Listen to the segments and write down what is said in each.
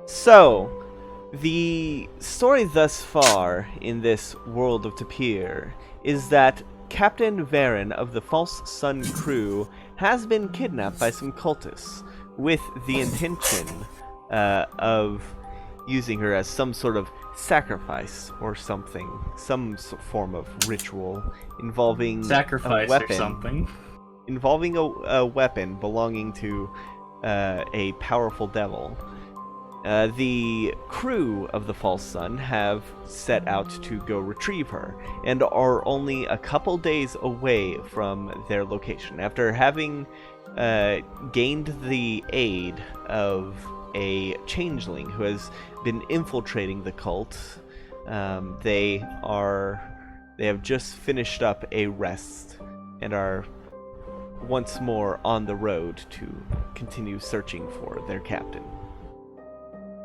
So, the story thus far in this world of Tapir is that Captain Varen of the False Sun crew has been kidnapped by some cultists with the intention of using her as some sort of sacrifice or something, some form of ritual involving Sacrifice a weapon, or something. involving a weapon belonging to a powerful devil. The crew of the False Sun have set out to go retrieve her, and are only a couple days away from their location. After having gained the aid of a changeling who has been infiltrating the cult, they have just finished up a rest and are once more on the road to continue searching for their captain.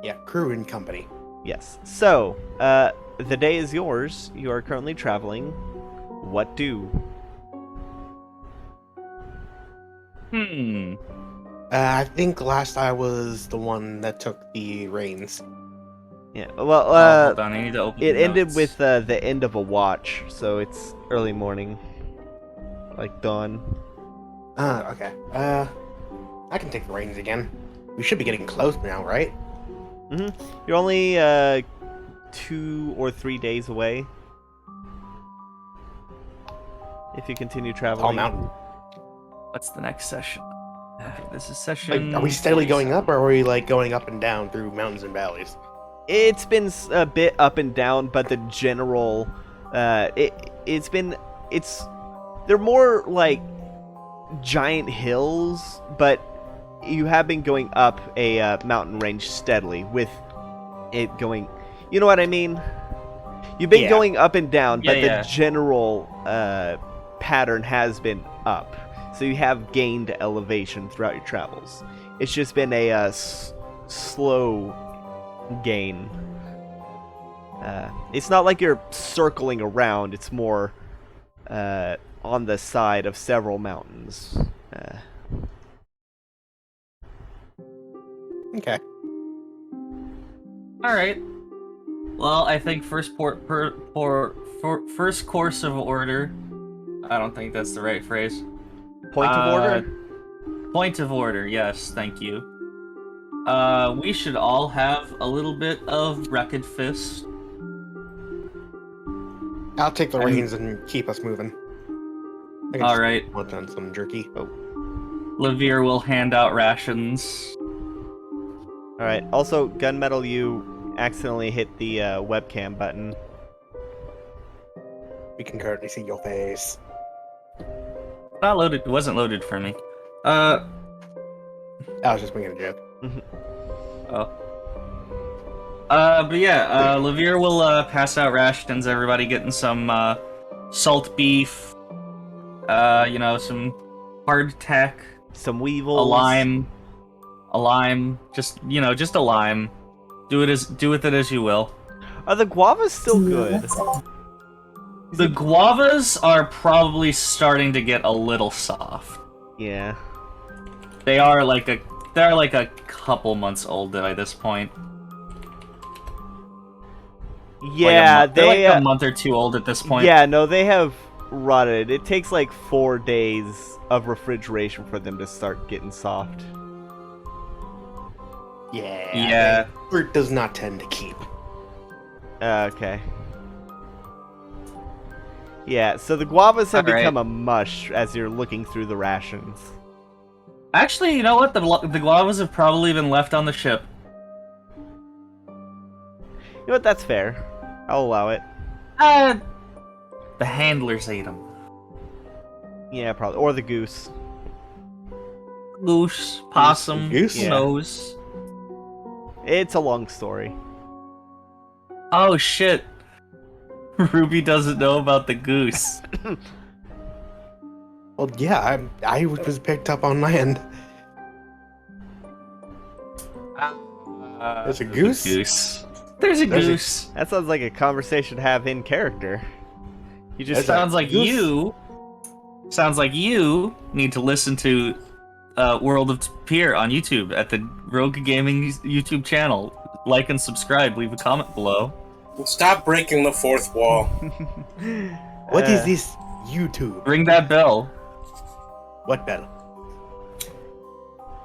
Yeah, crew and company. Yes. So, the day is yours. You are currently traveling. What do? I think last I was the one that took the reins. Yeah. Well, Hold on, I need to open it the ended notes. with the end of a watch, so it's early morning, like dawn. Okay. I can take the reins again. We should be getting close now, right? You're only 2 or 3 days away. If you continue traveling. Tall mountain. What's the next session? Okay, this is session. Like, are we steadily going up, or are we like going up and down through mountains and valleys? It's been a bit up and down, but the general, they're more like giant hills, but you have been going up a mountain range steadily with it going, you know what I mean? You've been going up and down, but the general pattern has been up. So you have gained elevation throughout your travels. It's just been a slow gain. It's not like you're circling around. It's more on the side of several mountains. Okay. All right. Well, I think first first course of order. I don't think that's the right phrase. Point of order? Point of order, yes, thank you. We should all have a little bit of Wrecked Fist. I'll take the reins and keep us moving. All right. Want on some jerky. Oh. Levere will hand out rations. Alright, also, Gunmetal, you accidentally hit the webcam button. We can currently see your face. Not loaded. It wasn't loaded for me. I was just making a joke. Oh. But yeah, Levere will pass out rations. Everybody getting some salt beef. Some hardtack. Some weevils. A lime. Just a lime. Do with it as you will. Are the guavas still good? The guavas are probably starting to get a little soft. Yeah. They're like a couple months old by this point. Yeah, they're like a month or two old at this point. Yeah, no, they have rotted. It takes like 4 days of refrigeration for them to start getting soft. Yeah. Fruit does not tend to keep. Okay. Yeah, so the guavas have become a mush as you're looking through the rations. Actually, you know what? The guavas have probably been left on the ship. You know what? That's fair. I'll allow it. The handlers ate them. Yeah, probably. Or the goose. Goose, possum, Goose? nose. It's a long story. Oh shit. Ruby doesn't know about the goose. Well, yeah, I was picked up on land. There's a goose? There's a goose. That sounds like a conversation to have in character. You just Sounds like you need to listen to World of Tapir on YouTube at the Rogue Gaming YouTube channel. like and subscribe. Leave a comment below. Stop breaking the fourth wall. What is this YouTube? Ring that bell. What bell?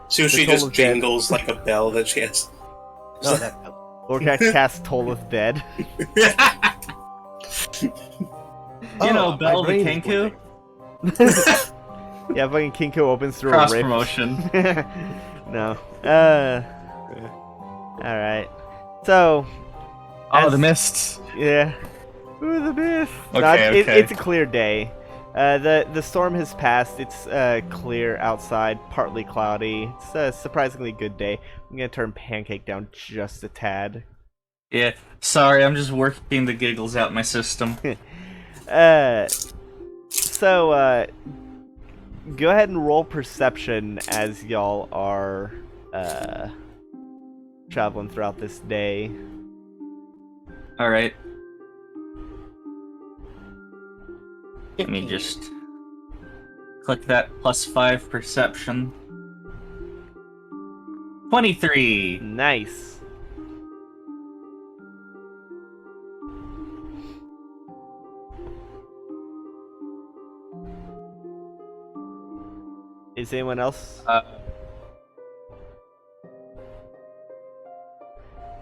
Sushi toll just is dead. jingles like a bell that she has. No, that bell. Lorcax cast Tolleth dead. You know, my Bell the brain is Kenku. working. Yeah, fucking Kinko opens through Cross a rift. promotion. No. Alright. So, Oh, As- the mists. yeah. Ooh, the mist. Okay, okay. It's a clear day. The storm has passed. It's clear outside, partly cloudy. It's a surprisingly good day. I'm gonna turn Pancake down just a tad. Yeah. Sorry, I'm just working the giggles out my system. So, go ahead and roll perception as y'all are traveling throughout this day. All right. Let me just click that +5 perception. 23. Nice. Is anyone else?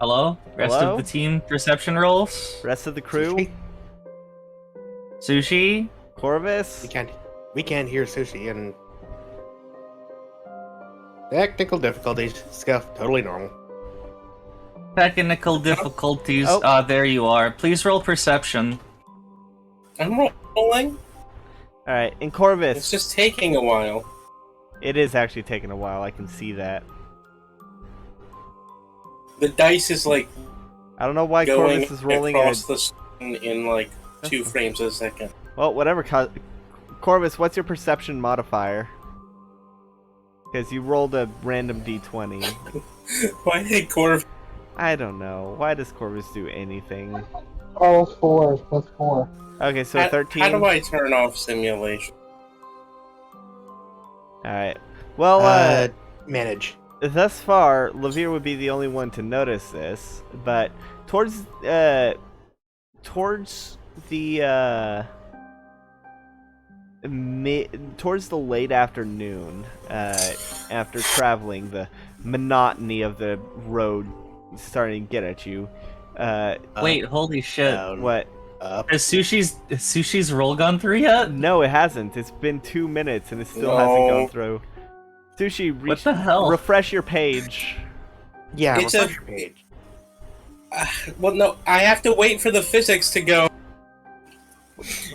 Hello? Rest Hello? of the team perception rolls? Rest of the crew? Sushi? Corvus? We can't hear Sushi and technical difficulties. Stuff totally normal. Technical difficulties. Oh. There you are. Please roll perception. I'm rolling. Alright, and It's Corvus. just taking a while. It is actually taking a while, I can see that. The dice is like I don't know why going Corvus is rolling at across the screen in like 2 frames a second. Well, whatever. Corvus, what's your perception modifier? Because you rolled a random d20. Why did Corv? I don't know. Why does Corvus do anything? Oh, 4 plus 4. Okay, so 13. How do I turn off simulation? Alright. Well, Manage. thus far, Levere would be the only one to notice this, but towards the towards the late afternoon, after traveling, the monotony of the road starting to get at you. Wait, holy shit. Down, What? up. Has Sushi's roll gone through yet? No, it hasn't. It's been 2 minutes and it still No. hasn't gone through. Sushi, What the hell? refresh your page. Yeah, It's refresh a- your page. Well, no, I have to wait for the physics to go.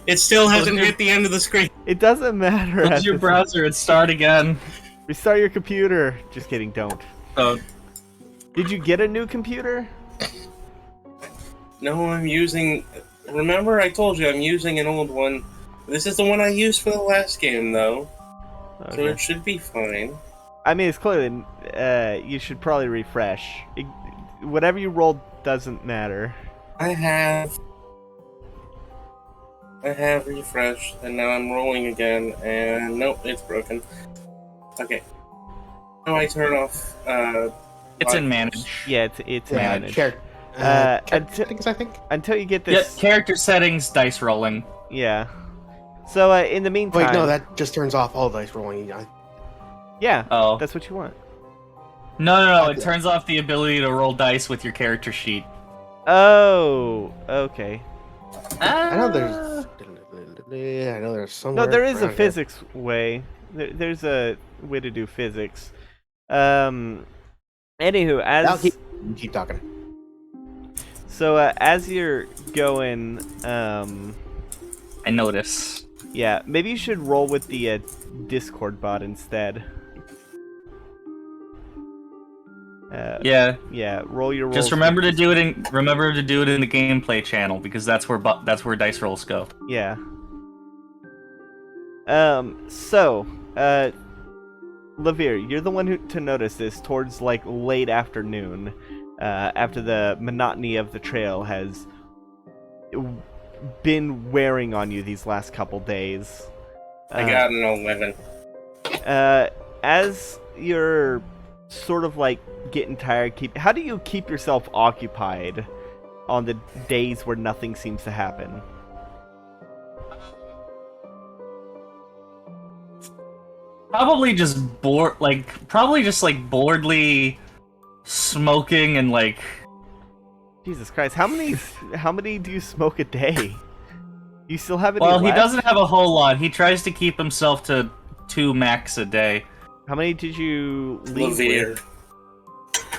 It still hasn't hit the end of the screen. It doesn't matter. Close at your this- browser and start again. Restart your computer. Just kidding, don't. Oh, Did you get a new computer? No, I'm using. Remember, I told you I'm using an old one. This is the one I used for the last game, though, so Okay. it should be fine. I mean, it's clearly. You should probably refresh. Whatever you rolled doesn't matter. I have refreshed, and now I'm rolling again, and nope, it's broken. Okay. Now I turn off. it's in manage. Yeah, it's managed. Character until- settings, I think. Until you get Yeah, this. character settings, dice rolling. Yeah. So in the meantime. Wait, no, that just turns off all dice rolling. Yeah. Oh. That's what you want. No, it turns off the ability to roll dice with your character sheet. Oh. Okay. I know there's. I know there's some. No, there is a physics way. There's a way to do physics. Anywho, I'll as keep talking. so as you're going, I notice. yeah, maybe you should roll with the Discord bot instead. Yeah, Yeah, roll your rolls. just remember to do it in the gameplay channel because that's where dice rolls go. Yeah. So, Levere, you're the one to notice this towards like late afternoon, after the monotony of the trail has been wearing on you these last couple days. I got an 11. As you're sort of like getting tired? How do you keep yourself occupied on the days where nothing seems to happen? Probably just boredly smoking and like. Jesus Christ, how many do you smoke a day? Do you still have any Well, he left? doesn't have a whole lot. He tries to keep himself to 2 max a day. How many did you leave Lavir. with?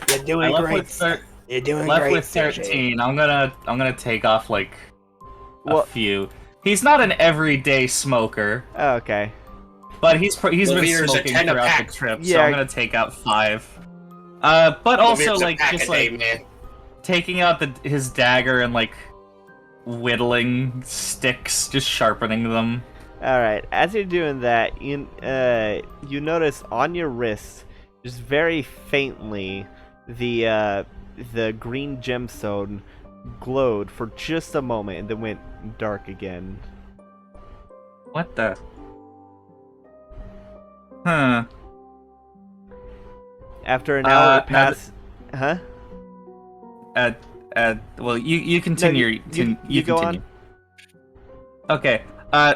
You're doing I left great. with You're doing left great. with 13. I'm gonna take off like a Well- few. He's not an everyday smoker, Oh, okay. but he's been Lavir's a smoking 10 a throughout pack. the trip, so Yeah. I'm gonna take out 5. But also Lavir's a like pack just a day, like man. taking out his dagger and like whittling sticks, just sharpening them. All right. As you're doing that, you notice on your wrist, just very faintly, the green gemstone glowed for just a moment and then went dark again. What the? Huh. After an now hour th- pass, huh? Well, you continue. you go continue. Okay.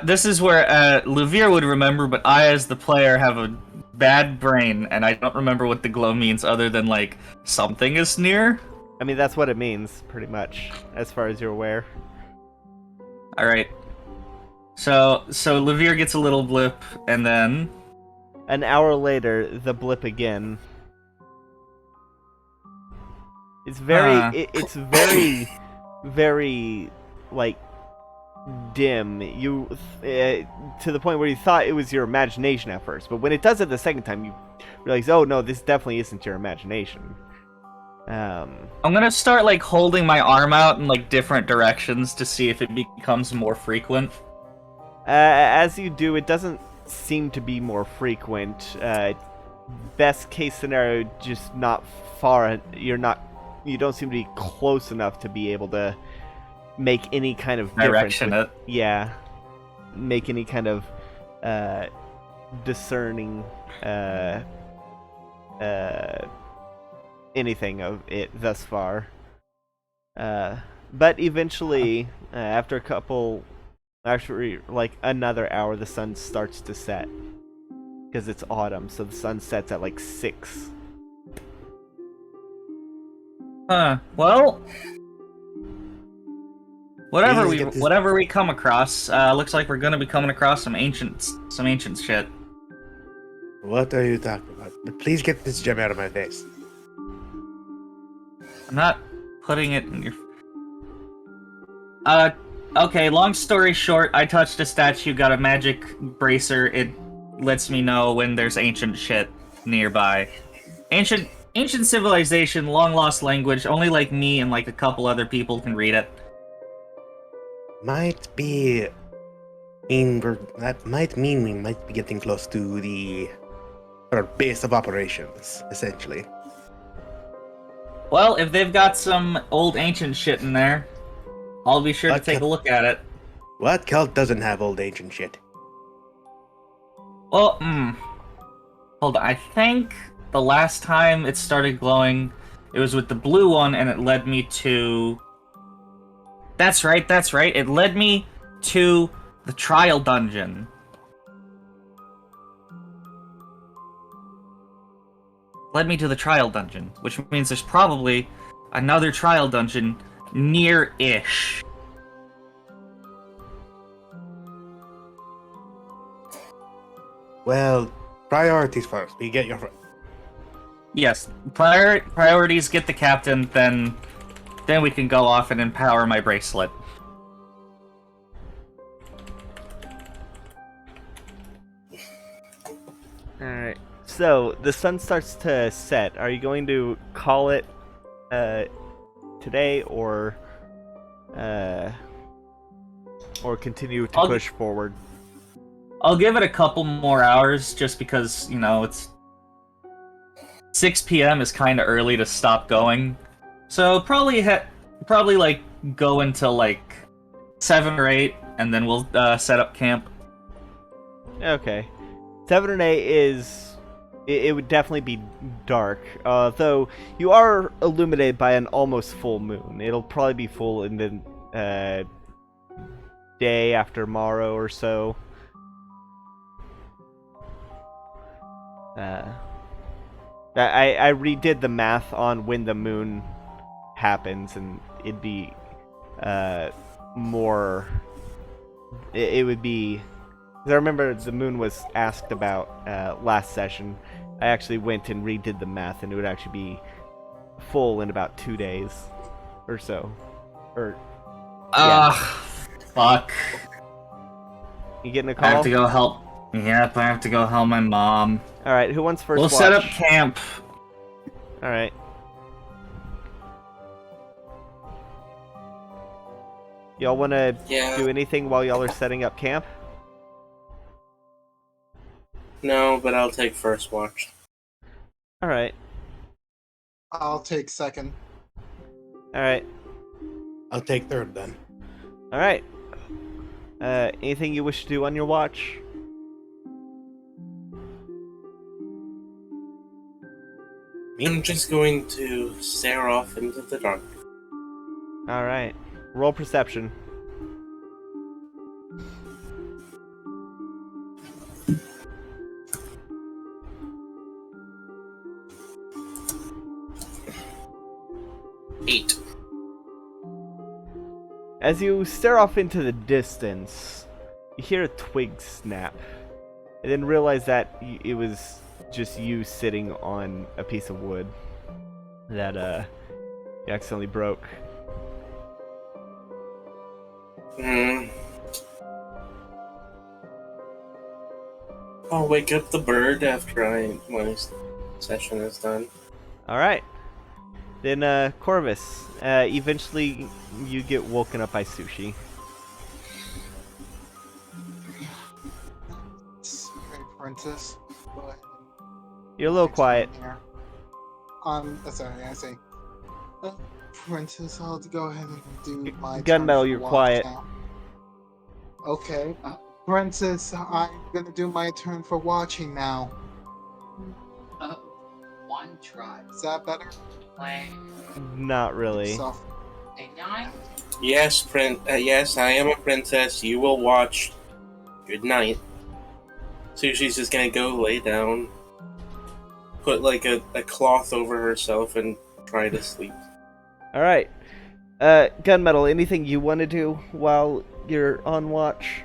This is where Lavir would remember, but I, as the player, have a bad brain, and I don't remember what the glow means other than like something is near. I mean, that's what it means, pretty much, as far as you're aware. All right. So Lavir gets a little blip, and then An hour later, the blip again. It's very, it's very, very, like, dim. You, to the point where you thought it was your imagination at first, but when it does it the second time, you realize, oh no, this definitely isn't your imagination. I'm gonna start like holding my arm out in like different directions to see if it becomes more frequent. As you do, it doesn't seem to be more frequent. Best case scenario, just not far. You don't seem to be close enough to be able to make any kind of difference. Direction it. Yeah, make any kind of discerning anything of it thus far. But eventually, after like another hour, the sun starts to set. Because it's autumn, so the sun sets at like 6. Well, Please get this- whatever we come across, looks like we're gonna be coming across some ancient shit. What are you talking about? But please get this gem out of my face. I'm not putting it in your. Okay. Long story short, I touched a statue, got a magic bracer. It lets me know when there's ancient shit nearby. Ancient civilization, long lost language. Only like me and like a couple other people can read it. That might mean we might be getting close to the sort of base of operations, essentially. Well, if they've got some old ancient shit in there, I'll be sure to take a look at it. What cult doesn't have old ancient shit? Well, hold on. I think the last time it started glowing, it was with the blue one, and it led me to... That's right. It led me to the trial dungeon. Which means there's probably another trial dungeon near-ish. Well, priorities first. We get your... Yes, priorities, get the captain, then we can go off and empower my bracelet. Alright. So, the sun starts to set. Are you going to call it today or continue to push forward? I'll give it a couple more hours just because, it's 6 p.m. is kind of early to stop going. So probably like go until like 7 or 8 and then we'll set up camp. Okay. 7 and 8 is it would definitely be dark. Though you are illuminated by an almost full moon. It'll probably be full in the day after tomorrow or so. I redid the math on when the moon happens, and it'd be more. It would be. 'Cause I remember the moon was asked about last session. I actually went and redid the math, and it would actually be full in about 2 days or so. Or yeah. Fuck. You getting a I call? have to go help. Yep, I have to go help my mom. All right, who wants 1st We'll watch? set up camp. All right. Y'all want to Yeah. do anything while y'all are setting up camp? No, but I'll take first watch. All right. I'll take second. All right. I'll take third then. All right. Anything you wish to do on your watch? I'm just going to stare off into the dark. All right. Roll perception. Eight. As you stare off into the distance, you hear a twig snap, and then realize that it was just you sitting on a piece of wood that you accidentally broke. I'll wake up the bird after my session is done. All right. Then Corvus, eventually you get woken up by Sushi. Sorry, Princess. Go ahead. You're a little quiet. Here. Sorry, I say. Princess, I'll go ahead and do my turn Gunmetal, for you're watch quiet. now. Okay. Princess, I'm gonna do my turn for watching now. One try. Is that better? Play Not really. Soft. a 9. Yes, yes, I am a princess. You will watch. Good night. Sushi's just gonna go lay down, put like a cloth over herself, and try to sleep. All right. Gunmetal, anything you want to do while you're on watch?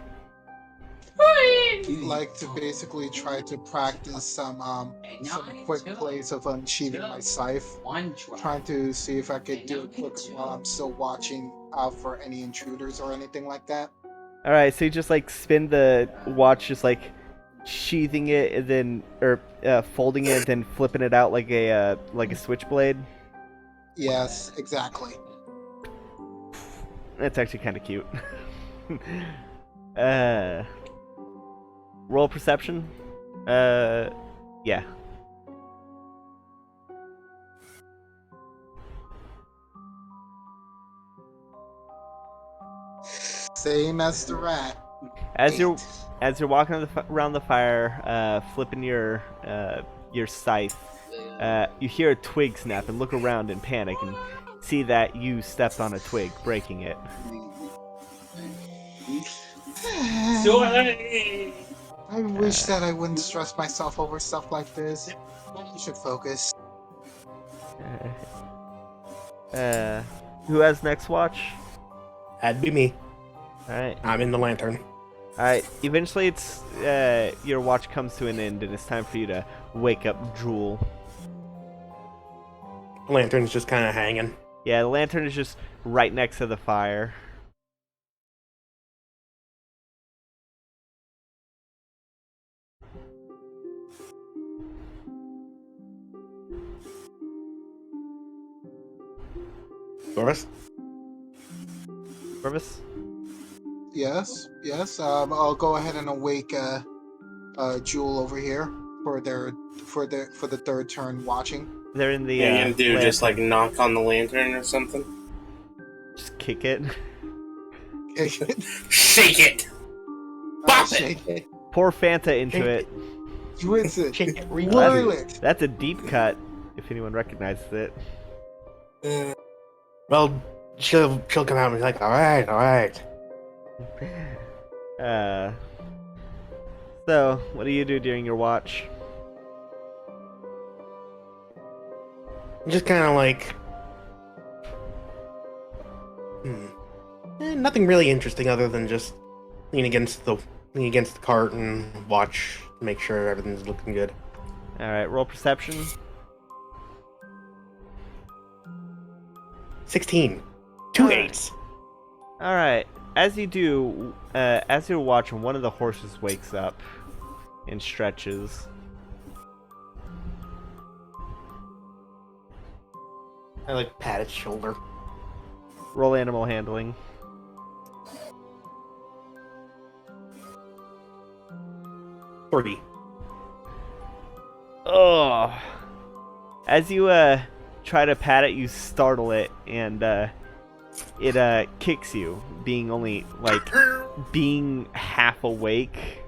Like to basically try to practice some quick plays of unsheathing my scythe. One try. Trying to see if I could do it quick while I'm still watching out for any intruders or anything like that. All right, so you just like spin the watch, just like sheathing it, and then folding it, and then flipping it out like a switchblade. Yes, exactly. That's actually kind of cute. Roll perception. Yeah. Same as the rat. As you're Eight. walking around the fire, flipping your scythe, you hear a twig snap and look around in panic and see that you stepped on a twig, breaking it. I wish that I wouldn't stress myself over stuff like this. You should focus. Who has next watch? That'd be me. Alright. I'm in the lantern. Alright. Eventually it's your watch comes to an end and it's time for you to wake up Jewel. The lantern's just kind of hanging. Yeah, the lantern is just right next to the fire. Boris? Corvus? Yes, yes. I'll go ahead and awake Jewel over here for the third turn watching. They're in the Yeah, you gonna do lantern. just like knock on the lantern or something? Just kick it. Shake it! Bop it! Shake it. Pour Fanta into it. Twist it. Shake it, rewind Whirl it. it. That's a deep cut, if anyone recognizes it. Well, she'll come out and be like, all right. So, what do you do during your watch? Just kind of like, nothing really interesting other than just lean against the cart and watch, make sure everything's looking good. Alright, roll perception. 16. Two Alright. 8s. Alright, as you do, as you're watching, one of the horses wakes up and stretches. I like pat its shoulder. Roll animal handling. Three. Oh. As you try to pat it, you startle it, and it kicks you, being only being half awake.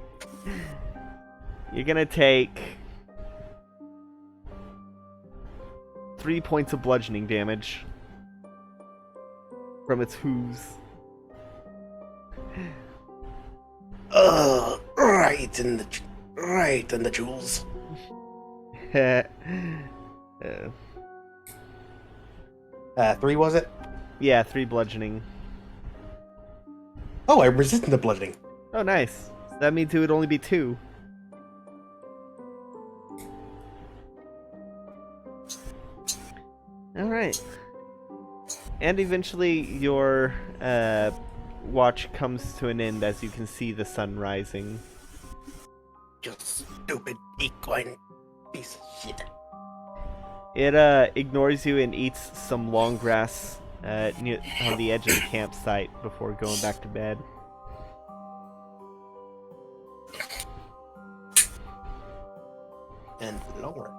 You're gonna take 3 points of bludgeoning damage from its hooves. Right in the jewels. uh, 3 was it? yeah, 3 bludgeoning. Oh, I'm resistant to bludgeoning. Oh, nice. That means it would only be 2. Alright. And eventually your watch comes to an end as you can see the sun rising. You stupid equine piece of shit. It ignores you and eats some long grass near on the edge of the campsite before going back to bed. And lower.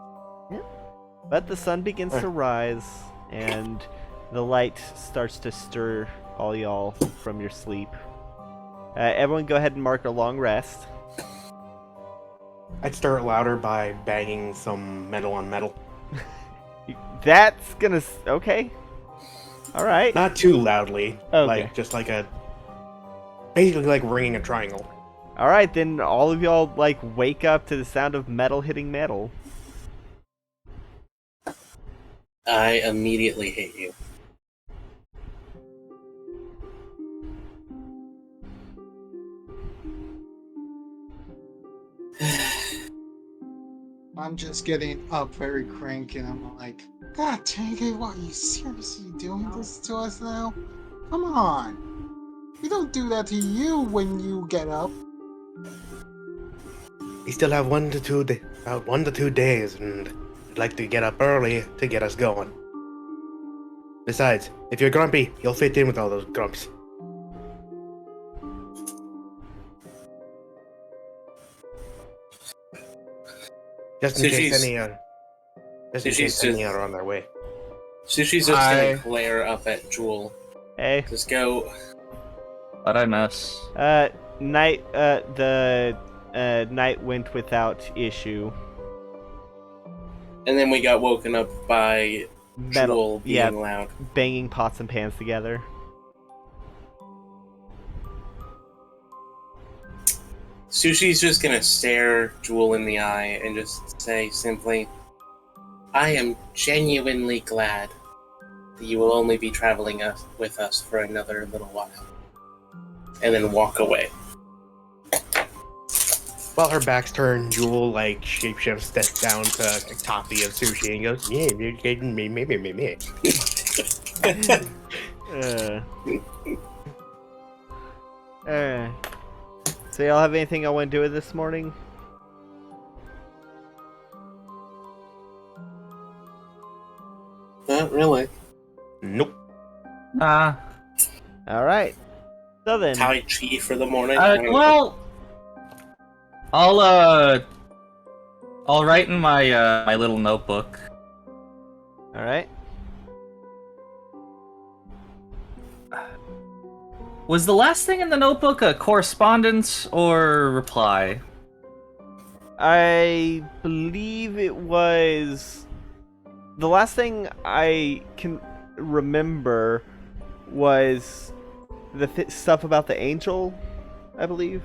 But the sun begins to rise, and the light starts to stir all y'all from your sleep. Everyone go ahead and mark a long rest. I'd stir it louder by banging some metal on metal. That's gonna... okay. Alright. Not too loudly. Okay. Like, just like a... basically like ringing a triangle. Alright, then all of y'all, wake up to the sound of metal hitting metal. I immediately hate you. I'm just getting up very cranky, and I'm like, God dang it, what, are you seriously doing this to us now? Come on. We don't do that to you when you get up. We still have 1 to 2 days, and I'd like to get up early to get us going. Besides, if you're grumpy, you'll fit in with all those grumps. Just in case any are on their way. Sushi's just gonna glare up at Jewel. Hey. Just go. What'd I miss? Night went without issue. And then we got woken up by Metal, Jewel being loud. banging pots and pans together. Sushi's just gonna stare Jewel in the eye and just say simply, I am genuinely glad that you will only be traveling with us for another little while. And then walk away. While her back's turned, Jewel shapeshifts steps down to Tapir and Sushi and goes, yeah, you're getting me. So y'all have anything I want to do with this morning? Not really. Nope. Alright. So then... Tai Chi for the morning. Well, I'll write in my my little notebook. Alright. Was the last thing in the notebook a correspondence or reply? I believe it was... The last thing I can remember was the stuff about the angel, I believe.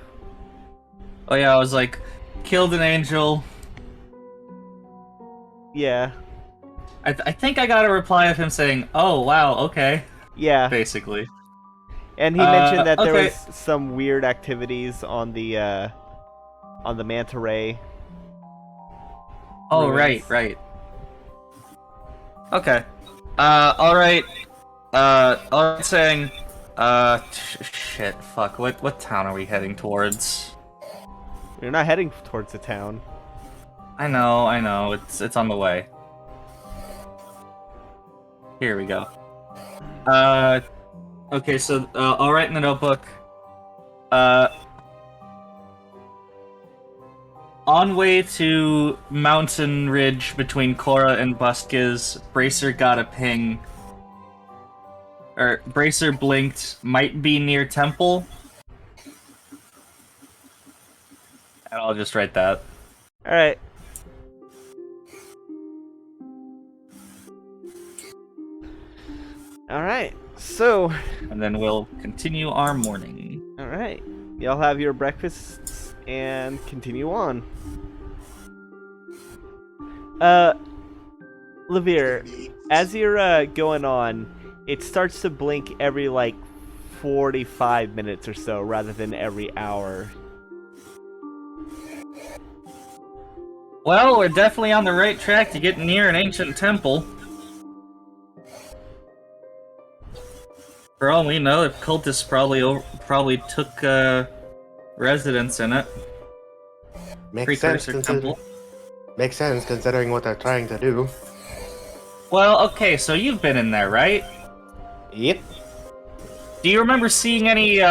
Oh yeah, I was like, killed an angel. Yeah. I think I got a reply of him saying, "Oh wow, okay," Yeah. basically. And he mentioned that there okay. was some weird activities on the manta ray. Oh ruins. right. Okay. All right. All right. Saying, shit. Fuck. What town are we heading towards? We're not heading towards the town. I know. It's on the way. Here we go. Okay, so I'll write in the notebook. On way to Mountain Ridge between Cora and Buskiz, Bracer got a ping. Bracer blinked, might be near Temple. And I'll just write that. Alright. Alright, so... And then we'll continue our morning. Alright. Y'all have your breakfasts and continue on. Levere, as you're going on, it starts to blink every like 45 minutes or so rather than every hour. Well, we're definitely on the right track to get near an ancient temple. For all we know, the cultists probably took residence in it. Makes sense, Precursor temple. makes sense considering what they're trying to do. Well, okay, so you've been in there, right? Yep. Do you remember seeing any,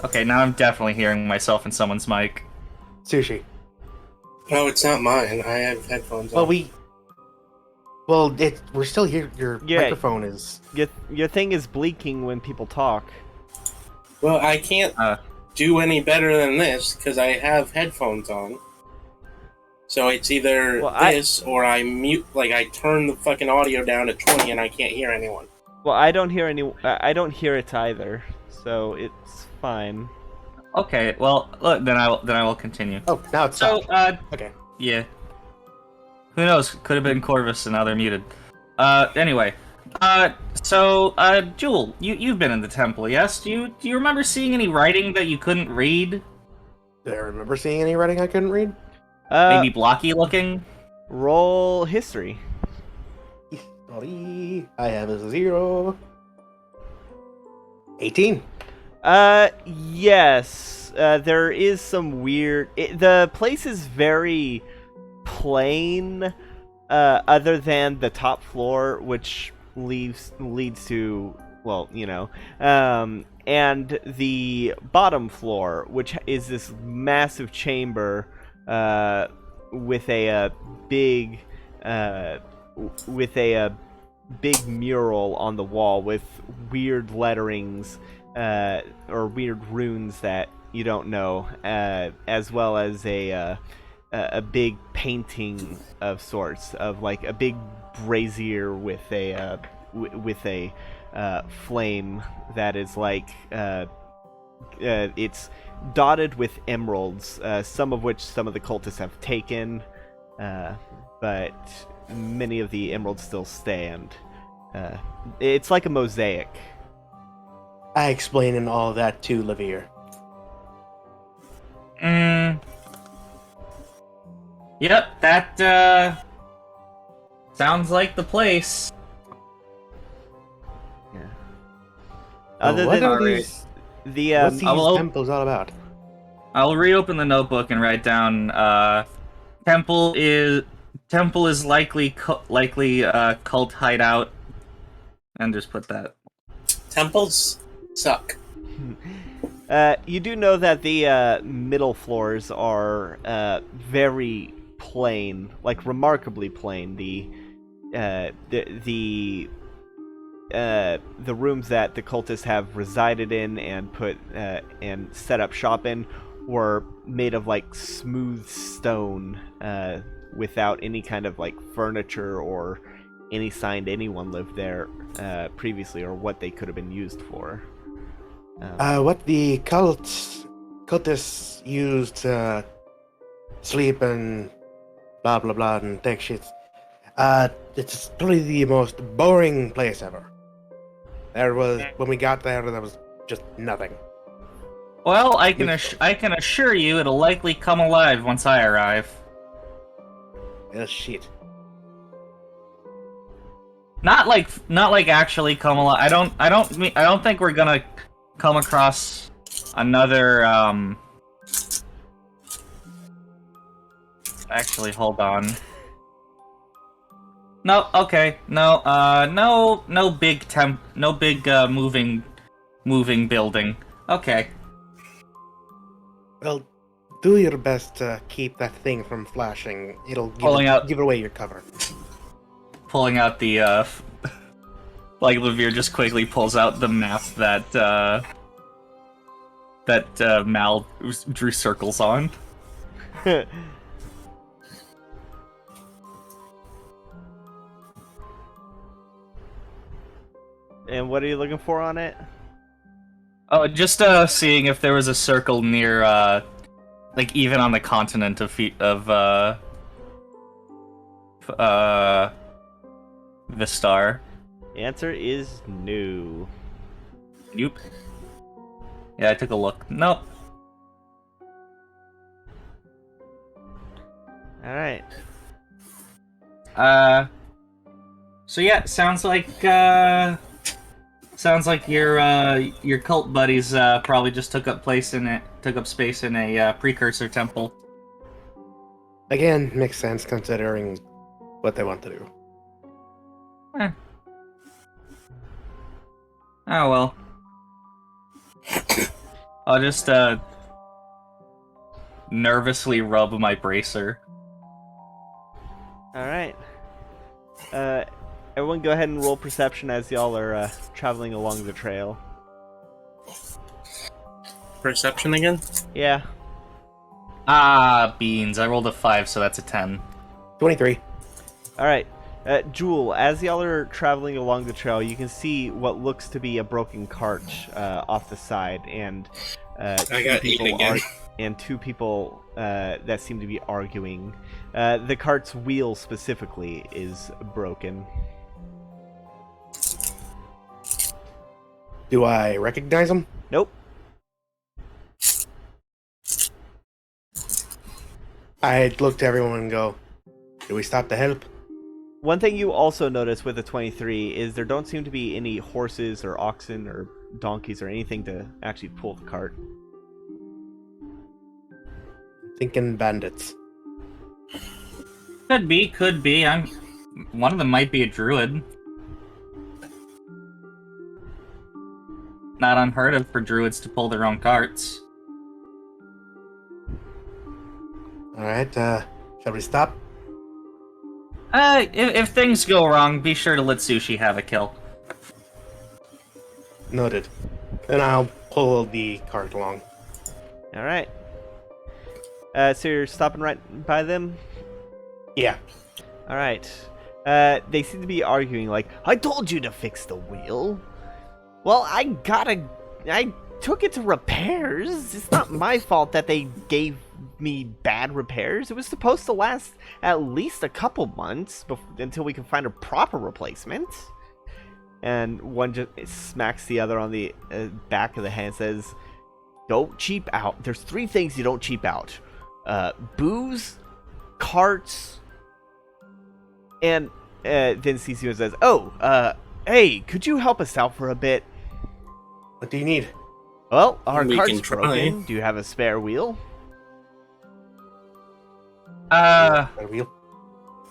Okay, now I'm definitely hearing myself in someone's mic. Sushi. No, it's not mine. I have headphones Well, on. we're still here. Your Yeah. microphone is... Your thing is blinking when people talk. Well, I can't do any better than this because I have headphones on. So it's either this or I mute, like I turn the fucking audio down to 20 and I can't hear anyone. Well, I don't hear I don't hear it either, so it's fine. Okay, well, look, then I will continue. Oh, now it's So, stopped. Okay. yeah. Who knows? Could have been Corvus and now they're muted. Anyway. Jewel, you've been in the temple, yes? Do you remember seeing any writing that you couldn't read? Do I remember seeing any writing I couldn't read? Maybe blocky looking? Roll history. Sorry, I have a 0. 18. Yes. There is some weird... the place is very plain, other than the top floor, which leads to, well, you know, and the bottom floor, which is this massive chamber, with a big mural on the wall with weird letterings, or weird runes that you don't know, as well as a big painting of sorts, of like a big brazier with a flame that is like it's dotted with emeralds, some of the cultists have taken, but many of the emeralds still stand. It's like a mosaic. I explained all that to Levere. Yep, that, sounds like the place. Yeah. Other what than are these, the what's these I'll- temples all about? I'll reopen the notebook and write down, temple is likely cult hideout, and just put that. Temples suck. you do know that the middle floors are very plain, like remarkably plain. The rooms that the cultists have resided in and put and set up shop in were made of like smooth stone, without any kind of like furniture or any sign anyone lived there previously, or what they could have been used for. What the cultists used to sleep and blah blah blah and take shits. It's probably the most boring place ever. When we got there was just nothing. Well, I can assure you it'll likely come alive once I arrive. Shit. Not like actually come alive. I don't think we're gonna come across another Actually, hold on. No, okay, no big moving building. Okay. Well, do your best to keep that thing from flashing. It'll give away your cover. Pulling out the like Levere just quickly pulls out the map that Mal drew circles on. And what are you looking for on it? Oh, just seeing if there was a circle near, like even on the continent of Vistar. The answer is no. Nope. Yeah, I took a look. Nope. All right. So yeah, sounds like your cult buddies probably just took up space in a precursor temple. Again, makes sense considering what they want to do. Oh well. I'll just nervously rub my bracer. All right. Everyone go ahead and roll perception as y'all are traveling along the trail. Perception again? Yeah. Ah, beans. I rolled a 5, so that's a 10. 23. All right. Jewel, as y'all are traveling along the trail, you can see what looks to be a broken cart off the side, and I got eaten again. And two people that seem to be arguing. The cart's wheel specifically is broken. Do I recognize them? Nope. I'd look to everyone and go, do we stop to help? One thing you also notice with the 23 is there don't seem to be any horses or oxen or donkeys or anything to actually pull the cart. Thinking bandits. Could be. One of them might be a druid. Not unheard of for druids to pull their own carts. Alright, shall we stop? If things go wrong, be sure to let Sushi have a kill. Noted. And I'll pull the cart along. All right. So you're stopping right by them? Yeah. All right. They seem to be arguing like, I told you to fix the wheel. Well, I took it to repairs. It's not my fault that they gave me bad repairs. It was supposed to last at least a couple months until we can find a proper replacement. And one just smacks the other on the back of the head and says, don't cheap out. There's 3 things you don't cheap out. Booze, carts, and then CCO says, hey, could you help us out for a bit? What do you need? Well, our We cart's can try. broken. Do you have a spare wheel? A wheel?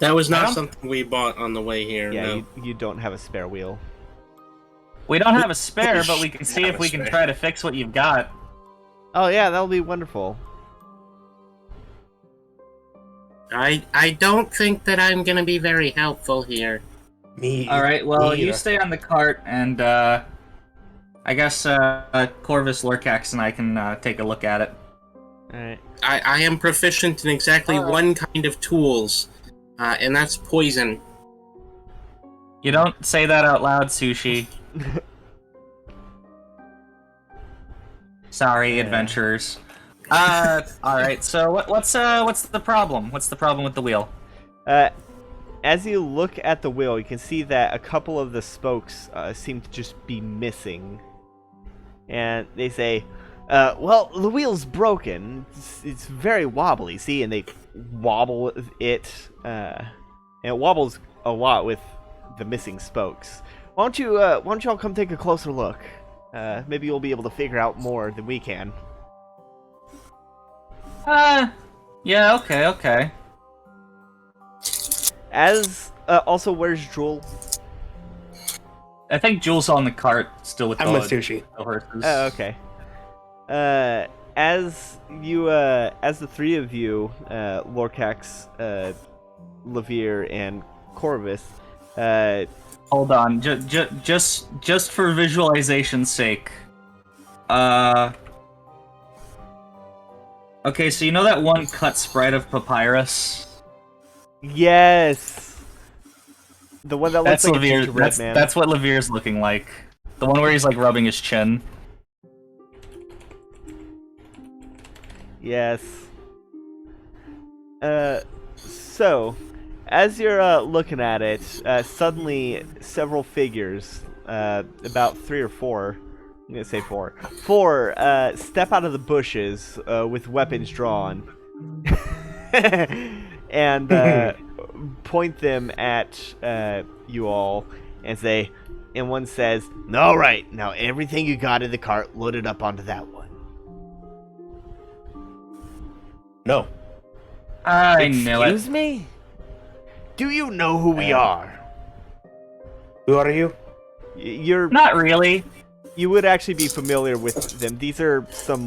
That was not I don't- something we bought on the way here. Yeah, No. you don't have a spare wheel. We don't have a spare, but we can see Have if a we can spare. try to fix what you've got. Oh yeah, that'll be wonderful. I don't think that I'm gonna be very helpful here. Me. Alright, well, me you either. stay on the cart, and I guess Corvus, Lorcax, and I can take a look at it. Alright. I am proficient in exactly Alright. one kind of tools, and that's poison. You don't say that out loud, Sushi. Sorry, Yeah. adventurers. Alright, so what's the problem? What's the problem with the wheel? As you look at the wheel, you can see that a couple of the spokes seem to just be missing. And they say, well, the wheel's broken. It's very wobbly, see? And they wobble it. And it wobbles a lot with the missing spokes. Why don't you all come take a closer look? Maybe you'll be able to figure out more than we can. Yeah, okay. As, also, where's Jewel? I think Jules on the cart still with I'm the with Sushi. horses. Oh, okay. As the three of you, Lorcax, Levere, and Corvus, Hold on, just for visualization's sake. Okay, so you know that one cut sprite of Papyrus? yes, the one that looks That's like a Levere. gingerbread man. That's what Levere's looking like. The one where he's like rubbing his chin. Yes. So, as you're looking at it, suddenly several figures, about 3 or 4, I'm gonna say 4, step out of the bushes with weapons drawn, and point them at you all, and say, and one says, "All right, now everything you got in the cart, load it up onto that one." No. I knew it. Excuse me? Do you know who we are? Who are you? You're Not really. you would actually be familiar with them. These are some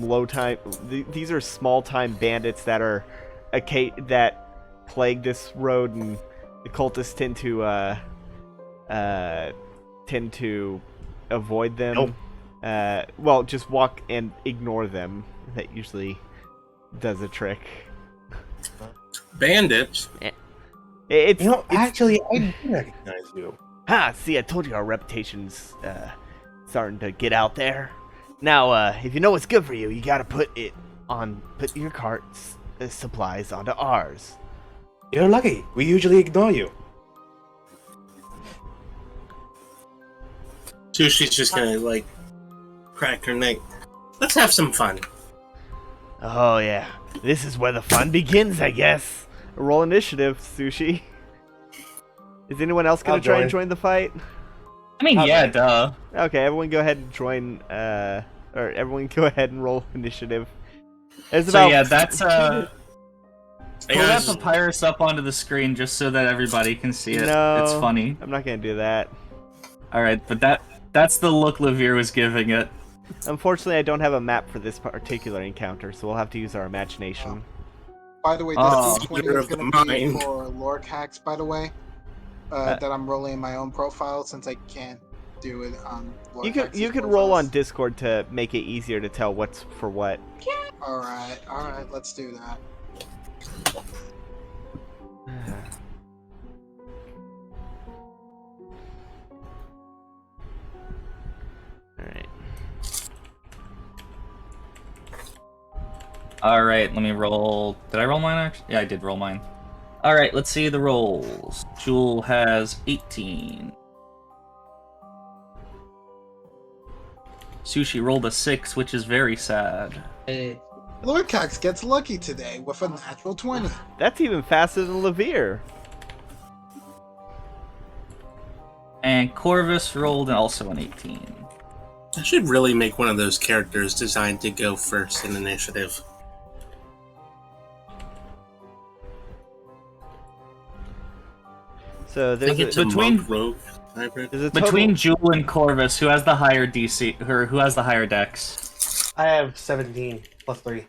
these are small-time bandits that are that plague this road, and the cultists tend to avoid them. Nope. Well, just walk and ignore them. That usually does a trick. Bandits? It's Actually, I do recognize you. see, I told you our reputation's starting to get out there. Now, if you know what's good for you, you gotta put your cart's supplies onto ours. You're lucky. We usually ignore you. Sushi's just gonna, like, crack her neck. Let's have some fun. Oh yeah, this is where the fun begins, I guess. Roll initiative, Sushi. Is anyone else gonna I'll try and join. join the fight? I mean, yeah, duh. Okay, everyone go ahead and join, or everyone go ahead and roll initiative. There's So about yeah, that's I pull that gotta- Papyrus up onto the screen just so that everybody can see it. No. It's funny. I'm not gonna do that. Alright, but that's the look Levere was giving it. Unfortunately, I don't have a map for this particular encounter, so we'll have to use our imagination. By the way, Oh. this 20 Leader is of the going to be mind. for lore hacks, by the way. That I'm rolling in my own profile since I can't do it on lore You could roll on Discord to make it easier to tell what's for what. Alright, let's do that. Alright. Alright, let me roll. Did I roll mine actually? Yeah, I did roll mine. Alright, let's see the rolls. Jewel has 18. Sushi rolled a 6, which is very sad. Lord Cax gets lucky today with a natural 20. That's even faster than Levere. And Corvus rolled also an 18. I should really make one of those characters designed to go first in initiative. So I there's think it's a, a between- monk rogue hybrid. there's a total, Between Jewel and Corvus, who has the higher DC, or who has the higher dex? I have 17 plus 3.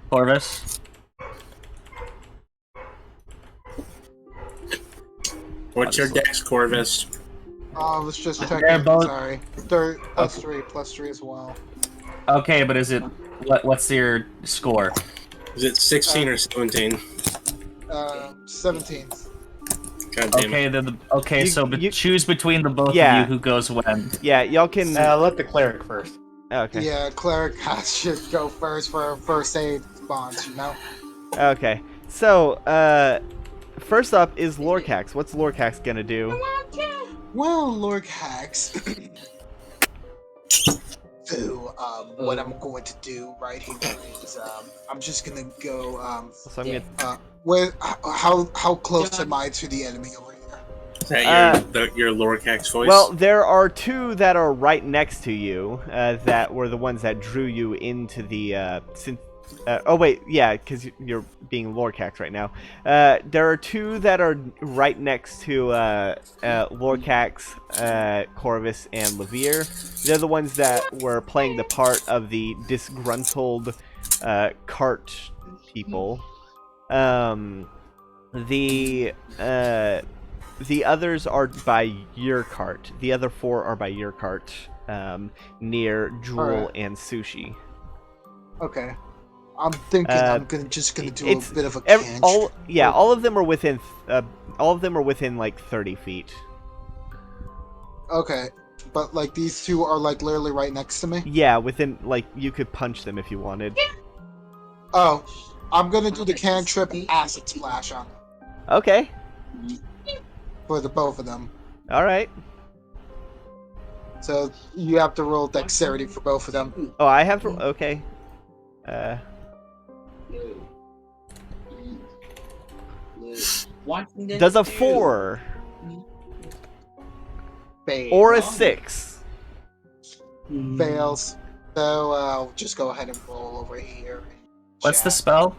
Corvus? What's your dex, Corvus? I was just They're checking, both- sorry. They're plus 3 as well. Okay, but is it what's your score? Is it 16 or 17? 17. God damn Okay, it. then You- choose between the both Yeah. of you who goes when. Yeah, y'all can. Let the cleric first. Okay. Yeah, cleric should go first for first aid bonds, you know? Okay. So, first up is Lorcax. What's Lorcax gonna do? Well, Lord Hacks. So, what I'm going to do right here is, I'm just gonna go, So I'm gonna. how close am I to the enemy over here? Is that your Lorcax voice? Well, there are two that are right next to you. That were the ones that drew you into the. Oh wait, yeah, because you're being Lorcax right now. There are two that are right next to Lorcax, Corvus, and Levere. They're the ones that were playing the part of the disgruntled cart people. The others are by your cart. The other four are by your cart, near Jewel Alright. and Sushi. Okay. I'm thinking I'm just gonna do a bit of a cantrip. All of them are within. All of them are within like 30 feet. Okay, but like these two are like literally right next to me. Yeah, within like you could punch them if you wanted. Oh, I'm gonna do the cantrip acid splash on them Okay. for the both of them. All right. So you have to roll dexterity for both of them. Oh, I have to. Okay. Does a 4 Fail. or a 6? Fails. So I'll just go ahead and roll over here. and What's the check. spell?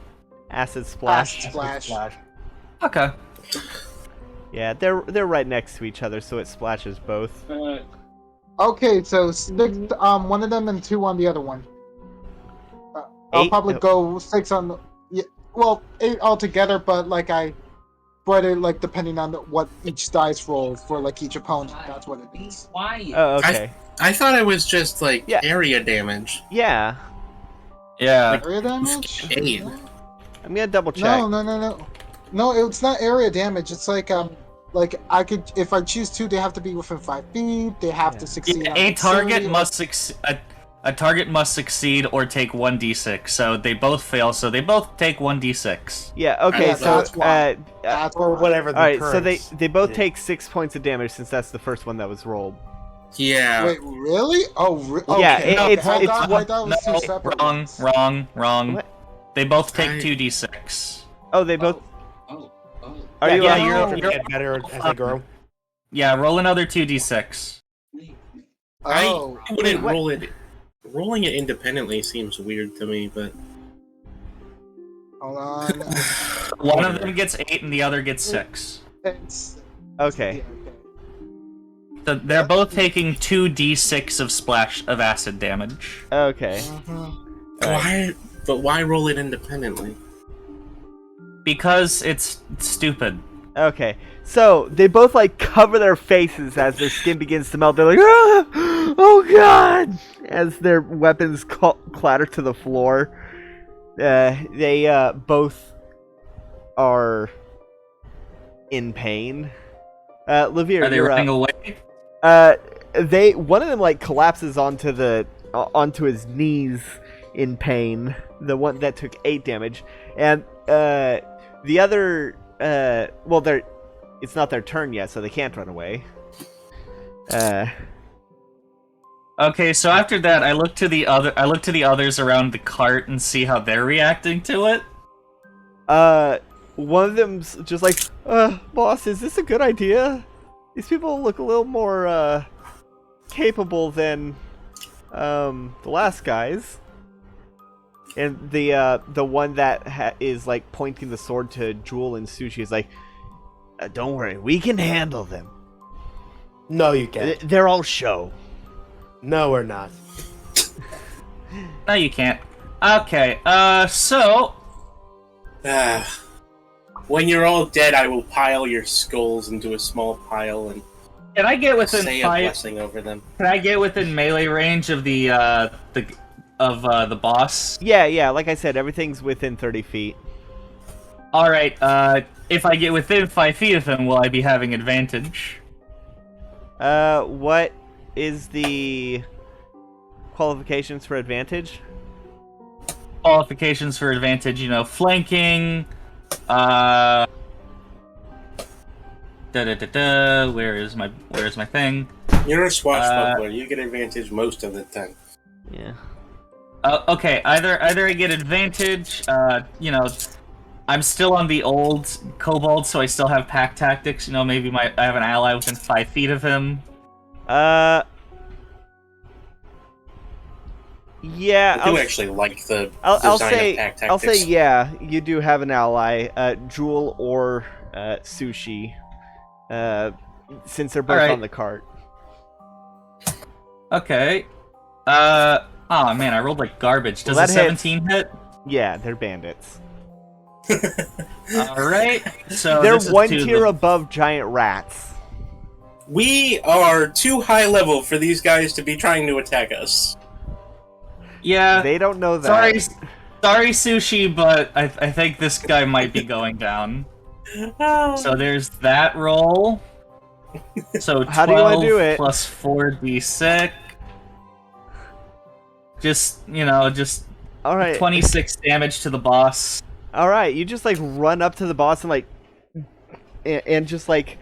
Acid splash. Acid splash. Okay. Yeah, they're right next to each other, so it splashes both. Okay, so one of them and 2 on the other one. I'll 8? probably go 6 on the. Yeah, well, 8 altogether, but like I spread it like depending on what each dice roll for like each opponent. That's what it is. Quiet. Oh, okay. I thought it was just like Yeah. area damage. Yeah. Yeah. Area damage? 8. I'm gonna double check. No, it's not area damage. It's like I could, if I choose to, they have to be within 5 feet. They have to succeed. on A target dexterity. must succeed. A target must succeed or take 1d6. So they both fail. So they both take 1d6. Yeah. Okay. Yeah, So that's why. That's Or why. whatever the all right. So current they both is. take 6 points of damage since that's the first one that was rolled. Yeah. Wait, really? Oh, okay. Yeah, okay. it's- I it's- thought it was two separate wrong, ones. wrong. What? They both take I- 2d6. Oh, they both. Oh. Are you? yeah, You're you're- get better as they grow. Yeah, roll another 2d6. Oh, I wouldn't what? roll it. Rolling it independently seems weird to me, but hold on. One of them gets 8 and the other gets 6. It's, Okay. So they're both taking 2d6 of acid damage. Okay. why? But why roll it independently? Because it's stupid. Okay. So they both like cover their faces as their skin begins to melt. They're like, ah! "Oh God!" as their weapons clatter to the floor. They both are in pain. Levere, Are they you're running up. away? One of them like collapses onto his knees in pain. The one that took 8 damage, and the other it's not their turn yet, so they can't run away. Okay, so after that, I look to the others around the cart and see how they're reacting to it. One of them's just like, boss, is this a good idea? These people look a little more capable than the last guys. And the one that is like pointing the sword to Jewel and Sushi is like, don't worry, we can handle them. No, you can't. They're all show. No, we're not. No, you can't. Okay, so When you're all dead, I will pile your skulls into a small pile and can I get within say a blessing over them. Can I get within melee range of the the boss? Yeah. Like I said, everything's within 30 feet. All right. If I get within 5 feet of him, will I be having advantage? What is the qualifications for advantage? Qualifications for advantage, flanking. Da da da da. Where's my thing? You're a swashbuckler. You get advantage most of the time. Yeah. Okay. Either I get advantage. I'm still on the old kobold, so I still have pack tactics. Maybe I have an ally within 5 feet of him. Yeah. I do actually like the I'll design say of pack I'll tactics. say yeah. You do have an ally, Jewel or Sushi, since they're both Alright. on the cart. Okay. Oh man, I rolled like garbage. Does Well, a that hits. 17 hit? Yeah, they're bandits. All right. So They're this is one to tier the- above giant rats. We are too high level for these guys to be trying to attack us. Yeah. They don't know that. Sorry, Sushi, but I think this guy might be going down. So there's that roll. So 12 How do you wanna do it? plus 4d6. Just All right. 26 damage to the boss. All right. You just like run up to the boss and just like,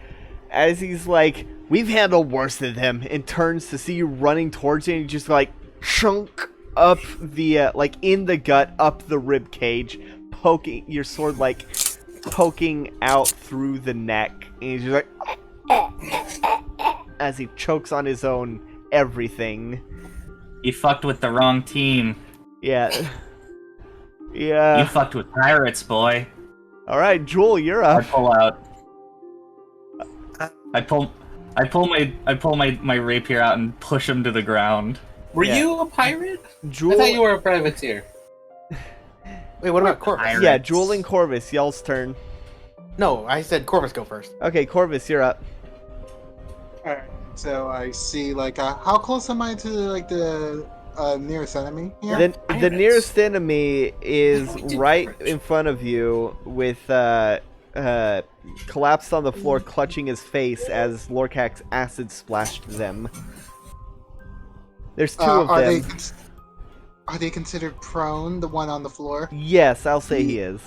as he's like, we've handled worse than them, and turns to see you running towards him, and you just like chunk up the like in the gut, up the rib cage, poking your sword like poking out through the neck, and he's just like as he chokes on his own everything. You fucked with the wrong team. Yeah. You Yeah. fucked with pirates, boy. All right, Jewel, you're I up. pull out. I pull my rapier out and push him to the ground. Were Yeah. you a pirate? Jewel. I thought you were a privateer. Wait, what about Corvus? Pirates. Yeah, Jewel and Corvus, y'all's turn. No, I said Corvus go first. Okay, Corvus, you're up. Alright, so I see, like, how close am I to, like, the nearest enemy here? The Pirates. nearest enemy is We do right pirates. in front of you with collapsed on the floor, clutching his face as Lorcax acid splashed them. There's two of are them. Are they considered prone, the one on the floor? Yes, I'll say he is.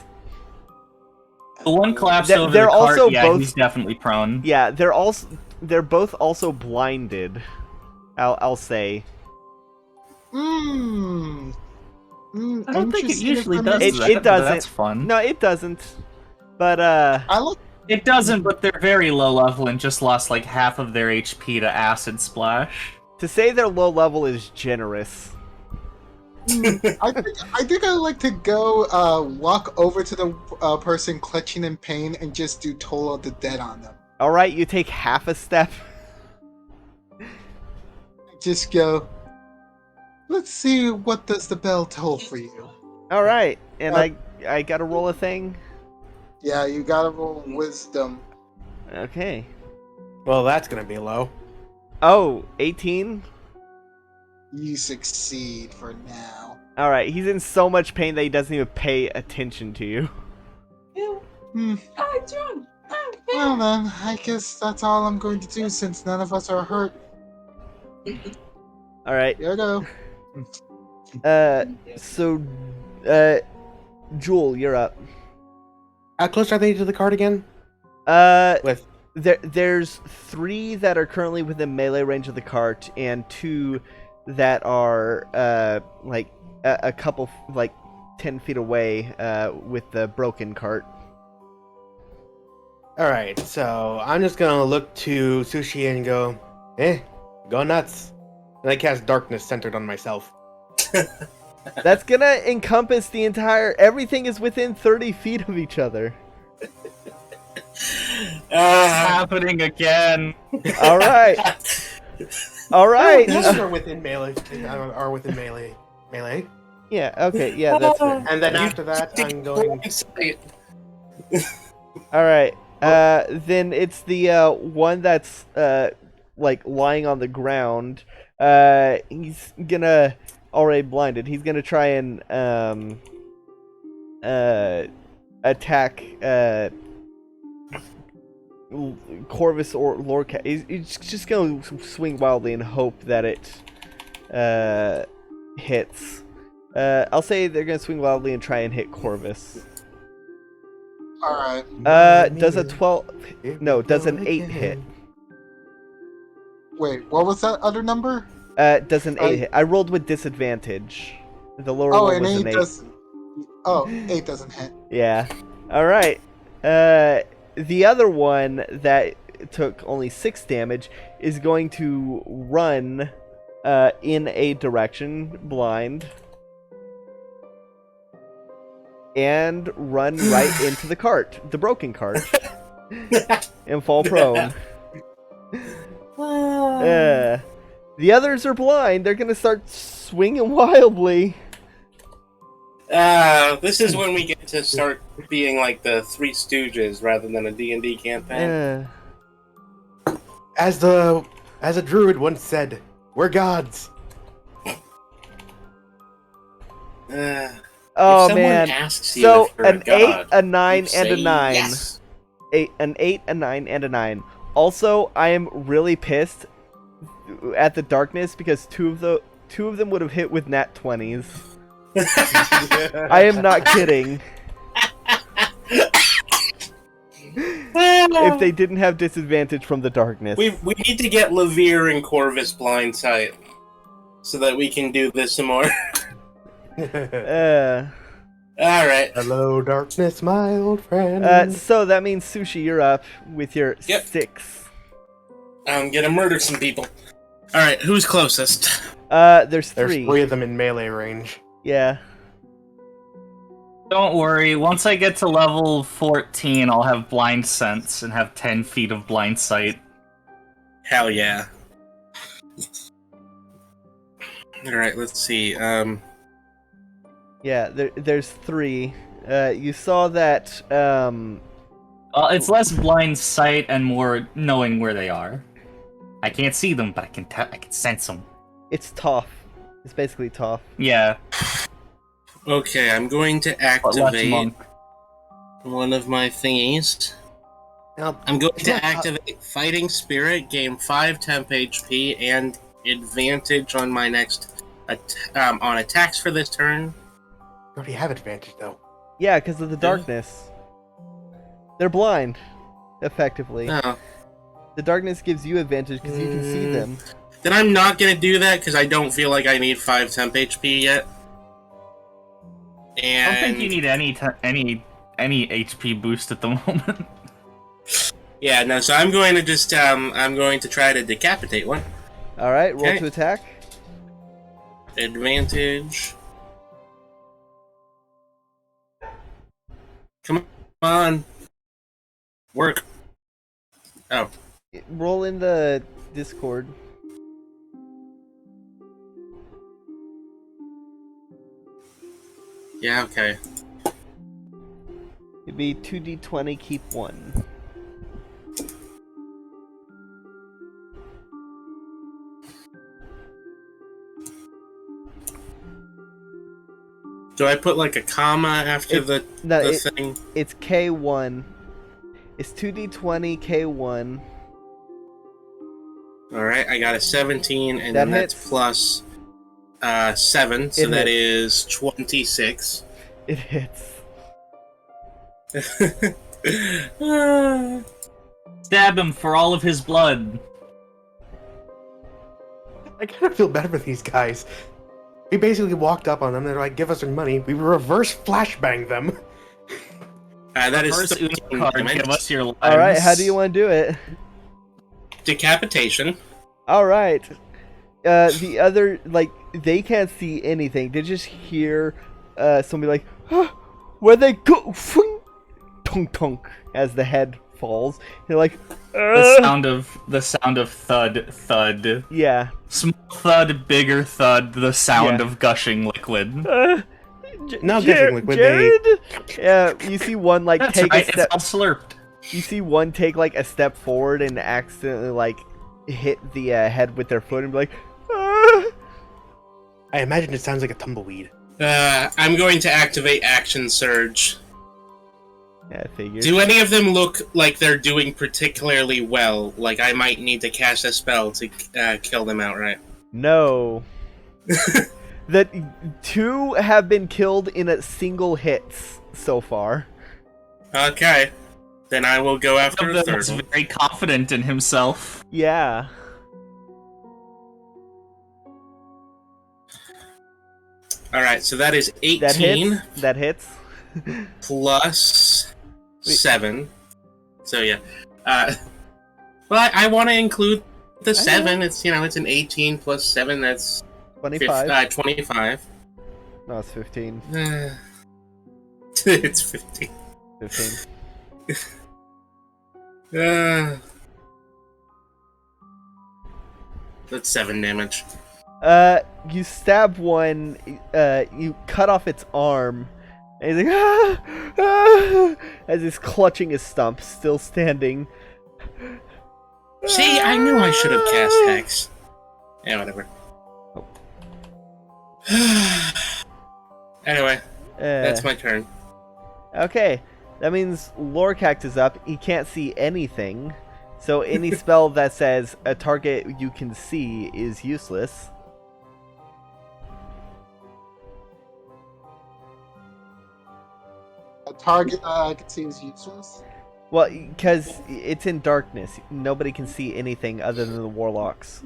The one collapsed They're- over they're the cart. also Yeah, both- he's definitely prone. Yeah, they're both also blinded. I'll say. Mmm. I don't think it Interesting usually does information. that, It but doesn't. That's fun. No, it doesn't. But I look. It doesn't, but they're very low level and just lost like half of their HP to acid splash. to say they're low level is generous. I think I'd like to go walk over to the person clutching in pain and just do Toll of the Dead on them. All right, you take half a step. Just go. Let's see what does the bell toll for you. All right, and Uh, I gotta roll a thing. Yeah, you gotta roll wisdom. Okay. Well, that's gonna be low. Oh, 18? You succeed for now. Alright, he's in so much pain that he doesn't even pay attention to you. Hmm. Well then, I guess that's all I'm going to do since none of us are hurt. Alright, Here I go. so, Jewel, you're up. How close are they to the cart again? With There's 3 that are currently within melee range of the cart, and 2 that are, like, a couple, like, 10 feet away, with the broken cart. all right, so I'm just gonna look to Sushi and go, go nuts. And I cast darkness centered on myself. That's gonna encompass the entire... Everything is within 30 feet of each other. Happening again. Alright. Alright. These are within melee. Are within melee. Melee. Yeah, okay, yeah, that's fair. And then after that, I'm going. Alright. Then it's the one that's like lying on the ground. He's gonna already blinded. He's gonna try and attack Corvus or Lorca. He's just gonna swing wildly and hope that it hits. I'll say they're gonna swing wildly and try and hit Corvus. Alright. Does a 12? No, does an 8 hit? Wait, what was that other number? Does an 8 hit? I rolled with disadvantage. The lower Oh, one an was 8 an 8. doesn't. Oh, 8 doesn't hit. Yeah. All right. The other one that took only 6 damage is going to run in a direction, blind, and run right into the cart, the broken cart, and fall prone. The others are blind. They're gonna start swinging wildly. This is when we get to start being like the Three Stooges rather than a D&D campaign. As a druid once said, "We're gods." Oh if someone man! asks you So if you're an a god, 8, a 9, you and a say 9. yes. An 8, a 9, and a 9. Also, I am really pissed at the darkness because two of them would have hit with nat 20s. I am not kidding. If they didn't have disadvantage from the darkness. We need to get Levere and Corvus blind sight so that we can do this some more. Alright. Hello, darkness, my old friend. So that means Sushi, you're up with your 6. I'm gonna murder some people. Alright, who's closest? There's 3. There's 3 of them in melee range. Yeah. Don't worry, once I get to level 14, I'll have blind sense and have 10 feet of blind sight. Hell yeah. Alright, let's see. Yeah, there's 3. You saw that, It's less blind sight and more knowing where they are. I can't see them, but I can sense them. it's tough. It's basically tough. Yeah, Okay, I'm going to but less activate monk. one of my thingies. Now, I'm going to activate Fighting Spirit, gain 5 temp HP, and advantage on my next on attacks for this turn. you already have advantage, though. Yeah, because of the darkness. They're blind, effectively. Oh. The darkness gives you advantage because you can see them. Then I'm not going to do that because I don't feel like I need 5 temp HP yet. I And don't think you need any HP boost at the moment. yeah, no. So I'm going to just I'm going to try to decapitate one. All right, roll Okay. to attack. Advantage. Come on. Work. Oh. Roll in the Discord. Yeah, okay. It'd be 2d20, keep 1. Do I put like a comma after the No, thing? it's K1. It's 2d20, K1. Alright, I got a 17, and That then that's hits. plus 7, so It that hits. is 26. It hits. Stab him for all of his blood. I kind of feel bad for these guys. We basically walked up on them. They're like, "Give us our money." We reverse flashbang them. That is First 13 Uno card, damage. give us your lives. All right, how do you want to do it? Decapitation. All right. The other, like, they can't see anything. They just hear somebody like, "Huh, where'd they go?" Tunk tunk as the head falls. They're like, The sound of thud. yeah. Small thud, bigger thud, the sound Yeah. of gushing liquid. Not guessing liquid, Jared? Yeah, you see one like That's take right, a step. it's all slurped. You see one take like a step forward and accidentally like hit the head with their foot and be like, "Ah!" I imagine it sounds like a tumbleweed. I'm going to activate Action Surge. Yeah, I figured. Do any of them look like they're doing particularly well? Like I might need to cast a spell to kill them outright? No. The 2 have been killed in a single hits so far. Okay. Then I will go after One the of them third was one. very confident in himself. Yeah. Alright, so that is 18 That hits. That hits. plus Wait. 7. So yeah. Well, I want to include the 7. It's, it's an 18 plus 7. That's 25. 25. No, it's 15. It's 15. 15. That's 7 damage. You stab one, you cut off its arm, and he's like, as he's clutching his stump, still standing. See, I knew I should have cast Hex. Yeah, whatever. Anyway, that's my turn. Okay, that means Lorcact is up. He can't see anything, so any spell that says a target you can see is useless. A target that I can see is useless. Well, because it's in darkness, nobody can see anything other than the warlocks.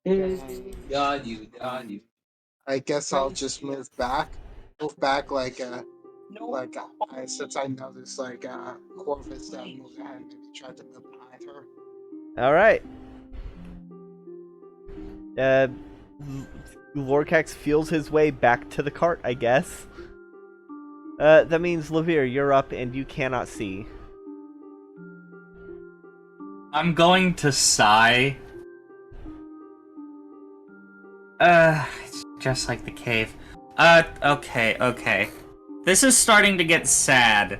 Got you. I guess I'll just move back. Move back since I know there's Corvus that moved ahead, maybe try to move behind her. All right. Lorcax feels his way back to the cart, I guess. That means, Levere, you're up and you cannot see. I'm going to sigh. It's just like the cave. Okay. This is starting to get sad.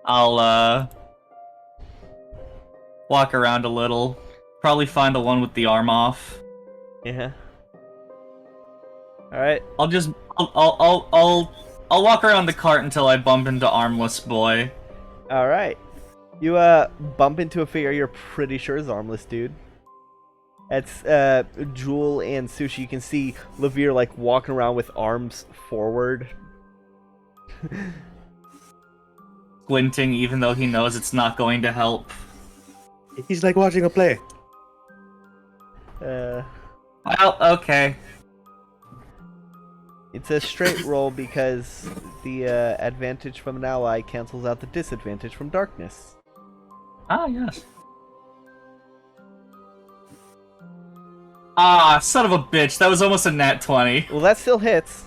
I'll, walk around a little. Probably find the one with the arm off. Yeah. All right. I'll walk around the cart until I bump into Armless Boy. All right. You bump into a figure you're pretty sure is armless, dude. That's Jewel and Sushi. You can see Levere like walking around with arms forward. Squinting, even though he knows it's not going to help. He's like watching a play. Well, okay. It's a straight roll because the advantage from an ally cancels out the disadvantage from darkness. Ah, yes. Ah, son of a bitch. That was almost a nat 20. Well, that still hits.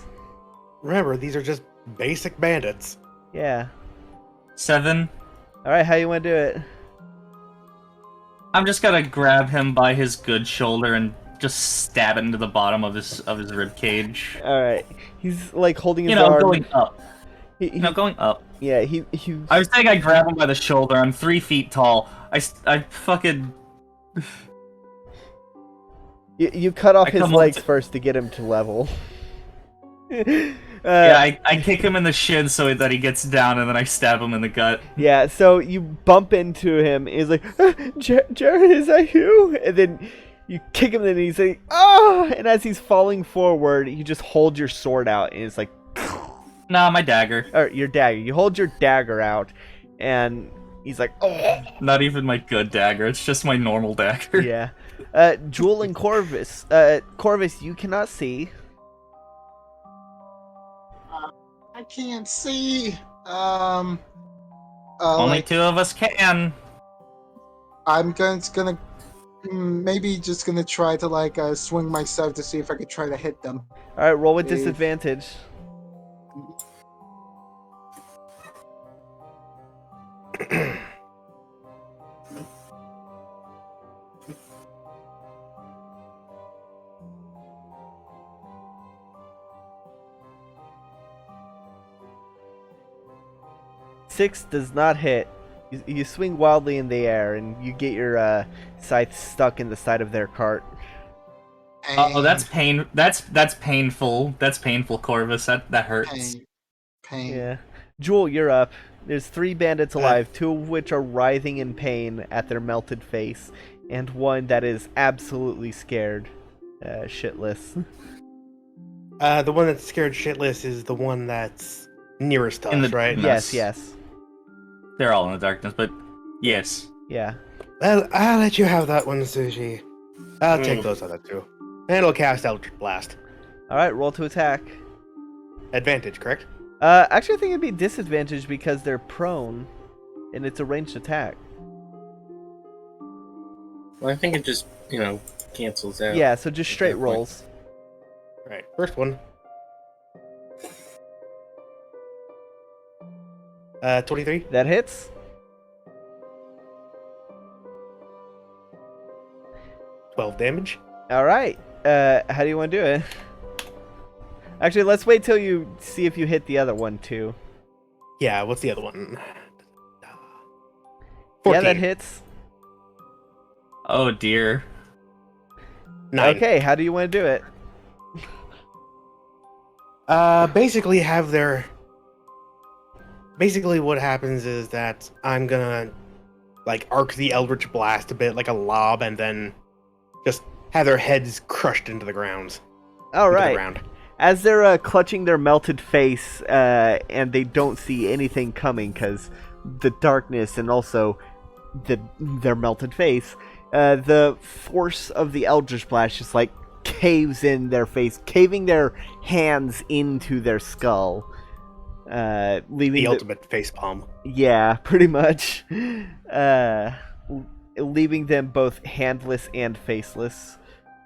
Remember, these are just basic bandits. Yeah. 7. All right, how you want to do it? I'm just gonna grab him by his good shoulder and just stab it into the bottom of his rib cage. All right. He's like holding his arm. Going up. He, Going up. Yeah, he. I was saying I grab him by the shoulder. I'm 3 feet tall. I fucking. You cut off I his come up legs to- first to get him to level. Yeah, I kick him in the shin so that he gets down, and then I stab him in the gut. Yeah, so you bump into him. He's like, Jared, is that you? And then you kick him, and he's like, ah! And as he's falling forward, you just hold your sword out, and it's like, Nah, my dagger. or your dagger. You hold your dagger out, and he's like, oh. Not even my good dagger. It's just my normal dagger. Yeah. Jewel and Corvus. Corvus, you cannot see. I can't see. Only 2 of us can. I'm gonna maybe just gonna try to swing myself to see if I could try to hit them. All right, roll with If- disadvantage. Six does not hit. You swing wildly in the air, and you get your scythe stuck in the side of their cart. Oh, that's pain. That's painful. That's painful, Corvus. That hurts. Pain. Yeah. Jewel, you're up. There's 3 bandits alive, 2 of which are writhing in pain at their melted face, and 1 that is absolutely scared, shitless. The one that's scared shitless is the one that's nearest to us, right? Yes. They're all in the darkness, but yes. Yeah. Well, I'll let you have that one, Sushi. I'll take those other 2. And it'll cast Eldritch Blast. Alright, roll to attack. Advantage, correct? Actually, I think it'd be disadvantage because they're prone, and it's a ranged attack. Well, I think it just, cancels out. Yeah, so just straight At that point. rolls. Alright, first one. 23. That hits. 12 damage. Alright, how do you want to do it? Actually, let's wait till you see if you hit the other one, too. Yeah, what's the other one? Yeah, 14. that hits. Oh dear. 9. Okay, how do you want to do it? Basically have their... Basically what happens is that I'm gonna, arc the Eldritch Blast a bit like a lob and then just have their heads crushed into the ground. Alright. As they're clutching their melted face, and they don't see anything coming because the darkness and also their melted face, the force of the Eldritch Blast just caves in their face, caving their hands into their skull, leaving The ultimate facepalm. Yeah, pretty much, leaving them both handless and faceless.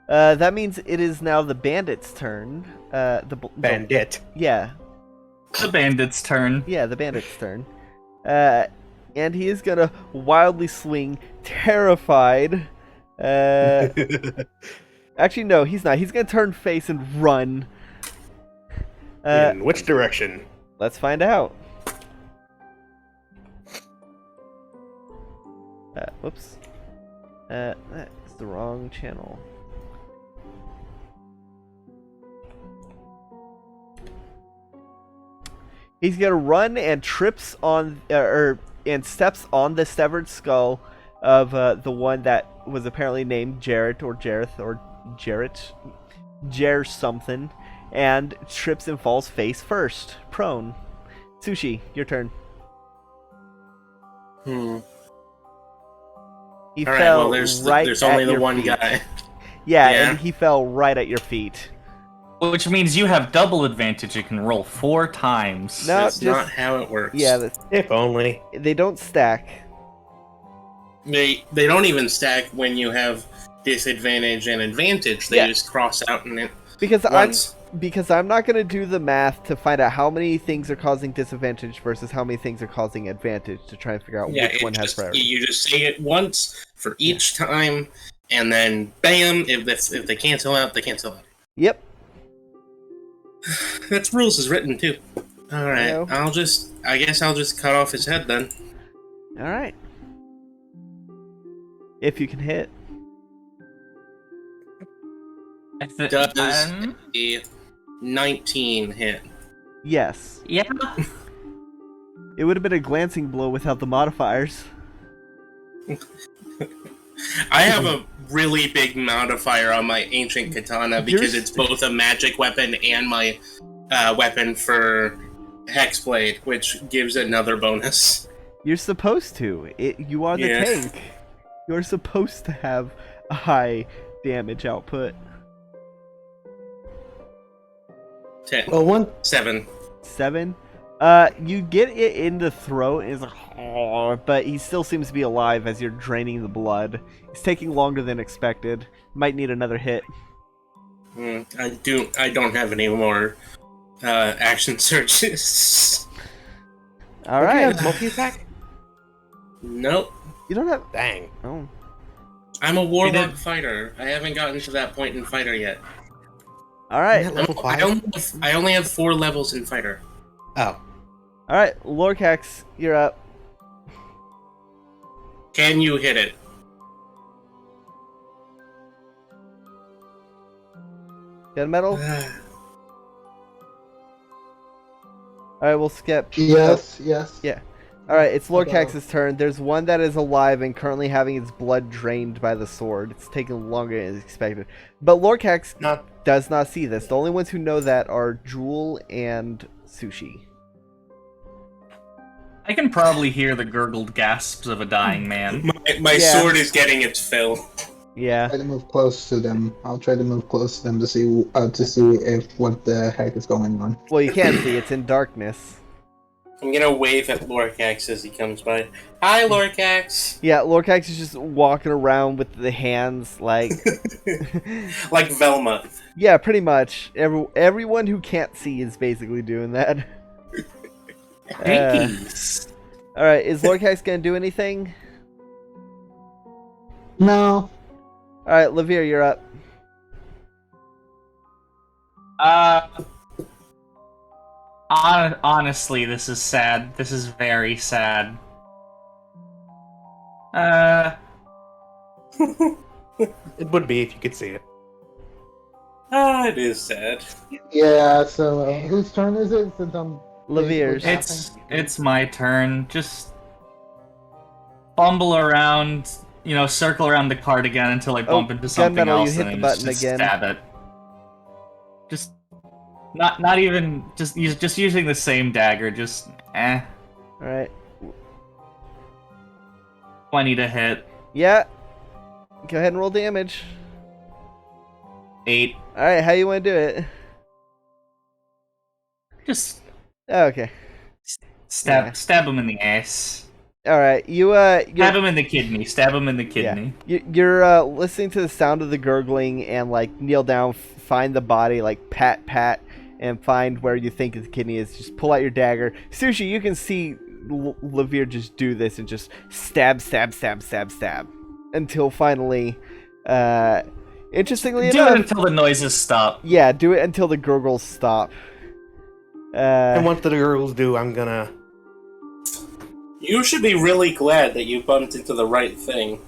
That means it is now the bandit's turn. Bandit. Yeah. The bandit's turn. Yeah, the bandit's turn. And he is gonna wildly swing, terrified. Actually, no, he's not. He's gonna turn face and run. In which direction? Let's find out. Whoops. That's the wrong channel. He's gonna run and trips on, and steps on the severed skull of the one that was apparently named Jarrett or Jareth or Jarrett, Jer something, and trips and falls face first, prone. Sushi, your turn. He All right, fell well, there's right only at the your one feet. guy. Yeah, Yeah. and he fell right at your feet. Which means you have double advantage. You can roll 4 times. No, That's just not how it works. yeah. If only. They don't stack. They don't even stack when you have disadvantage and advantage. They Yeah. just cross out and it Because once. I'm not gonna do the math to find out how many things are causing disadvantage versus how many things are causing advantage to try and figure out which one has priority. You just say it once for each time, and then bam! If they cancel out, they cancel out. Yep. That's rules is written too. All right, know. I guess I'll just cut off his head then. All right. If you can hit. Does a 19 hit? Yes. Yeah. It would have been a glancing blow without the modifiers. I have a really big modifier on my ancient katana because it's both a magic weapon and my weapon for hexblade, which gives another bonus. You're supposed to. You are the Yeah. tank. You're supposed to have a high damage output. 10. Well, 7. 7. You get it in the throat, and it's like, "Oh," but he still seems to be alive as you're draining the blood. It's taking longer than expected. Might need another hit. I don't have any more action searches. All right. multi-attack? Nope. You don't have. Dang. Oh. I'm a warlock did- fighter. I haven't gotten to that point in fighter yet. All right. Isn't that level 5? I only have 4 levels in fighter. Oh. All right. Lorcax, you're up. Can you hit it? Gunmetal? Alright, we'll skip. Yes, yes. Yeah. Alright, it's About- Lorcax's turn. There's one that is alive and currently having its blood drained by the sword. It's taking longer than expected. But Lorcax Not does not see this. The only ones who know that are Jewel and Sushi. I can probably hear the gurgled gasps of a dying man. My Yeah. sword is getting its fill. Yeah. Try to move close to them. I'll try to move close to them to see if what the heck is going on. Well, you can't see. It's in darkness. I'm gonna wave at Lorcax as he comes by. Hi, Lorcax! Yeah, Lorcax is just walking around with the hands like... Like Velma. Yeah, pretty much. Everyone who can't see is basically doing that. Jeez. Alright, is Lorcax gonna do anything? No. Alright, Lavir, you're up. Honestly, this is sad. This is very sad. it would be if you could see it. It is sad. Yeah. So whose turn is it? Since I'm Lavir's. It's my turn. Just fumble around, circle around the cart again until I bump into something Gunmetal, you else hit and the then button just again. stab it. Just not even just using the same dagger. Just Alright. 20 to hit. Yeah. Go ahead and roll damage. 8. Alright, how you want to do it? Just Oh, okay. stab him in the ass. Alright, Stab him in the kidney. Stab him in the kidney. You're listening to the sound of the gurgling and kneel down, find the body, pat, and find where you think the kidney is. Just pull out your dagger. Sushi, you can see Lavir just do this and just stab until finally, interestingly Do enough, it until the noises stop. yeah, do it until the gurgles stop. And once the girls do, I'm gonna. You should be really glad that you bumped into the right thing.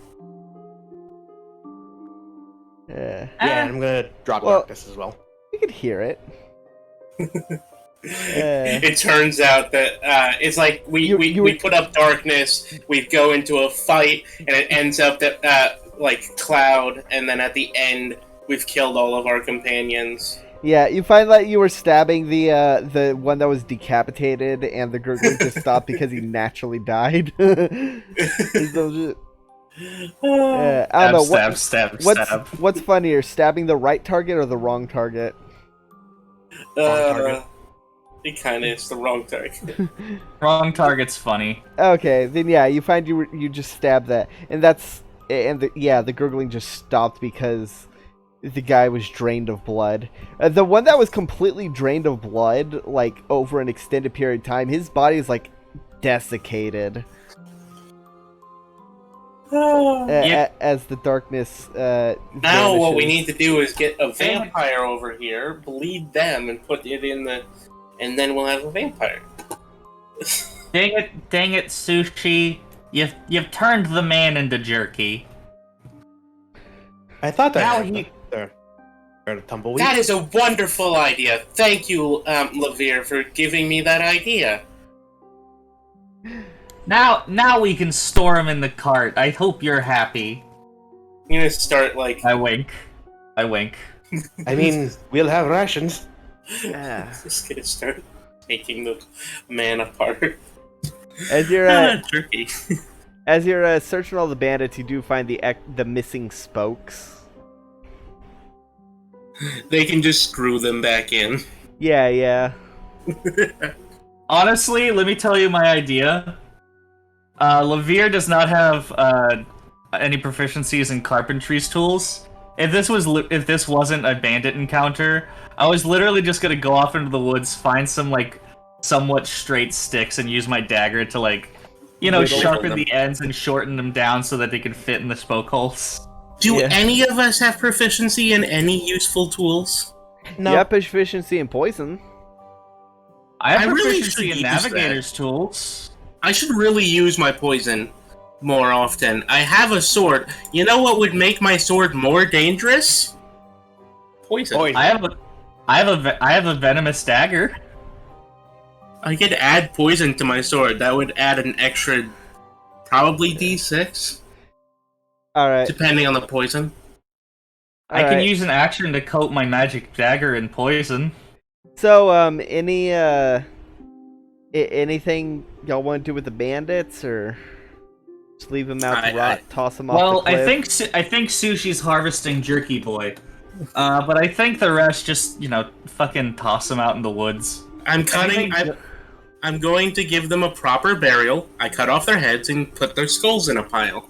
Yeah, and I'm gonna drop Well- darkness as well. You can hear it. It turns out that it's like we were- put up darkness, we go into a fight, and it ends up that like Cloud, and then at the end we've killed all of our companions. Yeah, you find that you were stabbing the one that was decapitated, and the gurgling just stopped because he naturally died. So, I don't know. Stab. What's funnier, stabbing the right target or the wrong target? target. It kind of is the wrong target. Wrong target's funny. Okay, then yeah, you find you just stabbed that, and the gurgling just stopped because the guy was drained of blood. The one that was completely drained of blood, over an extended period of time, his body is desiccated. As the darkness Now what we vanishes. need to do is get a vampire over here, bleed them, and put it in and then we'll have a vampire. Dang it, Sushi. You've turned the man into jerky. I thought Now that he- they're a tumbleweed. That is a wonderful idea. Thank you, Lavir, for giving me that idea. Now we can store him in the cart. I hope you're happy. I'm gonna start I wink. I mean, we'll have rations. just gonna start taking the man apart. As you're Turkey. as you're searching all the bandits, you do find the missing spokes. They can just screw them back in. Yeah. Honestly, let me tell you my idea. Lavir does not have any proficiencies in carpentry's tools. If this wasn't a bandit encounter, I was literally just gonna go off into the woods, find some somewhat straight sticks, and use my dagger to Whittle sharpen them. the ends and shorten them down so that they can fit in the spoke holes. Do Yeah. any of us have proficiency in any useful tools? No, You have proficiency in poison. I have I really proficiency should in use that. navigator's tools. I should really use my poison. more often. I have a sword. You know what would make my sword more dangerous? Poison. Poison. I have a venomous dagger. I could add poison to my sword. That would add an extra, probably D6, All right. depending on the poison. I can Alright. use an action to coat my magic dagger in poison. So, anything y'all want to do with the bandits, or just leave them out to rot, toss them off Well, the cliff? I think Sushi's harvesting Jerky Boy, but I think the rest just fucking toss them out in the woods. I'm cutting. I'm going to give them a proper burial. I cut off their heads and put their skulls in a pile.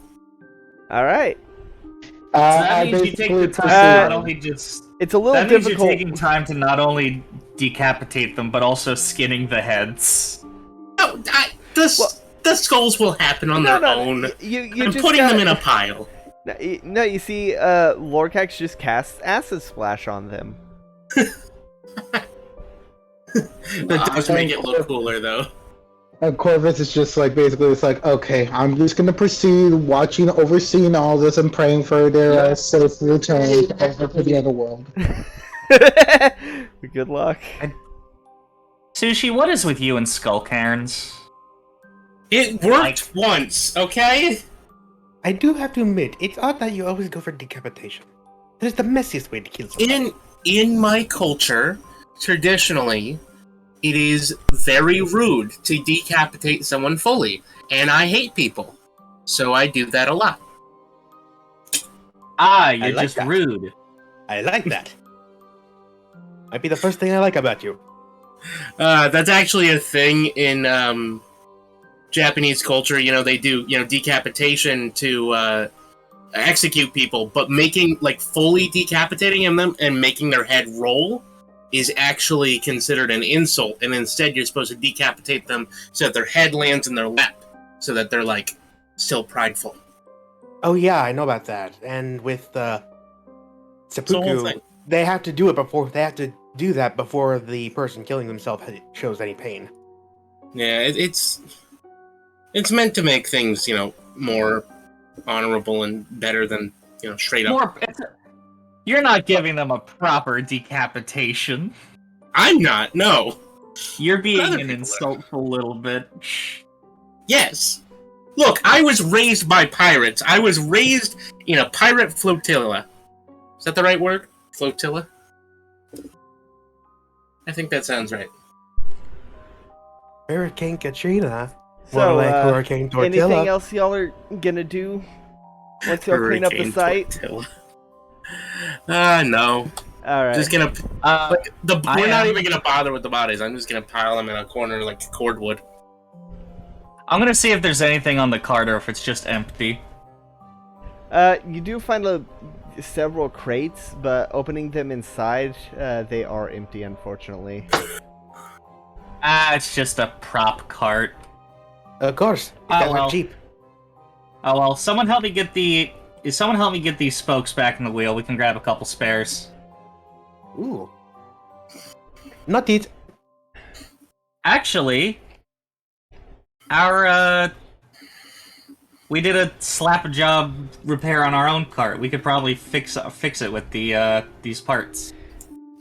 All right. So that I means you take basically the time to not only It's a little that means difficult. you're taking time to not only decapitate them, but also skinning the heads. No, the skulls will happen on their own. You I'm just putting them gotta- in a pile. No, you see, Lorcax just casts Acid Splash on them. That does make it look cooler, though. And Corvus is just like, basically, it's like, okay, I'm just gonna proceed overseeing all this and praying for their safe return over to the other world. Good luck. Sushi, what is with you and skull cairns? It worked once, okay? I do have to admit, it's odd that you always go for decapitation. That is the messiest way to kill someone. In my culture, traditionally, it is very rude to decapitate someone fully, and I hate people, so I do that a lot. Ah, you're like just that. rude. I like that. Might be the first thing I like about you. That's actually a thing in Japanese culture. You know, they do decapitation to execute people, but fully decapitating them and making their head roll is actually considered an insult, and instead you're supposed to decapitate them so that their head lands in their lap, so that they're still prideful. Oh yeah, I know about that. And with It's a whole seppuku, thing. they have to do that before the person killing themselves shows any pain. Yeah, it's meant to make things more honorable and better than straight up. You're not giving them a proper decapitation. I'm not. No. You're being Other an people insultful little bitch. Yes. Look, I was raised by pirates. I was raised in a pirate flotilla. Is that the right word? Flotilla? I think that sounds right. Hurricane Katrina. So, More like Hurricane Tortilla. anything else y'all are gonna do once y'all clean up the Hurricane site? Tortilla. No. All right. Just gonna we're I not am- even gonna bother with the bodies. I'm just gonna pile them in a corner like cordwood. I'm gonna see if there's anything on the cart or if it's just empty. You do find several crates, but opening them inside, they are empty, unfortunately. Ah, it's just a prop cart. Of course. Oh, That well. look cheap. Oh well, someone help me get these spokes back in the wheel. We can grab a couple spares. Ooh. Not it. Actually, we did a slap job repair on our own cart. We could probably fix it with these parts.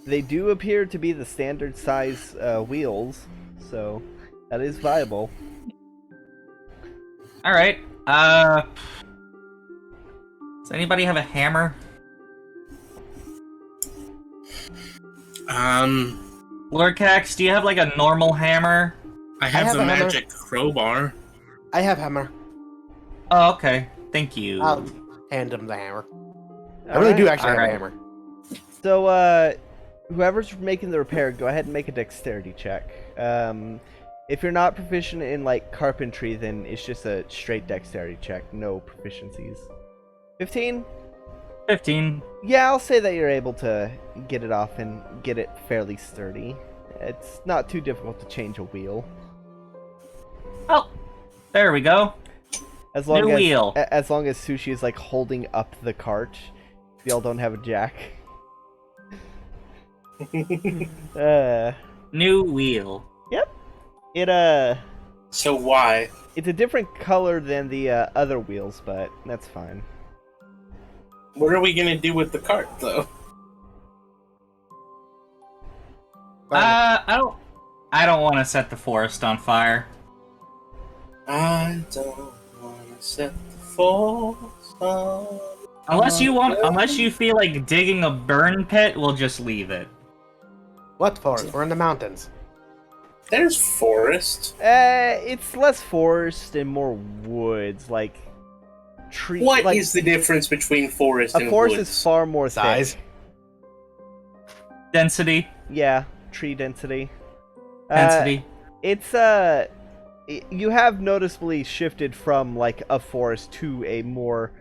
They do appear to be the standard size wheels, so that is viable. All right. Does anybody have a hammer? Lorcax, do you have like a normal hammer? I have the a hammer. magic crowbar. I have hammer. Oh, okay. Thank you. I'll hand him the hammer. I really do actually have a Alright. hammer. So, whoever's making the repair, go ahead and make a dexterity check. If you're not proficient in, like, carpentry, then it's just a straight dexterity check, no proficiencies. 15? 15. Yeah, I'll say that you're able to get it off and get it fairly sturdy. It's not too difficult to change a wheel. Oh, there we go. As long New as, wheel. As long as Sushi is, like, holding up the cart. If y'all don't have a jack. New wheel. It So why? It's a different color than the other wheels, but that's fine. What are we gonna do with the cart, though? I don't want to set the forest on fire. I don't wanna set the force on. Unless you feel like digging a burn pit, we'll just leave it. What forest? We're in the mountains. There's forest. It's less forest and more woods, like tree. What like, is the difference between forest a and forest woods? is far more Size? thick. Density. Yeah, tree density. Density. It's you have noticeably shifted from like a forest to a more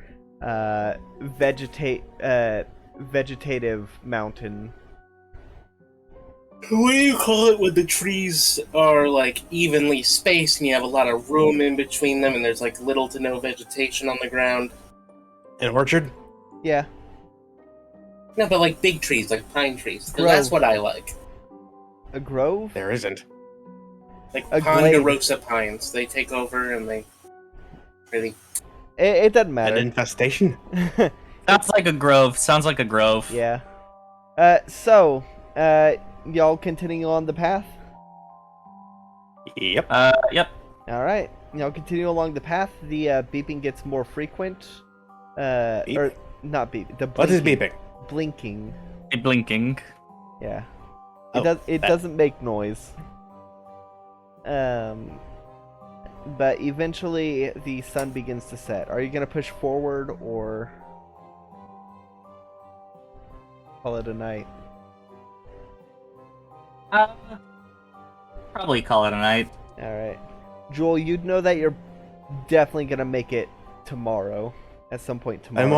vegetative mountain. What do you call it when the trees are like evenly spaced and you have a lot of room in between them and there's like little to no vegetation on the ground? An orchard? Yeah. No, but like big trees, like pine trees. Grove. That's what I like. A grove? There isn't. Like A glade. ponderosa pines. They take over and they really. It doesn't An matter. infestation? Sounds like a grove. Sounds like a grove. Yeah. So, y'all continue on the path? Yep. Yep. Alright. Y'all continue along the path. The beeping gets more frequent. Beep? Or, not beep. The What is blinking. beeping? Blinking. Blinking. Yeah. Oh, It that- doesn't make noise. But eventually the sun begins to set. Are you gonna push forward or call it a night? Probably call it a night. Alright. Joel, you'd know that you're definitely gonna make it tomorrow. At some point tomorrow. By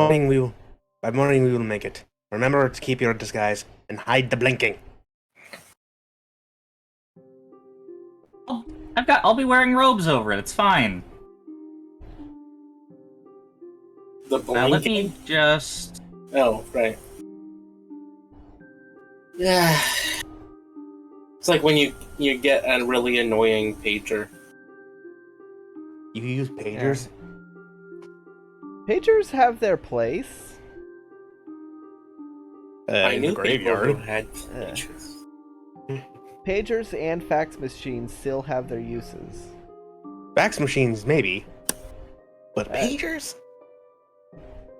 morning we will make it. Remember to keep your disguise and hide the blinking. I'll be wearing robes over it. It's fine. The Now let blinking? me just. Oh, right. Yeah. It's like when you get a really annoying pager. You use pagers? Pagers have their place. I In knew the people who graveyard. had Yeah. pagers. Pagers and fax machines still have their uses. Fax machines, maybe. But pagers?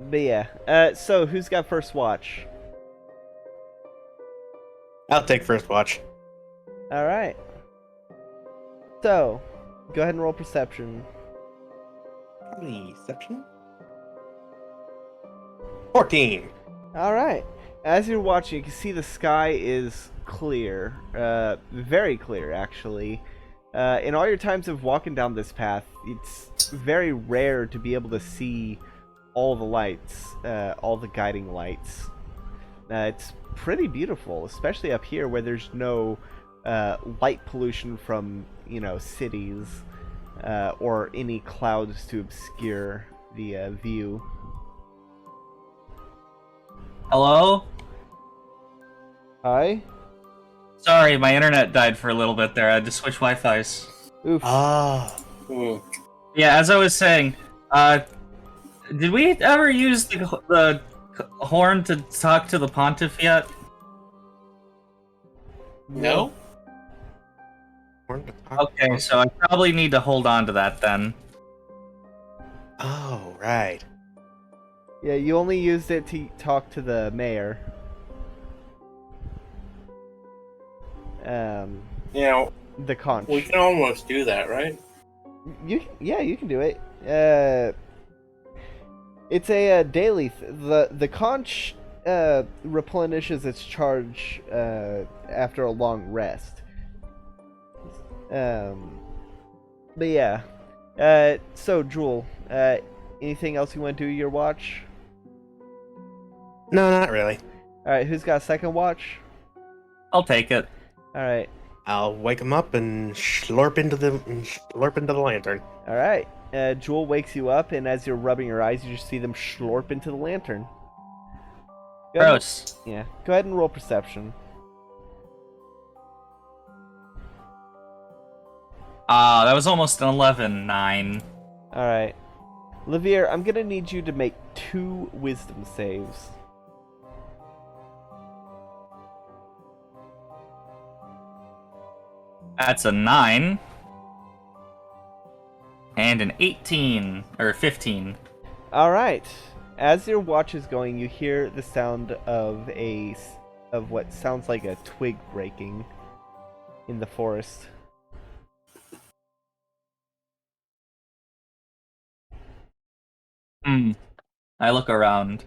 But yeah. So who's got first watch? I'll take first watch. Alright. So, go ahead and roll perception. Reception? 14. Alright. As you're watching, you can see the sky is clear. Very clear, actually. In all your times of walking down this path, it's very rare to be able to see all the lights, all the guiding lights. It's pretty beautiful, especially up here where there's no light pollution from, cities or any clouds to obscure the view. Hello? Hi? Sorry, my internet died for a little bit there. I had to switch Wi-Fi's. Oof. Ah. Hmm. Yeah, as I was saying, did we ever use the horn to talk to the pontiff yet? No? Okay, so I probably need to hold on to that then. Oh, right. Yeah, you only used it to talk to the mayor. The conch. We can almost do that, right? You can do it. It's a daily. The conch replenishes its charge after a long rest. But yeah. So Jewel, anything else you want to do your watch? No, not really. All right, who's got a second watch? I'll take it. All right. I'll wake him up and slurp into the lantern. All right. Jewel wakes you up, and as you're rubbing your eyes, you just see them slurp into the lantern. Go ahead- Gross. Yeah. Go ahead and roll perception. That was almost an 11. 9. Alright. Livier, I'm gonna need you to make 2 wisdom saves. That's a 9. And an 18. Or 15. Alright. As your watch is going, you hear the sound of what sounds like a twig breaking in the forest. I look around.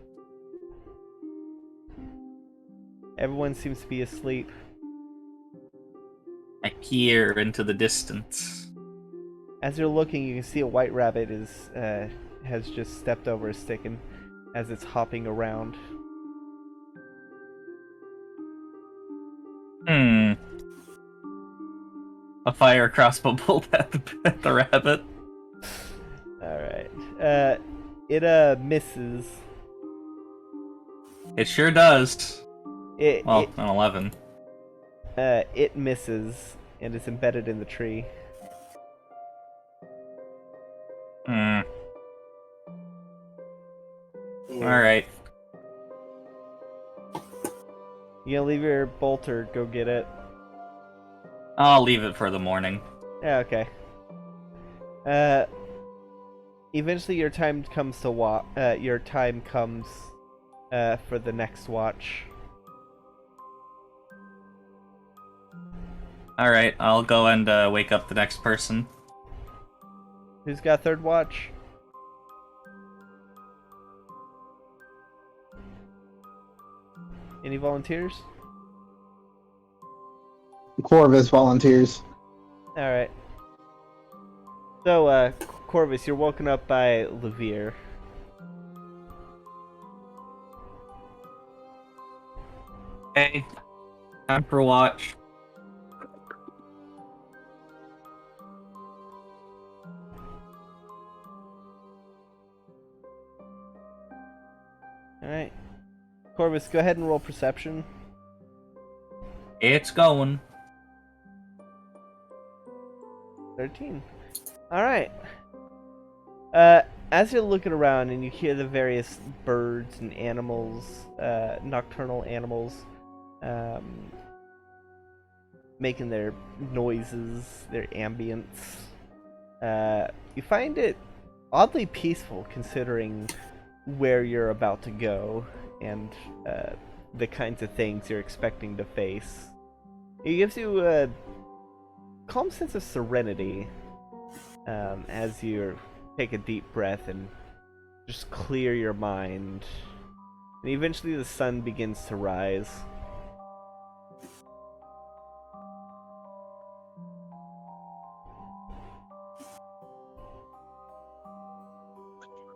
Everyone seems to be asleep. I peer into the distance. As you're looking, you can see a white rabbit has just stepped over a stick and as it's hopping around. A fire crossbow bolt at the rabbit. Alright. It misses. It sure does. An An 11. It misses and is embedded in the tree. Alright. You gonna leave your bolt or go get it? I'll leave it for the morning. Yeah, okay. Eventually your time comes to for the next watch. Alright, I'll go and wake up the next person. Who's got third watch? Any volunteers? Corvus volunteers. Alright. So, Corvus, you're woken up by Livier. Hey, time for watch. Alright. Corvus, go ahead and roll perception. It's going. 13. Alright. As you're looking around and you hear the various birds and animals, nocturnal animals, making their noises, their ambience, you find it oddly peaceful considering where you're about to go and the kinds of things you're expecting to face. It gives you a calm sense of serenity as you take a deep breath and just clear your mind. And eventually the sun begins to rise.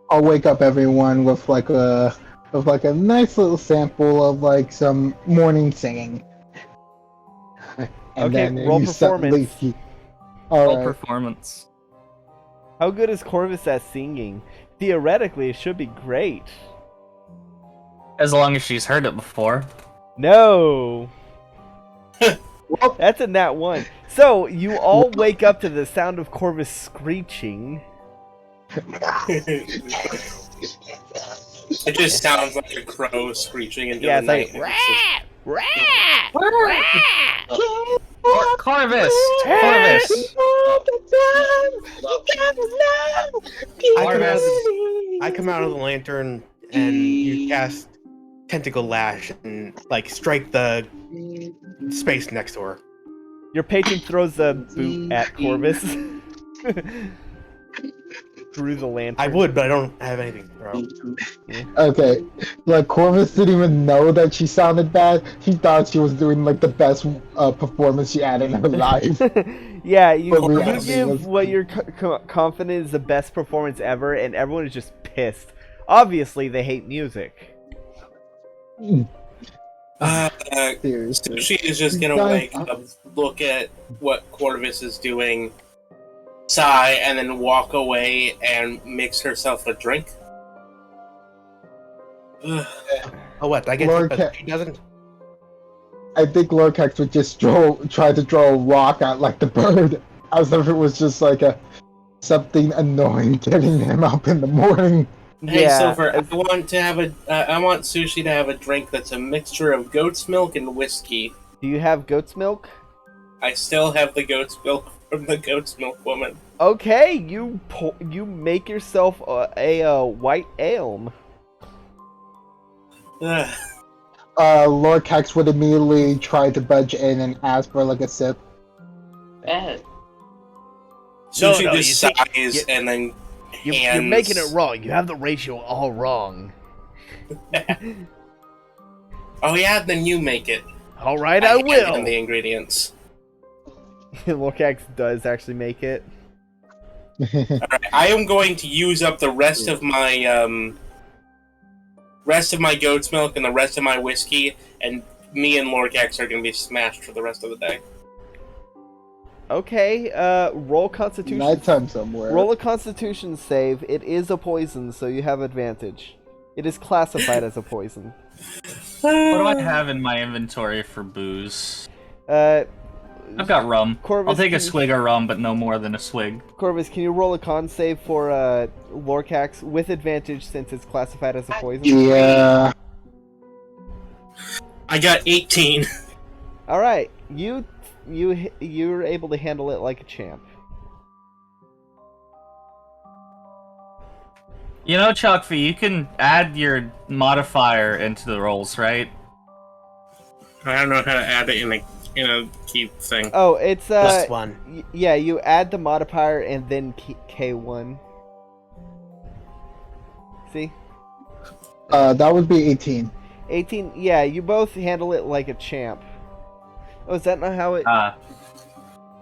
I'll wake up everyone with like a nice little sample of like some morning singing. And Okay, roll performance. All performance. How good is Corvus at singing? Theoretically, it should be great. As long as she's heard it before. No! That's a nat 1. So, you all wake up to the sound of Corvus screeching. It just sounds like a crow screeching into Yeah, the it's night. like, rat! Rat! Corvus! Corvus! I come out of the lantern and you cast Tentacle Lash and like strike the space next to her. Your patron throws a boot at Corvus. Through the lantern. I would, but I don't have anything to throw. Okay, like Corvus didn't even know that she sounded bad. He thought she was doing like the best performance she had in her life. Yeah, you reality give was- what you're confident is the best performance ever, and everyone is just pissed. Obviously, they hate music. Seriously. She is just gonna wake up, look at what Corvus is doing, sigh, and then walk away and mix herself a drink. Oh, what? I get Lord but she doesn't. I think Lorcax would just try to throw a rock at like the bird. as if it was just like a something annoying getting him up in the morning. Hey, Yeah, Silver, as- I want to have I want Sushi to have a drink that's a mixture of goat's milk and whiskey. do you have goat's milk? I still have the goat's milk from the goat's milk woman. Okay, you make yourself a white ale. Ugh. Lord Cax would immediately try to budge in and ask for like a sip. Bet. Sushi no, just you see- sighs you- and then You're hands... making it wrong. You have the ratio all wrong. Oh yeah, then you make it. All right, I hand him will. the ingredients. Lorcax does actually make it. Alright, I am going to use up the rest of my goat's milk and the rest of my whiskey, and me and Lorcax are going to be smashed for the rest of the day. Okay, roll Constitution. Nighttime somewhere. Roll a Constitution save. It is a poison, so you have advantage. It is classified as a poison. What do I have in my inventory for booze? I've I've got rum. Corvus, I'll take a can- swig of rum, but no more than a swig. Corvus, can you roll a con save for Lorcax with advantage since it's classified as a poison? Yeah. I got 18. All right, you're able to handle it like a champ. You know, Chalkfee, you can add your modifier into the rolls, right? I don't know how to add it in a key thing. Oh, it's Plus one. yeah, you add the modifier and then K1. See? That would be 18. 18. Yeah, you both handle it like a champ. Oh, is that not how it?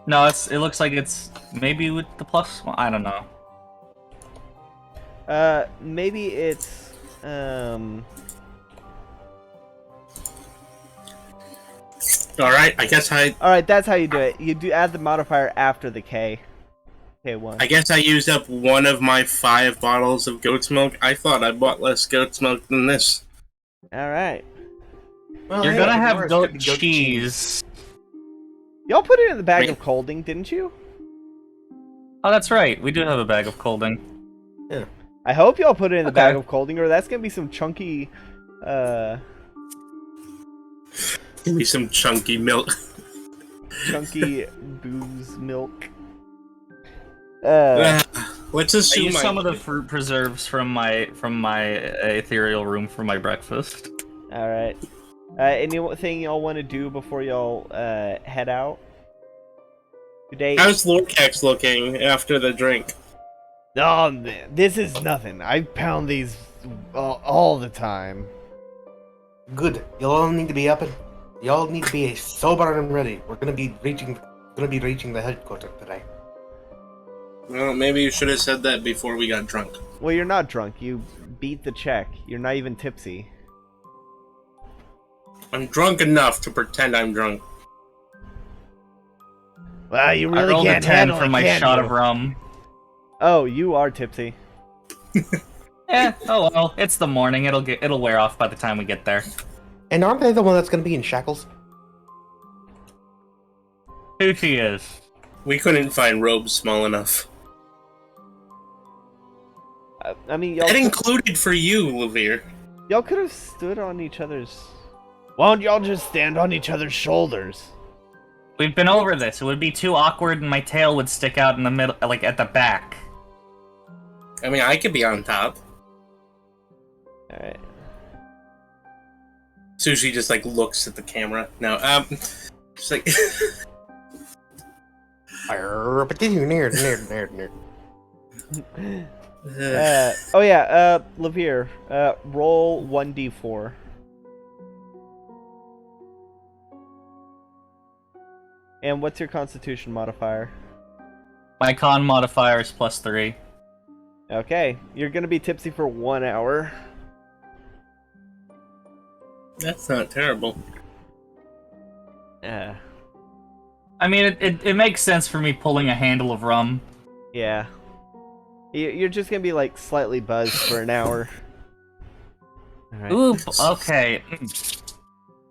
No, it looks like it's maybe with the plus one. I don't know. Maybe it's Alright, I guess All right, that's how you do it. You do add the modifier after the K. K1. I guess I used up one of my 5 bottles of goat's milk. I thought I bought less goat's milk than this. All right. Well, You're hey, gonna the have worst goat could be cheese. Y'all put it in the bag Wait. of colding, didn't you? Oh, that's right. We do have a bag of colding. I hope y'all put it in the Okay. bag of colding, or that's gonna be some chunky, Be some chunky milk. chunky booze milk. Let's I assume used some of the fruit preserves from my ethereal room for my breakfast. All right. Anything y'all want to do before y'all head out today? How's Lorcax looking after the drink? Oh, this is nothing. I pound these all the time. Good. You'll all need to be up and you all need to be sober and ready. We're gonna be reaching the headquarters today. Well, maybe you should have said that before we got drunk. Well, you're not drunk. You beat the check. You're not even tipsy. I'm drunk enough to pretend I'm drunk. Well, you I really rolled a can't 10 handle for it, my can shot you? of rum. Oh, you are tipsy. Oh well, it's the morning. It'll wear off by the time we get there. And aren't they the one that's gonna be in shackles? Who she is? We couldn't find robes small enough. I mean, That included for you, Levere. y'all could have stood on each other's. Why don't y'all just stand on each other's shoulders? We've been over this. It would be too awkward, and my tail would stick out in the middle, like at the back. I mean, I could be on top. All right. Sushi just like looks at the camera. No, just like Oh yeah. Levere. Roll 1d4. And what's your Constitution modifier? My con modifier is +3. Okay, you're gonna be tipsy for 1 hour. that's not terrible. Yeah. I mean, it makes sense for me pulling a handle of rum. Yeah. You're just gonna be like slightly buzzed for an hour. Alright. Oop. Okay.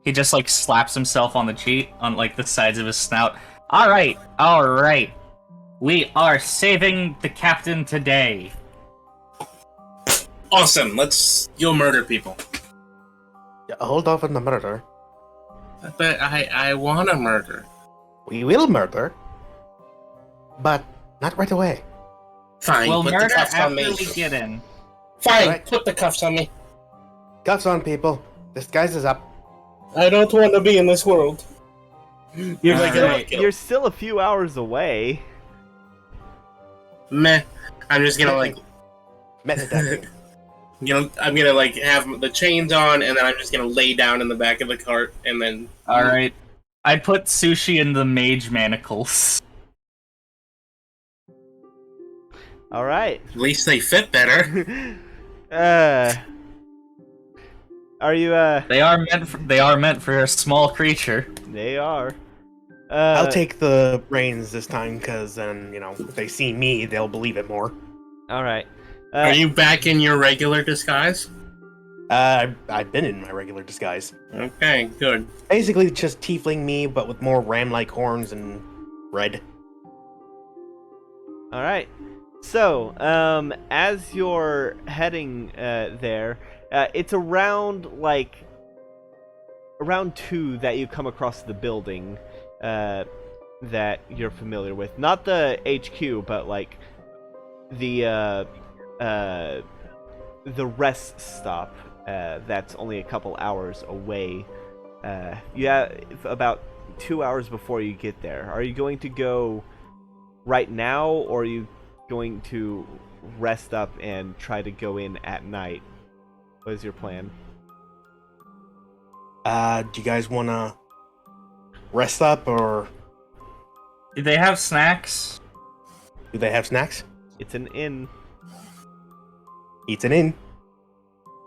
He just like slaps himself on the cheek, on like the sides of his snout. All right. We are saving the captain today. Awesome. You'll murder people. Yeah, hold off on the murder. But I want to murder. We will murder, but not right away. Fine, We'll put the murder cuffs on after me. we get in. Fine, Alright. put the cuffs on me. Cuffs on, people. Disguise is up. I don't want to be in this world. You're Alright. still, Alright. you're still a few hours away. Meh. I'm just gonna like, Method acting. I'm gonna like have the chains on, and then I'm just gonna lay down in the back of the cart, and then. Alright. I put Sushi in the mage manacles. All right. At least they fit better. Are you They are meant for a small creature. They are. I'll take the reins this time, because then, if they see me, they'll believe it more. All right. Are you back in your regular disguise? I've been in my regular disguise. Okay, good. Basically, just tiefling me, but with more ram-like horns and red. All right. So, as you're heading there, it's around 2 that you come across the building that you're familiar with. Not the HQ, but like the rest stop that's only a couple hours away. You have about 2 hours before you get there. Are you going to go right now, or are you going to rest up and try to go in at night? What is your plan? Do you guys want to rest up, or Do they have snacks? do they have snacks? It's an inn. Eats an inn.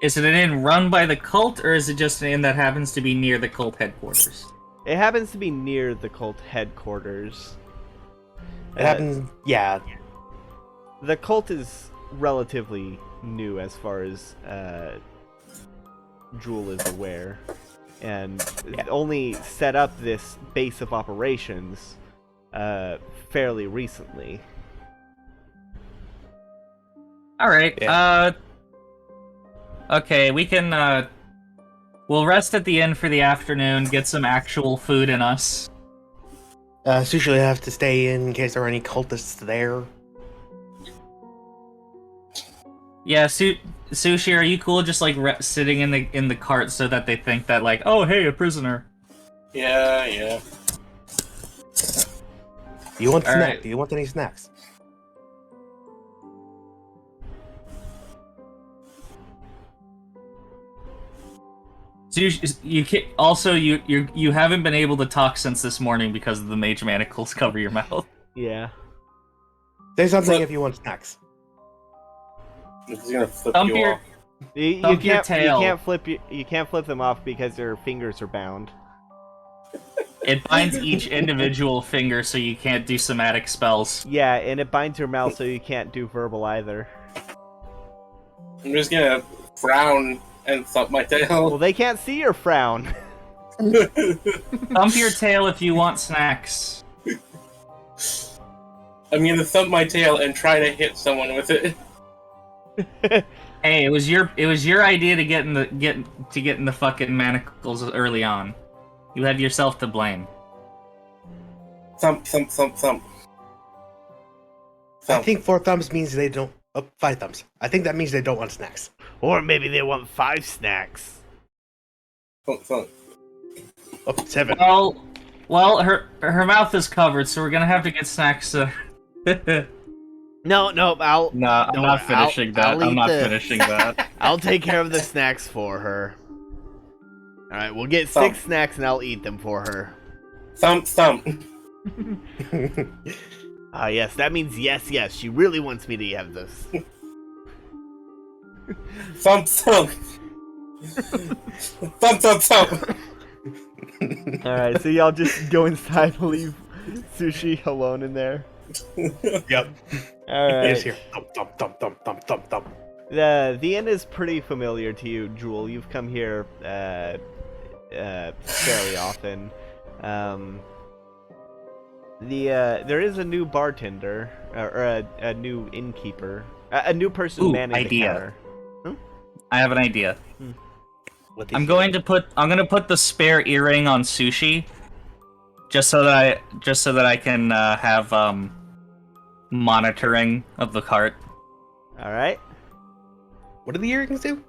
Is it an inn run by the cult, or is it just an inn that happens to be near the cult headquarters? It happens to be near the cult headquarters. It happens, yeah. The cult is relatively new as far as Jewel is aware, and only set up this base of operations fairly recently. Alright, Yeah. Okay, we can, we'll rest at the inn for the afternoon, get some actual food in us. Sushi will have to stay in case there are any cultists there. Yeah, Sushi, are you cool just, like, sitting in the cart so that they think that, like, oh, hey, a prisoner? Yeah. Do you want All snack? right. Do you want any snacks? You haven't been able to talk since this morning because the mage manacles cover your mouth. Yeah. Say something Flip. if you want snacks. He's gonna flip Thump you your- off. You Thump your can't. tail. You can't flip them off because your fingers are bound. It binds each individual finger so you can't do somatic spells. Yeah, and it binds your mouth so you can't do verbal either. I'm just gonna frown and thump my Well, tail. they can't see your frown. Thump your tail if you want snacks. I'm gonna thump my tail and try to hit someone with it. Hey, it was your idea to get in the fucking manacles early on. You had yourself to blame. Thump, thump, thump, thump. I Thump. think 4 thumbs means they don't... Oh, 5 thumbs. I think that means they don't want snacks. Or maybe they want 5 snacks. Thump, thump. Oh, 7. Well, her mouth is covered, so we're gonna have to get snacks. No, I'll. No, I'm Don't not worry, finishing that. I'll I'm eat not the- finishing that. I'll take care of the snacks for her. All right, we'll get 6 snacks and I'll eat them for her. Thump, thump. Ah, yes, that means yes. She really wants me to have this. Thump, thump. Thump, thump, thump. All right, so y'all just go inside and leave Sushi alone in there. Yep. All right. It's here. Thump, thump, thump, thump, thump, thump, thump. The inn is pretty familiar to you, Jewel. You've come here fairly often. There is a new bartender or a new innkeeper, a new person Ooh, manning idea. the counter. I have an idea. What I'm gonna put the spare earring on Sushi, just so that I can have monitoring of the cart. All right. What do the earrings do?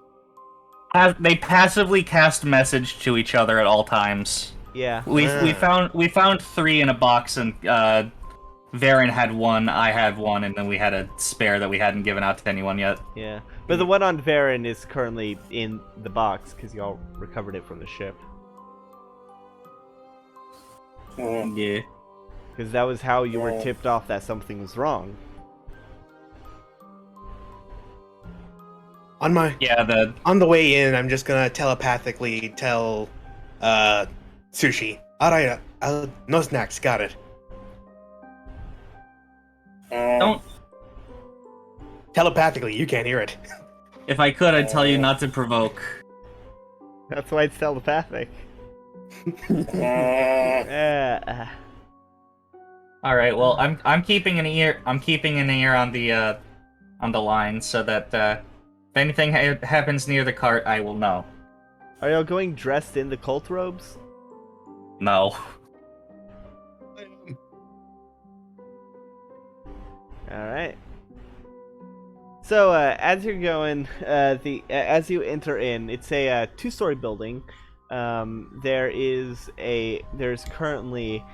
They passively cast message to each other at all times. Yeah. We found 3 in a box, and Varen had 1, I had 1, and then we had a spare that we hadn't given out to anyone yet. Yeah. But the one on Varen is currently in the box because y'all recovered it from the ship. Yeah. Because that was how you were tipped off that something was wrong. On the way in, I'm just gonna telepathically tell Sushi. Alright, no snacks, got it. Don't. Telepathically, you can't hear it. If I could, I'd tell you not to provoke. That's why it's telepathic. All right. Well, I'm keeping an ear. I'm keeping an ear on the line so that if anything happens near the cart, I will know. Are y'all going dressed in the cult robes? No. All right. So as you're going, as you enter in, it's a 2-story building. There's currently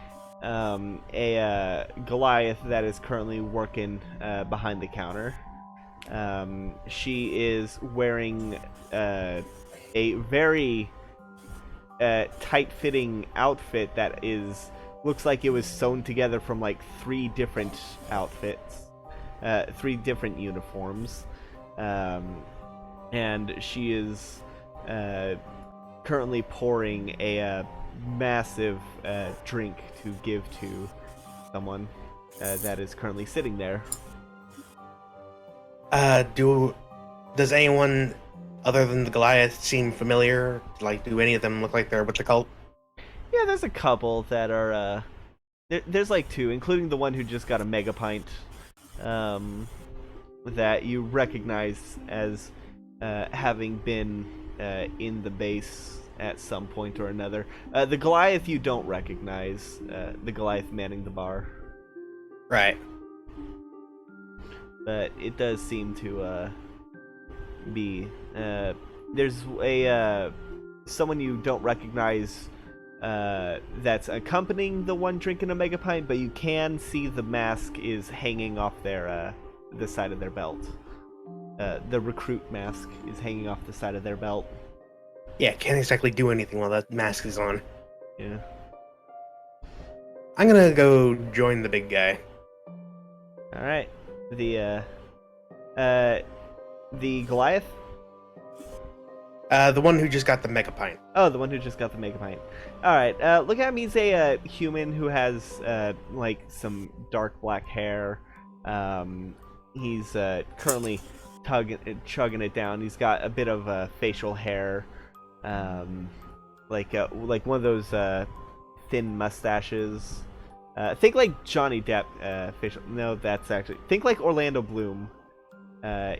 a Goliath that is currently working behind the counter. She is wearing a very tight-fitting outfit that looks like it was sewn together from like 3 different outfits. 3 different uniforms, and she is currently pouring a massive drink to give to someone that is currently sitting there. Does anyone other than the Goliath seem familiar? Like, do any of them look like they're with the cult? Yeah, there's a couple that are there's like 2, including the one who just got a mega pint. That you recognize as having been in the base at some point or another. The Goliath you don't recognize, the Goliath manning the bar. Right. But it does seem to be... there's someone you don't recognize that's accompanying the one drinking a mega pint, but you can see the mask is hanging off their the side of their belt. The recruit mask is hanging off the side of their belt. Yeah, can't exactly do anything while that mask is on. Yeah. I'm gonna go join the big guy. All right. The Goliath. The one who just got the mega pint. Oh, the one who just got the mega pint. All right. Look at him. He's a human who has like some dark black hair. He's currently chugging it down. He's got a bit of facial hair, like one of those thin mustaches. Think like Johnny Depp facial. No, that's actually think like Orlando Bloom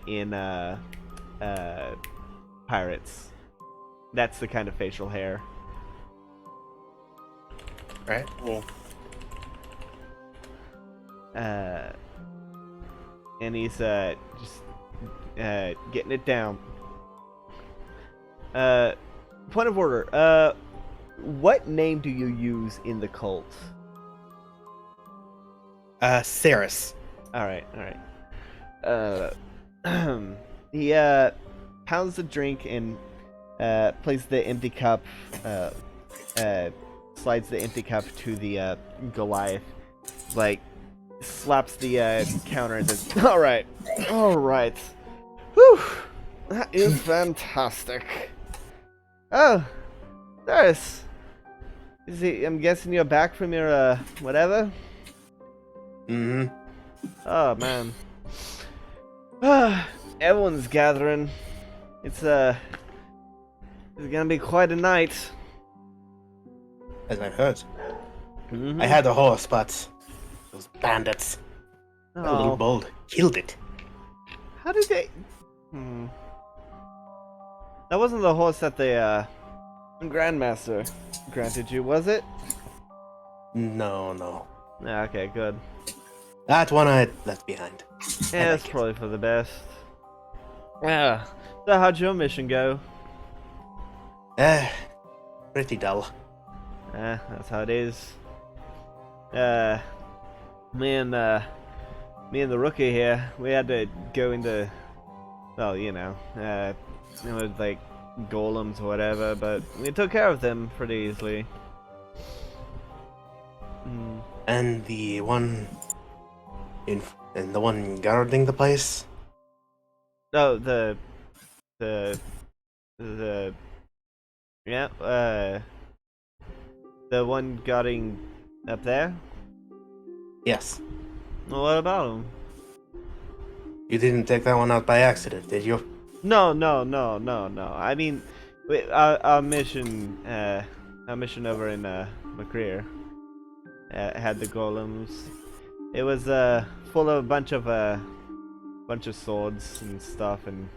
in Pirates. That's the kind of facial hair. Right. And he's just getting it down. Point of order. What name do you use in the cult? Saris. All right. He pounds the drink and places the empty cup. Slides the empty cup to the Goliath, like slaps the counter and says, "All right, whew, that is fantastic." Oh, Darius, I'm guessing you're back from your whatever. Mm-hmm. Oh man, everyone's gathering. It's gonna be quite a night. As I heard. Mm-hmm. I had a horse, but Those bandits. A little Oh, bold. Killed it. how did they? That wasn't the horse that the Grandmaster granted you, was it? No. Yeah, okay, good. That one I left behind. Yeah, like it's it. probably for the best. Yeah. So how'd your mission go? Pretty dull. That's how it is. Me and the rookie here, we had to go into, well, like golems or whatever, but we took care of them pretty easily. And the one and the one guarding the place? Oh, yeah, the one guarding up there? Yes. Well, what about him? You didn't take that one out by accident, did you? No. I mean, our mission over in McCreer had the golems. It was full of a bunch of swords and stuff, and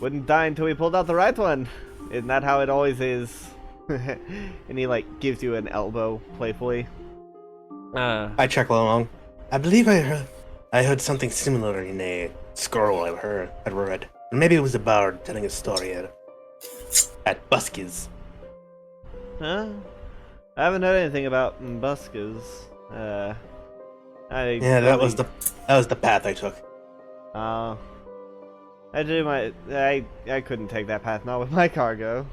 wouldn't die until we pulled out the right one. Isn't that how it always is? And he like gives you an elbow playfully. I chuckle along. I believe I heard something similar in a scroll I read. Maybe it was a bard telling a story at Buskis. Huh? I haven't heard anything about buskers. Yeah, that was the path I took. I couldn't take that path, not with my cargo.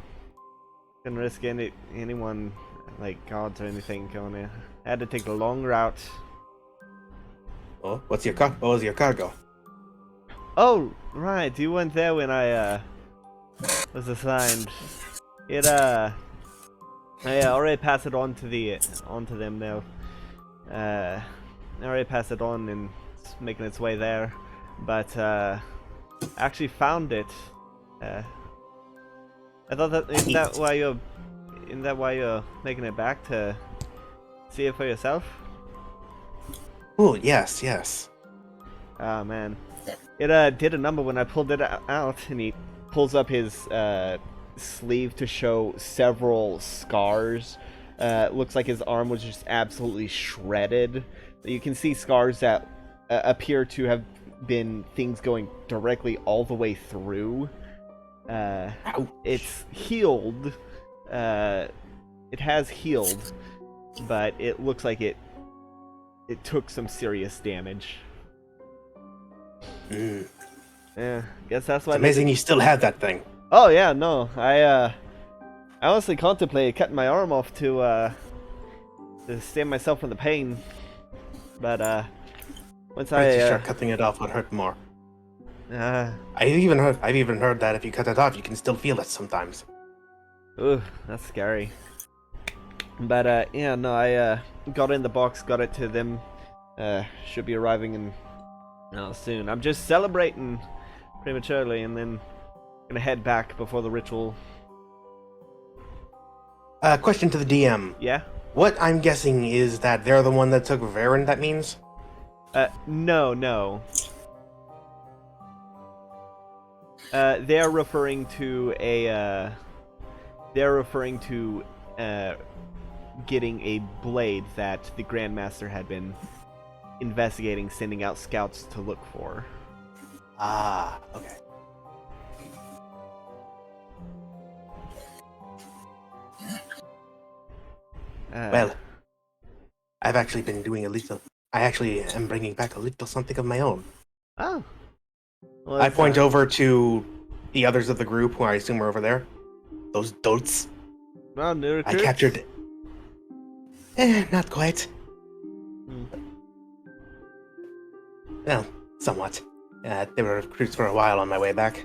Couldn't risk anyone, like guards or anything going in. I had to take the long route. Oh, what was your cargo? Oh, right, you weren't there when I was assigned. I already passed it on to them now. I already passed it on and it's making its way there, but I actually found it. I thought that isn't that why you're making it back to see it for yourself? Oh, yes. Oh man, it did a number when I pulled it out, and he pulls up his sleeve to show several scars. Looks like his arm was just absolutely shredded. You can see scars that appear to have been things going directly all the way through. It's healed. It has healed, but it looks like it took some serious damage. Yeah, guess that's why. It's amazing you still have that thing. Oh yeah, no, I honestly contemplated cutting my arm off to save myself from the pain, but once Pretty sure cutting it off would hurt more. I've even heard that if you cut it off, you can still feel it sometimes. Ooh, that's scary. But yeah, no, I got in the box, got it to them. Should be arriving in soon. I'm just celebrating prematurely, and then gonna head back before the ritual. Question to the DM. Yeah. What I'm guessing is that they're the one that took Varen. That means. No. They're referring to a. They're referring to getting a blade that the Grandmaster had been investigating, sending out scouts to look for. Ah, okay. Well, I've actually been doing a little. I actually am bringing back a little something of my own. Oh. Well, I point over to the others of the group, who I assume are over there. Those dolts. Well, new I recruits? captured. Not quite. Well, somewhat. They were recruits for a while on my way back.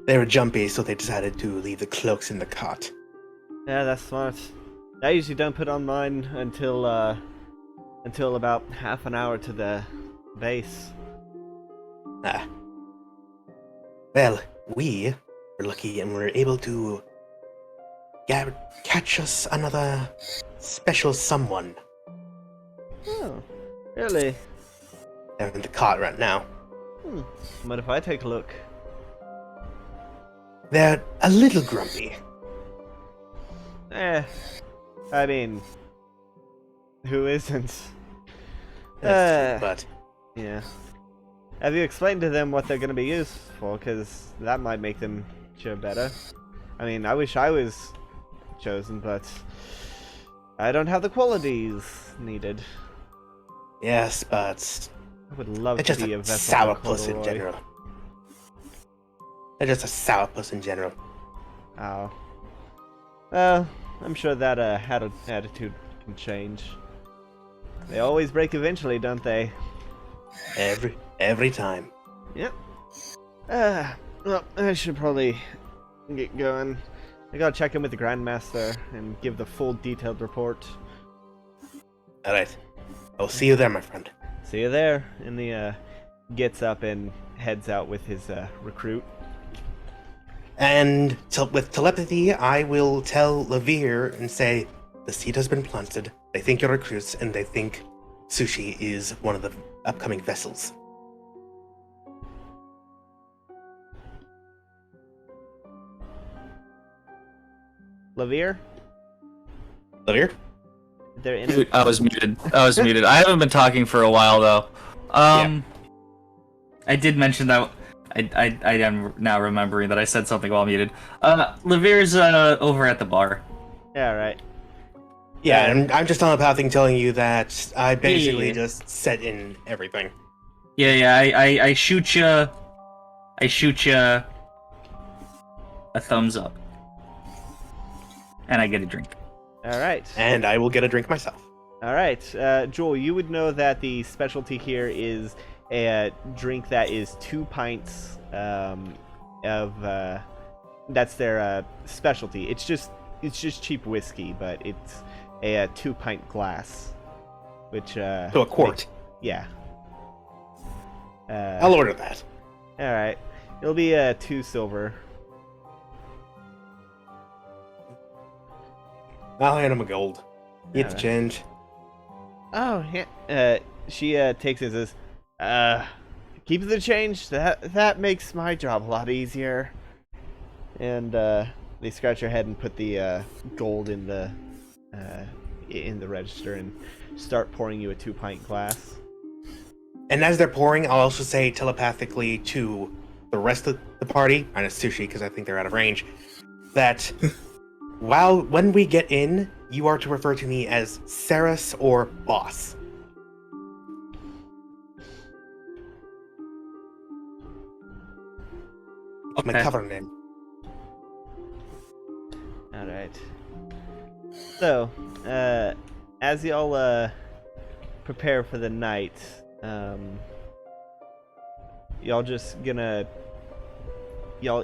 They were jumpy, so they decided to leave the cloaks in the cot. Yeah, that's smart. I usually don't put on mine until about half an hour to the base. Well, we were lucky and were able to catch us another special someone. Oh, really? They're in the cart right now. What if I take a look? They're a little grumpy. I mean, who isn't? That's true, but Yeah. Have you explained to them what they're going to be used for? Because that might make them show better. I mean, I wish I was chosen, but I don't have the qualities needed. yes, but I would love they're to just be a a vessel sourpuss in corduroy. general. They're just a sourpuss in general. Oh. Well, I'm sure that attitude can change. They always break eventually, don't they? Every time. Yep. Well, I should probably get going. I gotta check in with the Grandmaster and give the full detailed report. Alright. I'll see you there, my friend. See you there. And the gets up and heads out with his recruit. And with telepathy, I will tell Levere and say, the seed has been planted. They think you're recruits, and they think Sushi is one of the upcoming vessels. Lavir? Levere? They're in I was muted. I haven't been talking for a while though. Yeah. I did mention that. I am now remembering that I said something while muted. Levere's over at the bar. Yeah, right. Yeah, and I'm just telepathing telling you that I basically Yeah. just set in everything. Yeah. I shoot ya. I shoot ya. A thumbs up. And I get a drink. Alright. And I will get a drink myself. Alright. Joel, you would know that the specialty here is a drink that is 2 pints of that's their specialty. It's just cheap whiskey, but it's a 2-pint glass, which So a quart. yeah. I'll order that. All right, it'll be 2 silver. I'll hand him a gold. Need the Alright. change. Oh yeah. She takes it and says, keep the change. That makes my job a lot easier. And they scratch her head and put the gold in the register and start pouring you a 2-pint glass. And as they're pouring, I'll also say telepathically to the rest of the party, minus Sushi, because I think they're out of range, that when we get in, you are to refer to me as Saris or Boss. My Okay. cover name. All right. So, as y'all prepare for the night, y'all just gonna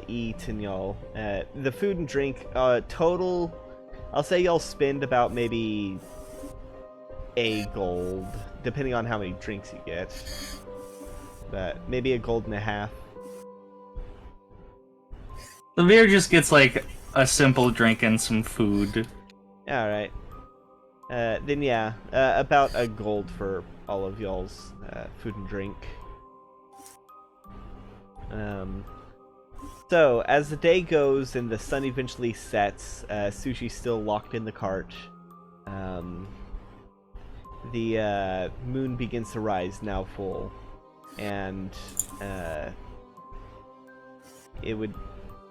eat and y'all the food and drink total. I'll say y'all spend about maybe a gold, depending on how many drinks you get. But maybe a gold and a half. Levere just gets like a simple drink and some food. All right. Then yeah, about a gold for all of y'all's food and drink. So as the day goes and the sun eventually sets, Sushi's still locked in the cart. The moon begins to rise, now full, and it would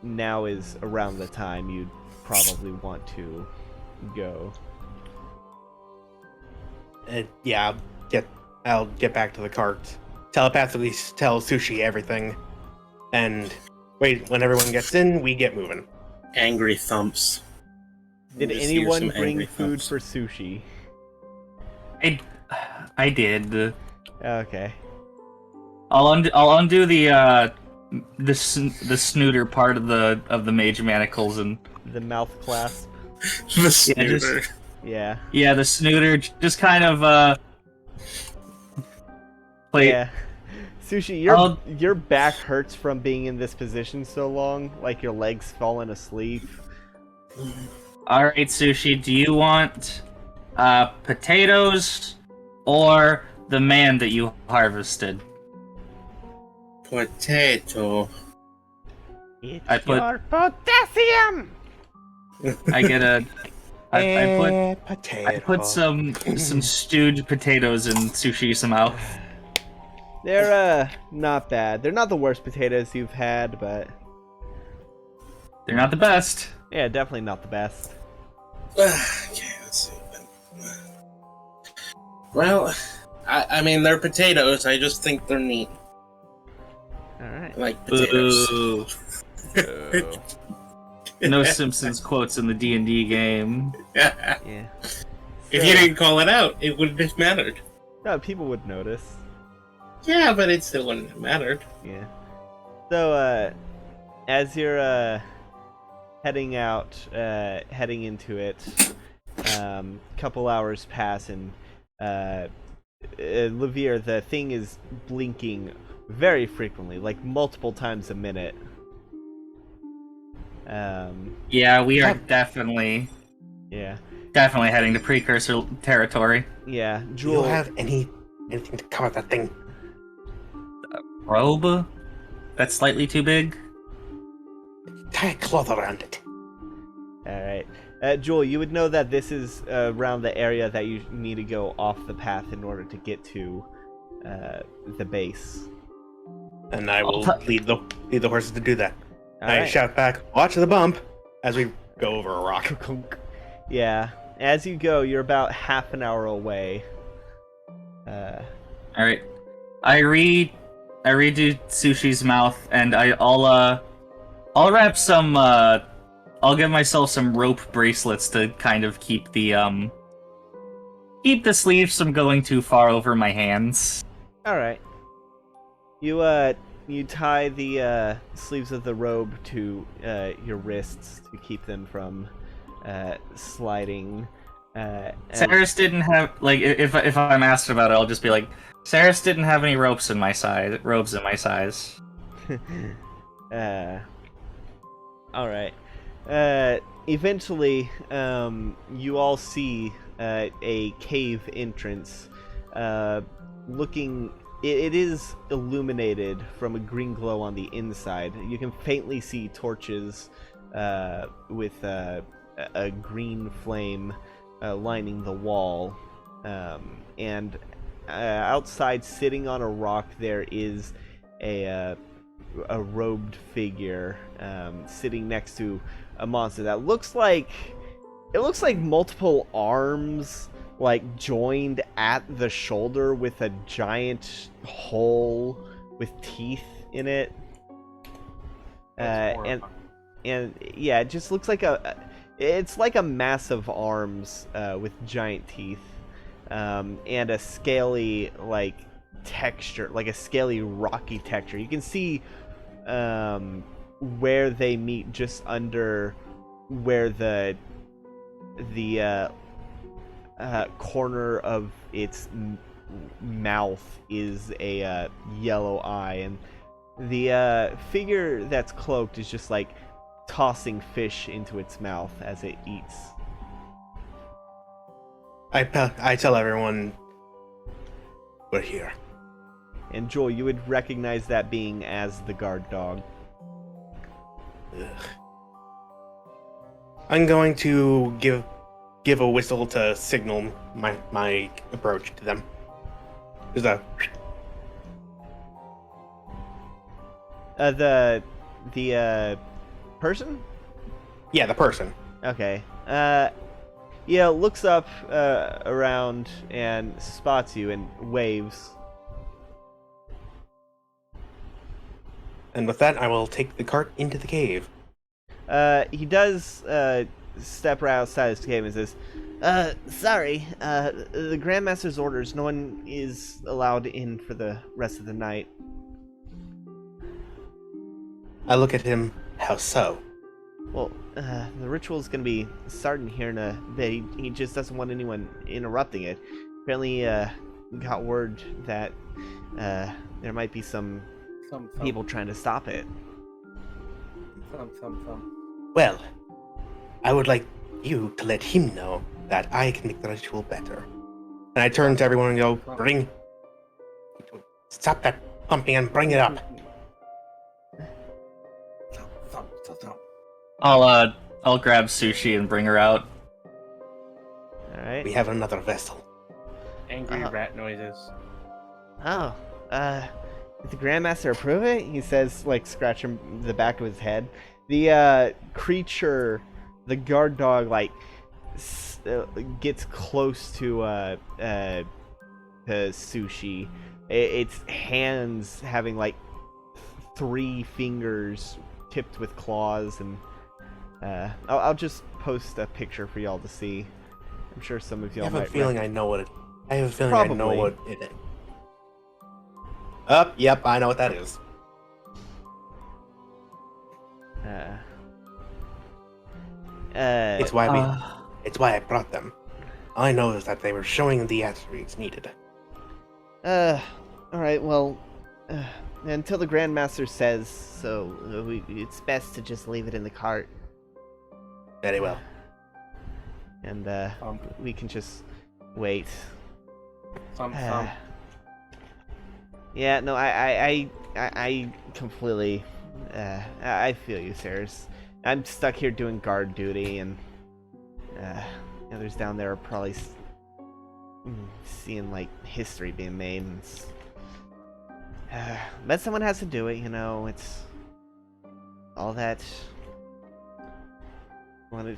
now is around the time you'd probably want to go. Yeah, I'll get back to the cart. Telepathically tell Sushi everything. And wait, when everyone gets in, we get moving. Angry thumps. Did Just hear anyone some bring angry food thumps. for Sushi? I did. Okay. I'll undo the snooter part of the mage manacles and The mouth clasp. The snooter. Yeah. yeah, the snooter just kind of play. Yeah. Sushi, your back hurts from being in this position so long, like your legs falling asleep. Alright, Sushi, do you want potatoes or the man that you harvested? Potato. It's I put- your potassium! I get a... I potato. put some stewed potatoes in Sushi's mouth. They're, not bad. They're not the worst potatoes you've had, but... They're not the best. Yeah, definitely not the best. Okay, let's see. Well, I mean, they're potatoes. I just think they're neat. Alright. I like potatoes. Ooh. No Simpsons quotes in the D&D game. Yeah. If you didn't call it out, it wouldn't have mattered. No, people would notice. Yeah, but it still wouldn't have mattered. Yeah. So, as you're, heading out, heading into it, couple hours pass and, Levere, the thing is blinking very frequently, like multiple times a minute. Yeah, we are definitely Yeah. heading to precursor territory. Yeah. Do you Jewel. have anything to cover that thing? Robe? That's slightly too big. Tie a cloth around it. Alright. Jewel, you would know that this is around the area that you need to go off the path in order to get to the base. And I will lead the horses to do that. I Alright. shout back, watch the bump, as we go over a rock. Yeah. As you go, you're about half an hour away. Alright. I redo Sushi's mouth and I'll wrap some I'll give myself some rope bracelets to kind of keep the sleeves from going too far over my hands. Alright. You tie the sleeves of the robe to your wrists to keep them from sliding. Saris didn't have if I'm asked about it, I'll just be like, Saris didn't have any robes in my size. Alright. Eventually, you all see a cave entrance. It is illuminated from a green glow on the inside. You can faintly see torches with a green flame lining the wall. And outside, sitting on a rock, there is a robed figure sitting next to a monster that looks like multiple arms joined at the shoulder with a giant hole with teeth in it. And yeah, it just looks like it's like a mass of arms with giant teeth, and a scaly texture, like a scaly rocky texture. You can see where they meet just under where the corner of its mouth is a yellow eye, and the figure that's cloaked is just tossing fish into its mouth as it eats. I tell everyone we're here. And Joel, you would recognize that being as the guard dog. Ugh. I'm going to give a whistle to signal my approach to them. There's a the person? yeah, the person. Okay. Yeah, looks up around and spots you and waves. And with that, I will take the cart into the cave. He does step right outside his cave and says, sorry, the Grandmaster's orders, no one is allowed in for the rest of the night. I look at him. How so? Well, the ritual's gonna be starting here in a bit. He just doesn't want anyone interrupting it. Apparently, got word that there might be some people trying to stop it. Well, I would like you to let him know that I can make the ritual better. And I turn to everyone and go, stop that pumping and bring it up. I'll grab Sushi and bring her out. Alright. We have another vessel. Angry rat noises. Oh, did the Grandmaster approve it? He says, like, scratching the back of his head. The creature, the guard dog, like, gets close to Sushi. Its hands having, like, 3 fingers tipped with claws, and I'll just post a picture for y'all to see. I'm sure some of y'all I have might a feeling I know what it. I have a feeling Probably. I know what it is. Yep, I know what that is. It's why I brought them. All I know is that they were showing the attributes needed. Alright, well, until the Grandmaster says so, it's best to just leave it in the cart. Very well. And, we can just wait. Yeah, no, I completely, I feel you, sirs. I'm stuck here doing guard duty, and, others down there are probably seeing, like, history being made, and but someone has to do it, you know, it's all that. Well,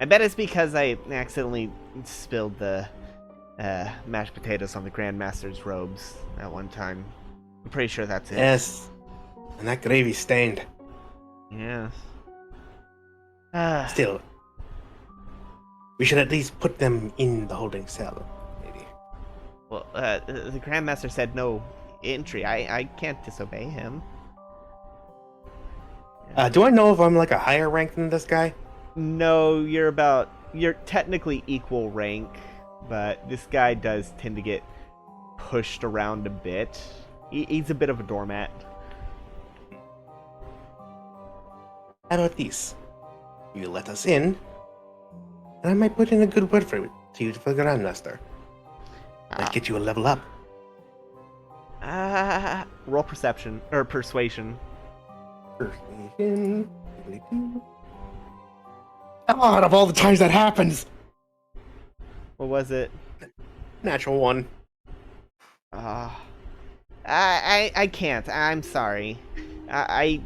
I bet it's because I accidentally spilled the mashed potatoes on the Grandmaster's robes at one time. I'm pretty sure that's it. Yes. And that gravy stained. Yes. Still, we should at least put them in the holding cell, maybe. Well, the Grandmaster said no entry. I can't disobey him. Do I know if I'm like a higher rank than this guy? No, you're technically equal rank, but this guy does tend to get pushed around a bit. He's a bit of a doormat. How about these? You let us in, and I might put in a good word for you for the Grandmaster. Might get you a level up. Roll perception or persuasion. Persuasion. Oh, out of all the times that happens, What was it? natural one. I can't. I'm sorry. I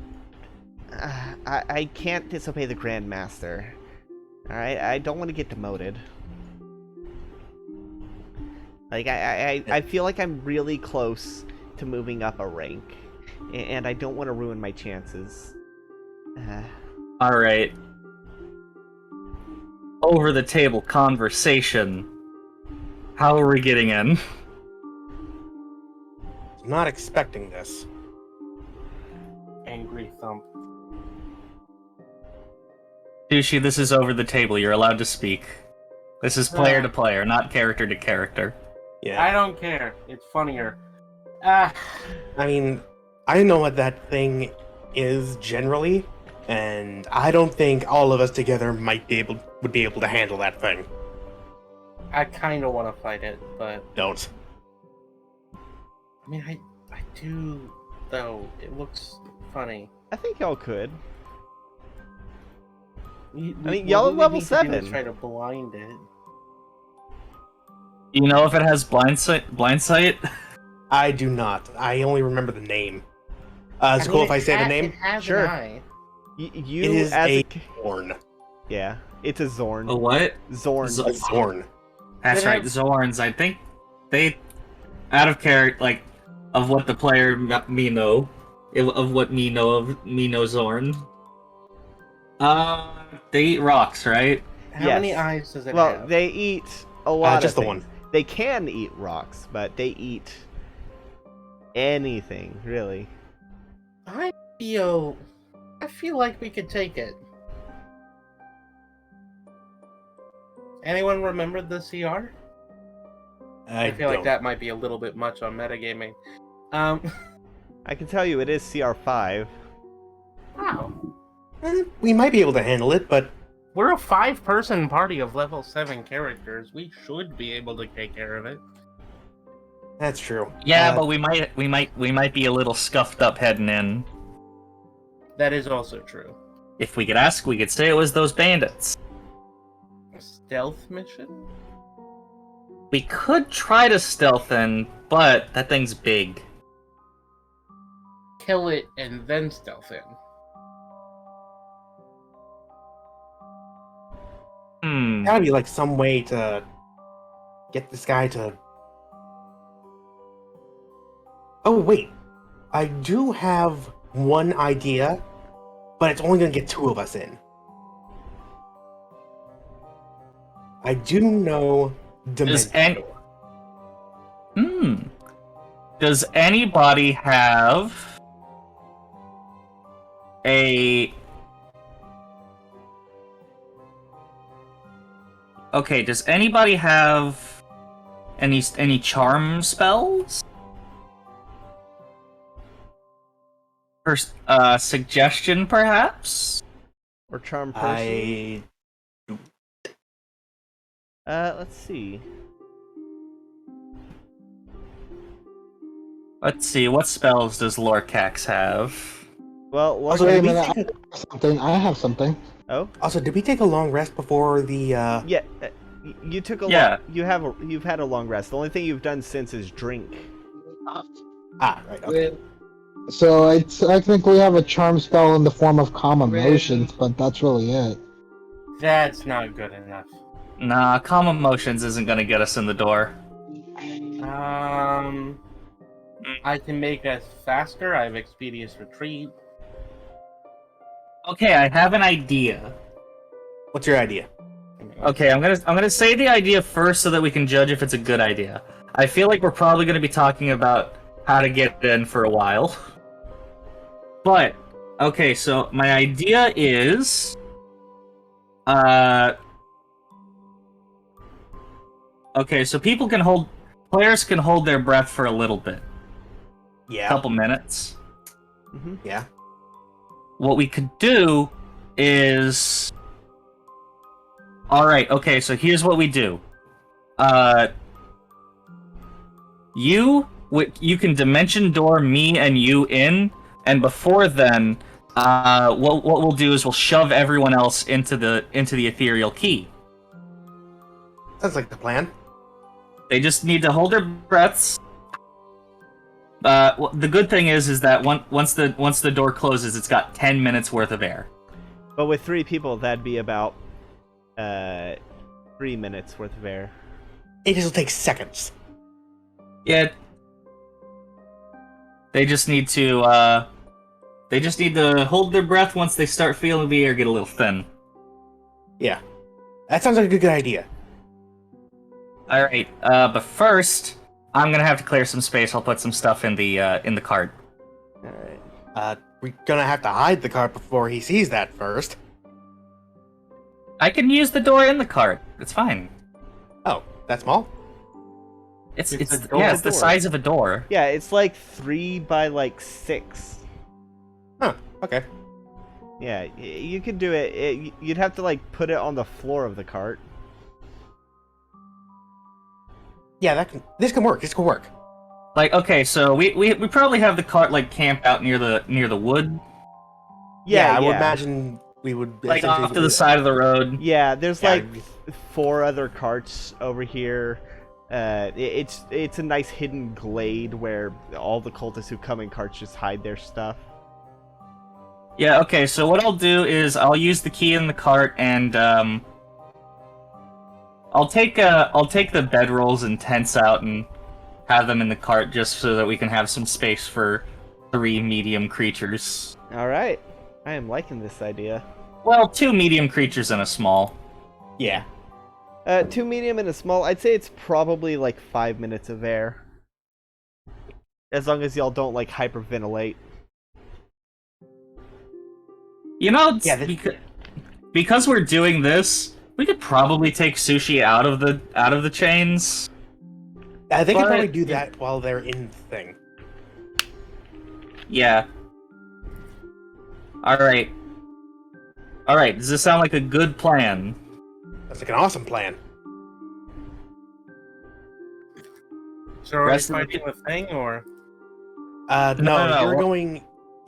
can't disobey the Grandmaster. Alright, I don't want to get demoted. Like, I feel like I'm really close to moving up a rank, and I don't want to ruin my chances. Alright. Over the table conversation. How are we getting in? Not expecting this. Angry thump. Sushi, this is over the table. You're allowed to speak. This is player to player, not character to character. Yeah. I don't care. It's funnier. I mean, I know what that thing is generally, and I don't think all of us together would be able to handle that thing. I kind of want to fight it, but Don't. I mean, I do though. It looks funny. I think y'all could. I mean, y'all are level 7. Try to blind it. You know if it has blind sight? I do not. I only remember the name. Is it cool if I say the name? It has Sure. an eye. You It is as a Zorn. yeah, it's a Zorn. A what? Zorn. Zo- A Zorn. That's right, Zorns. I think they, out of character, like, of what the player me know, of what me know Zorn. They eat rocks, right? How Yes. many eyes does it Well, have? they eat a lot Just of the things. one. They can eat rocks, but they eat anything, really. I feel like we could take it. Anyone remember the CR? I feel like don't. that might be a little bit much on metagaming. I can tell you it is CR5. Wow. We might be able to handle it, but We're a 5-person party of level 7 characters. We should be able to take care of it. That's true. Yeah, but we might be a little scuffed up heading in. That is also true. If we could ask, we could say it was those bandits. A stealth mission? We could try to stealth in, but that thing's big. Kill it and then stealth in. Gotta be like some way to get this guy to. Oh wait, I do have one idea, but it's only gonna get 2 of us in. I do know Dimension. Does anybody have a... Okay, does anybody have any charm spells? Or suggestion, perhaps? Or charm person? I Let's see. Let's see, what spells does Lorcax have? Well, Also, Wait a did we minute, take I have something. Oh, also, did we take a long rest before the? yeah. You took a Yeah. you've had a long rest. The only thing you've done since is drink. Right. Okay. So I think we have a charm spell in the form of calm emotions, but that's really it. That's not good enough. Nah, calm emotions isn't gonna get us in the door. I can make us faster. I have Expeditious Retreat. Okay, I have an idea. What's your idea? Okay, I'm gonna say the idea first so that we can judge if it's a good idea. I feel like we're probably gonna be talking about how to get in for a while. But okay, so my idea is okay, so players can hold their breath for a little bit. Yeah. A couple minutes. Yeah. What we could do is... Alright, okay, so here's what we do. You can dimension door me and you in, and before then, what we'll do is we'll shove everyone else into the ethereal key. Sounds like the plan. They just need to hold their breaths. The good thing is that once the door closes, it's got 10 minutes worth of air. But with 3 people, that'd be about 3 minutes worth of air. It just will take seconds. Yeah. They just need to hold their breath once they start feeling the air get a little thin. Yeah. That sounds like a good idea. Alright, but first, I'm gonna have to clear some space. I'll put some stuff in the cart. Alright. We're gonna have to hide the cart before he sees that first. I can use the door in the cart. It's fine. Oh, that small? It's the the size of a door. Yeah, it's like 3 by like 6. Huh, okay. Yeah, you could do it. You'd have to like put it on the floor of the cart. Yeah, this can work. This can work. Like, okay, so we probably have the cart like camped out near the wood. Yeah, I would imagine we would Like off to the side of the road. Yeah, there's like 4 other carts over here. It's a nice hidden glade where all the cultists who come in carts just hide their stuff. Yeah, okay, so what I'll do is I'll use the key in the cart and I'll take the bedrolls and tents out and have them in the cart just so that we can have some space for 3 medium creatures. Alright. I am liking this idea. Well, 2 medium creatures and a small. Yeah. 2 medium and a small. I'd say it's probably like 5 minutes of air. As long as y'all don't like hyperventilate. You know, Yeah, because we're doing this, we could probably take Sushi out of the chains. They can But- probably do that while they're in the thing. Yeah. Alright. All right. Does this sound like a good plan? That's like an awesome plan. So are we Rest of the fighting the thing, or No, you're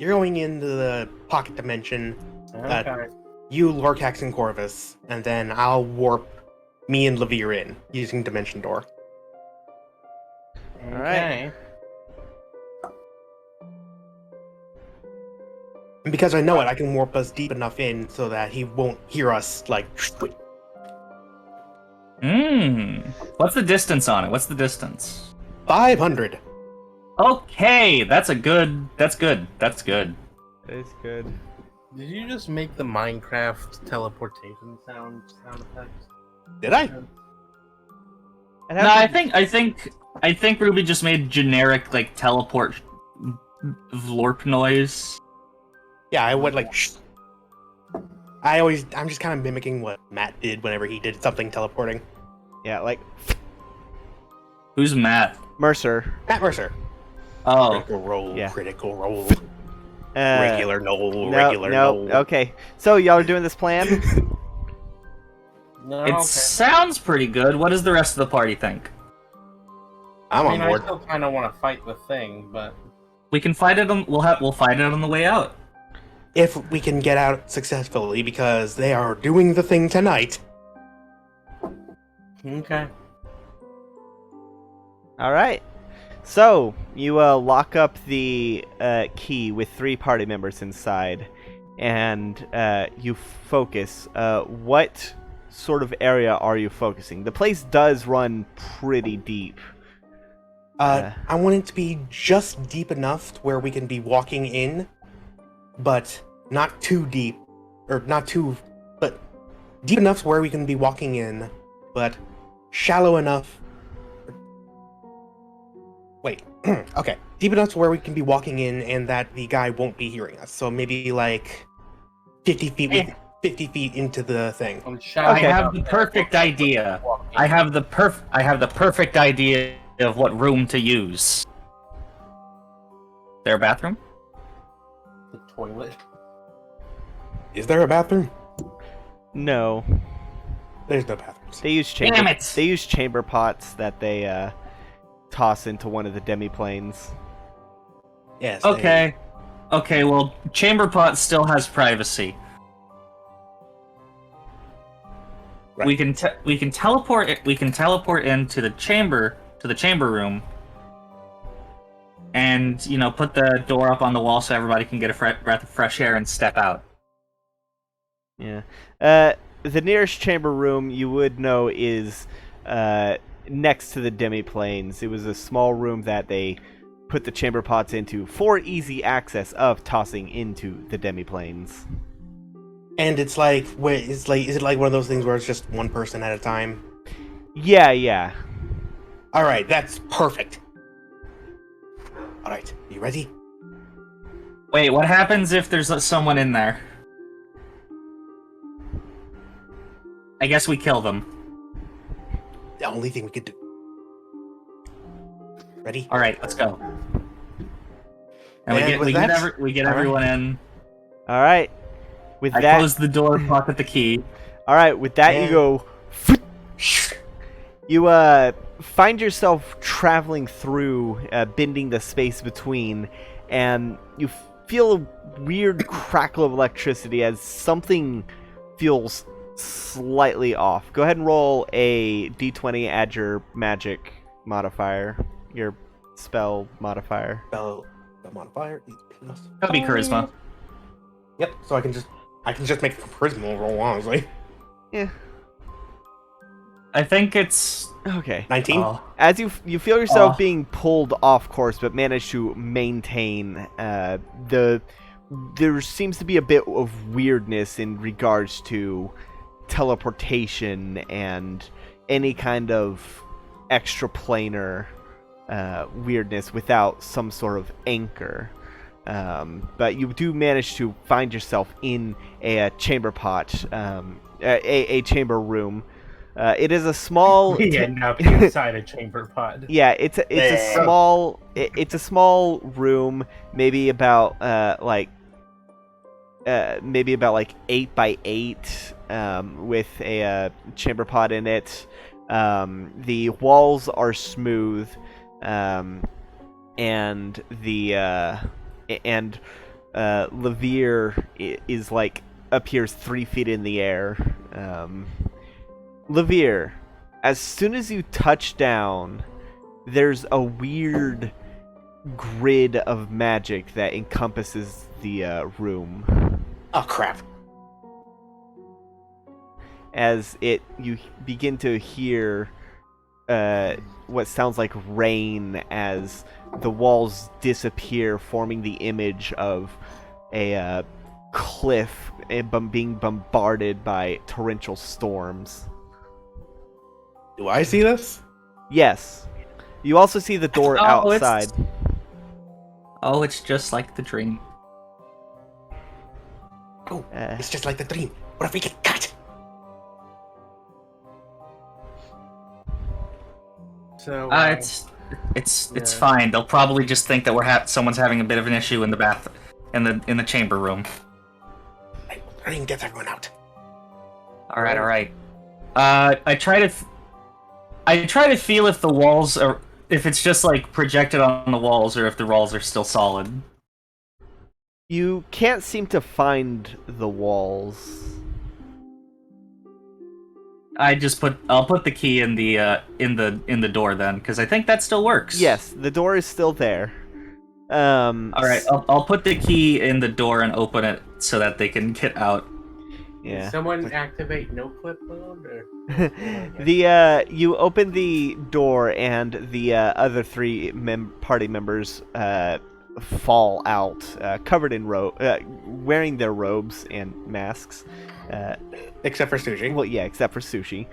no. going into the pocket dimension. okay? You, Lorcax, and Corvus, and then I'll warp me and Levere in using Dimension Door. Okay. And because I know it, I can warp us deep enough in so that he won't hear us, like... What's the distance on it? What's the distance? 500. Okay, that's good. That's good. That is good. Did you just make the Minecraft teleportation sound effect? Did I? No, I think Ruby just made generic like teleport Vlorp noise. Yeah, I went like... I'm just kind of mimicking what Matt did whenever he did something teleporting. Yeah, like Who's Matt? Mercer. Matt Mercer. Oh, Critical roll, Yeah. critical roll. Uh, Regular regular no. Okay, so y'all are doing this plan. No, it okay. sounds pretty good. What does the rest of the party think? I'm I mean, on board. I still kind of want to fight the thing, but We can fight it on. We'll fight it on the way out. If we can get out successfully, because they are doing the thing tonight. okay. All right. So you lock up the key with 3 party members inside, and you focus. What sort of area are you focusing? The place does run pretty deep. I want it to be just deep enough to where we can be walking in, but not too deep, or not too, but deep enough to where we can be walking in, but shallow enough. Wait, okay, deep enough to where we can be walking in, and that the guy won't be hearing us. So maybe like 50 feet, 50 feet into the thing. I have the perfect idea. I have the perfect idea of what room to use. There a bathroom? The toilet. Is there a bathroom? No, There's no bathrooms. they use chamber. Damn it! They use chamber pots that they toss into one of the demiplanes. Yes. Okay. Okay, well, chamber pot still has privacy. Right. We can teleport into the chamber room, and put the door up on the wall so everybody can get a breath of fresh air and step out. Yeah. The nearest chamber room you would know is next to the demiplanes. It was a small room that they put the chamber pots into for easy access of tossing into the demiplanes. And it's like, wait, is it like one of those things where it's just one person at a time? Yeah. All right, that's perfect. All right, you ready? Wait, what happens if there's someone in there? I guess we kill them. The only thing we could do. Ready? All right, let's go. And And with that- we get all right. everyone in. All right. With I that, close the door, pocket the key. all right. With that, you And- go. You find yourself traveling through, bending the space between, and you feel a weird crackle of electricity as something feels slightly off. Go ahead and roll a d20, add your magic modifier, your spell modifier. Spell modifier is plus. That'll be charisma. Yep. So I can just make a charisma roll, honestly. Yeah. I think it's. Okay. 19. As you feel yourself Oh. being pulled off course, but manage to maintain there seems to be a bit of weirdness in regards to teleportation and any kind of extraplanar weirdness without some sort of anchor. But you do manage to find yourself in a chamber pot, a chamber room. It is a small. We end up inside a chamber pod. Yeah, it's a small room, maybe about like maybe about like 8x8, with a chamber pot in it. The walls are smooth, and Levere is like appears 3 feet in the air. Levere, as soon as you touch down, there's a weird grid of magic that encompasses the room. Oh crap! As you begin to hear what sounds like rain as the walls disappear, forming the image of a cliff being bombarded by torrential storms. Do I see this? Yes. You also see the door outside. It's just like the dream. Oh, it's just like the dream. What if we get caught? So It's fine. They'll probably just think that someone's having a bit of an issue in the in the chamber room. Hey, hurry and get everyone out. All right. I try to feel if the walls are, if it's just like projected on the walls, or if the walls are still solid. You can't seem to find the walls. I'll put the key in the door then, because I think that still works. Yes, the door is still there. All right, I'll put the key in the door and open it so that they can get out. Yeah. Did someone activate no clip mode? Or... You open the door and the other 3 party members fall out, covered in wearing their robes and masks. Except for Sushi. Well, yeah, except for Sushi.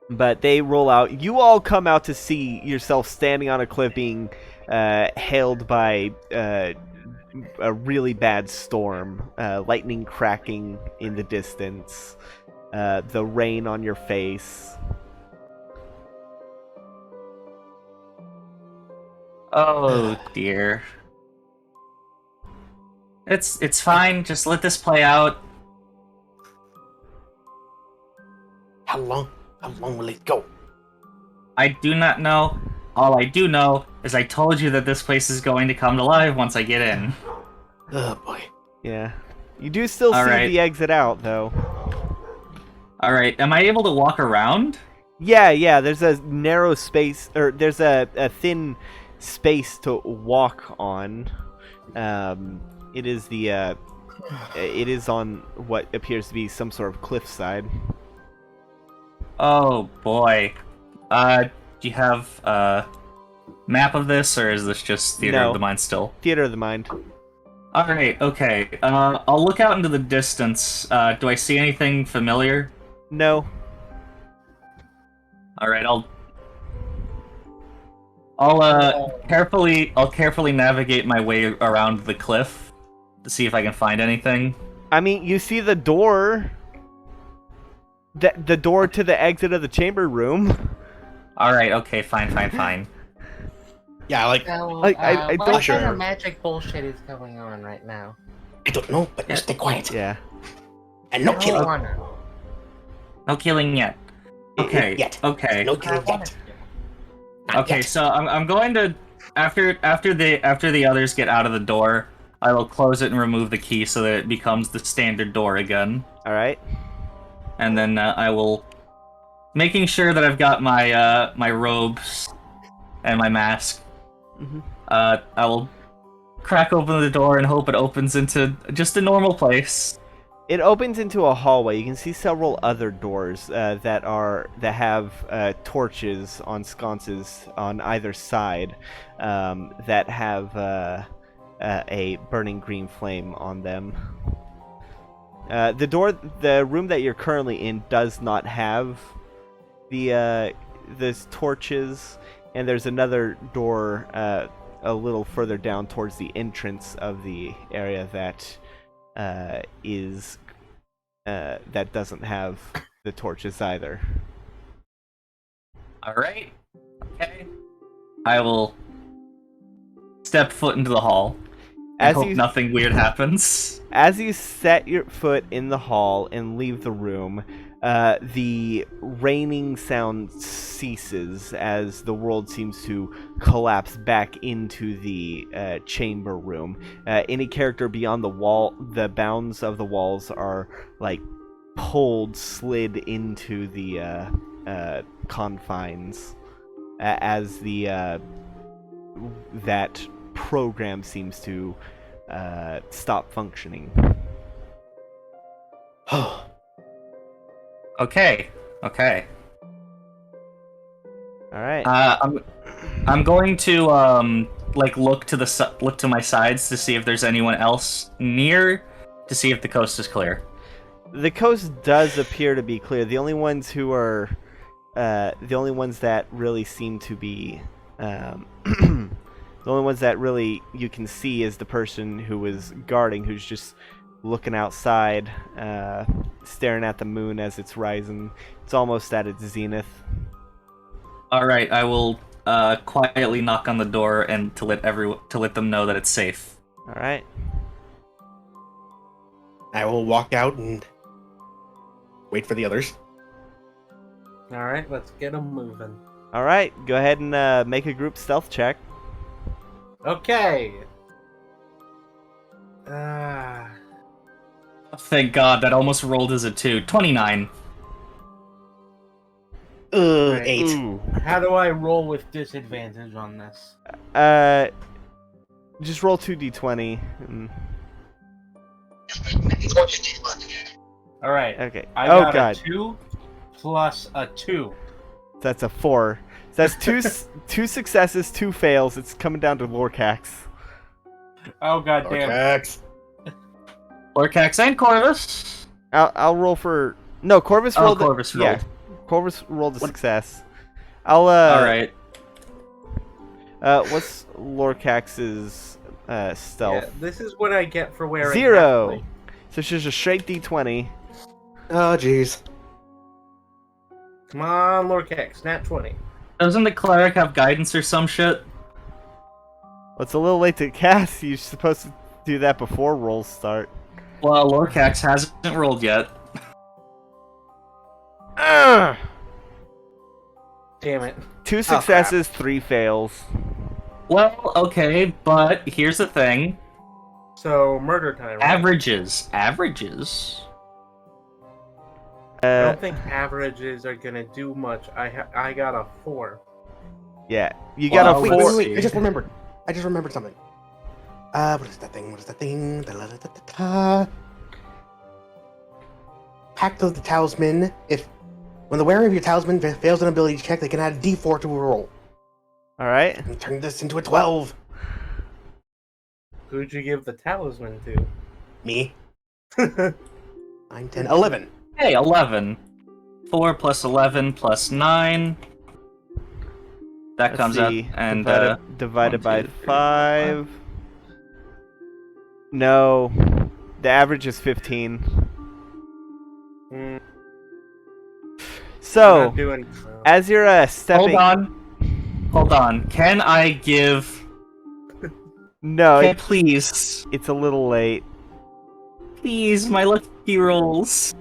But they roll out. You all come out to see yourself standing on a cliff being hailed by a really bad storm, lightning cracking in the distance, the rain on your face. Oh dear. It's fine. Just let this play out. How long will it go? I do not know. All I do know is I told you that this place is going to come to life once I get in. Oh boy. Yeah. You do still see Alright. the exit out, though. Alright, am I able to walk around? Yeah, there's a narrow space, or there's a thin space to walk on. It is on what appears to be some sort of cliffside. Oh boy. Do you have a map of this, or is this just theater No. of the mind still? Theater of the mind. Alright, okay. I'll look out into the distance. Do I see anything familiar? No. Alright, I'll carefully navigate my way around the cliff to see if I can find anything. I mean, you see the door. The door to the exit of the chamber room. Alright, okay, fine. Yeah, like, So, Like, I what don't- kind Sure. of magic bullshit is going on right now? I don't know, but you stay quiet. Yeah. And no I killing. wanna. No killing yet. Okay, Yet. okay. No I killing wanna. yet. Not Okay, yet. so I'm going to after the others get out of the door, I will close it and remove the key so that it becomes the standard door again. All right. And then I will, making sure that I've got my my robes and my mask. Mhm. I will crack open the door and hope it opens into just a normal place. It opens into a hallway. You can see several other doors that have torches on sconces on either side that have a burning green flame on them. The room that you're currently in does not have the torches, and there's another door a little further down towards the entrance of the area that that doesn't have the torches either. Alright. Okay. I will step foot into the hall. I As hope you nothing weird happens. As you set your foot in the hall and leave the room, the raining sound ceases as the world seems to collapse back into the chamber room. Any character beyond the bounds of the walls are like slid into the confines as that program seems to stop functioning. Okay. All right. I'm going to look to my sides to see if there's anyone else near, to see if the coast is clear. The coast does appear to be clear. The only ones that really seem to be the only ones that really you can see is the person who was guarding, who's just looking outside, staring at the moon as it's rising. It's almost at its zenith. All right, I will quietly knock on the door and to let them know that it's safe. All right. I will walk out and wait for the others. All right, let's get them moving. All right. Go ahead and make a group stealth check. Okay. Thank God, that almost rolled as a 2. 29. Right. 8. Ooh. How do I roll with disadvantage on this? Just roll 2d20. All right. Okay. I Oh got God. a 2 plus a 2. That's a 4. So that's two successes, 2 fails. It's coming down to Lorcax. Oh God damn. Orcax. Lorcax and Corvus. I'll roll for no. Corvus rolled. Corvus rolled. Yeah, Corvus rolled a success. All right. What's Lorcax's stealth? Yeah, this is what I get for wearing 0. halfling. So it's just a straight d20. Oh, jeez. Come on, Lorcax, nat 20. Doesn't the cleric have guidance or some shit? Well, it's a little late to cast. You're supposed to do that before rolls start. Well, Lorcax hasn't rolled yet. Ugh! Damn it. 2 successes, 3 fails. Well, okay, but here's the thing. So, murder time. Right? Averages. I don't think averages are gonna do much. I got a 4. Yeah, you got Well, a Wait, 4. wait, wait. I just remembered something. What is that thing? Da-la-da-da-da-da. Pact of the Talisman. When the wearer of your talisman fails an ability check, they can add a d4 to a roll. All right. And turn this into a 12. Who'd you give the talisman to? Me. 9, 10, 11. Hey, 11. 4 plus 11 plus 9. That Let's comes see. out and divided 1, by 2, 3, 5. No, the average is 15. Mm, So, not doing. as you're stepping, Hold on. Can I give? no, Please, it's a little late. please, my lucky rolls.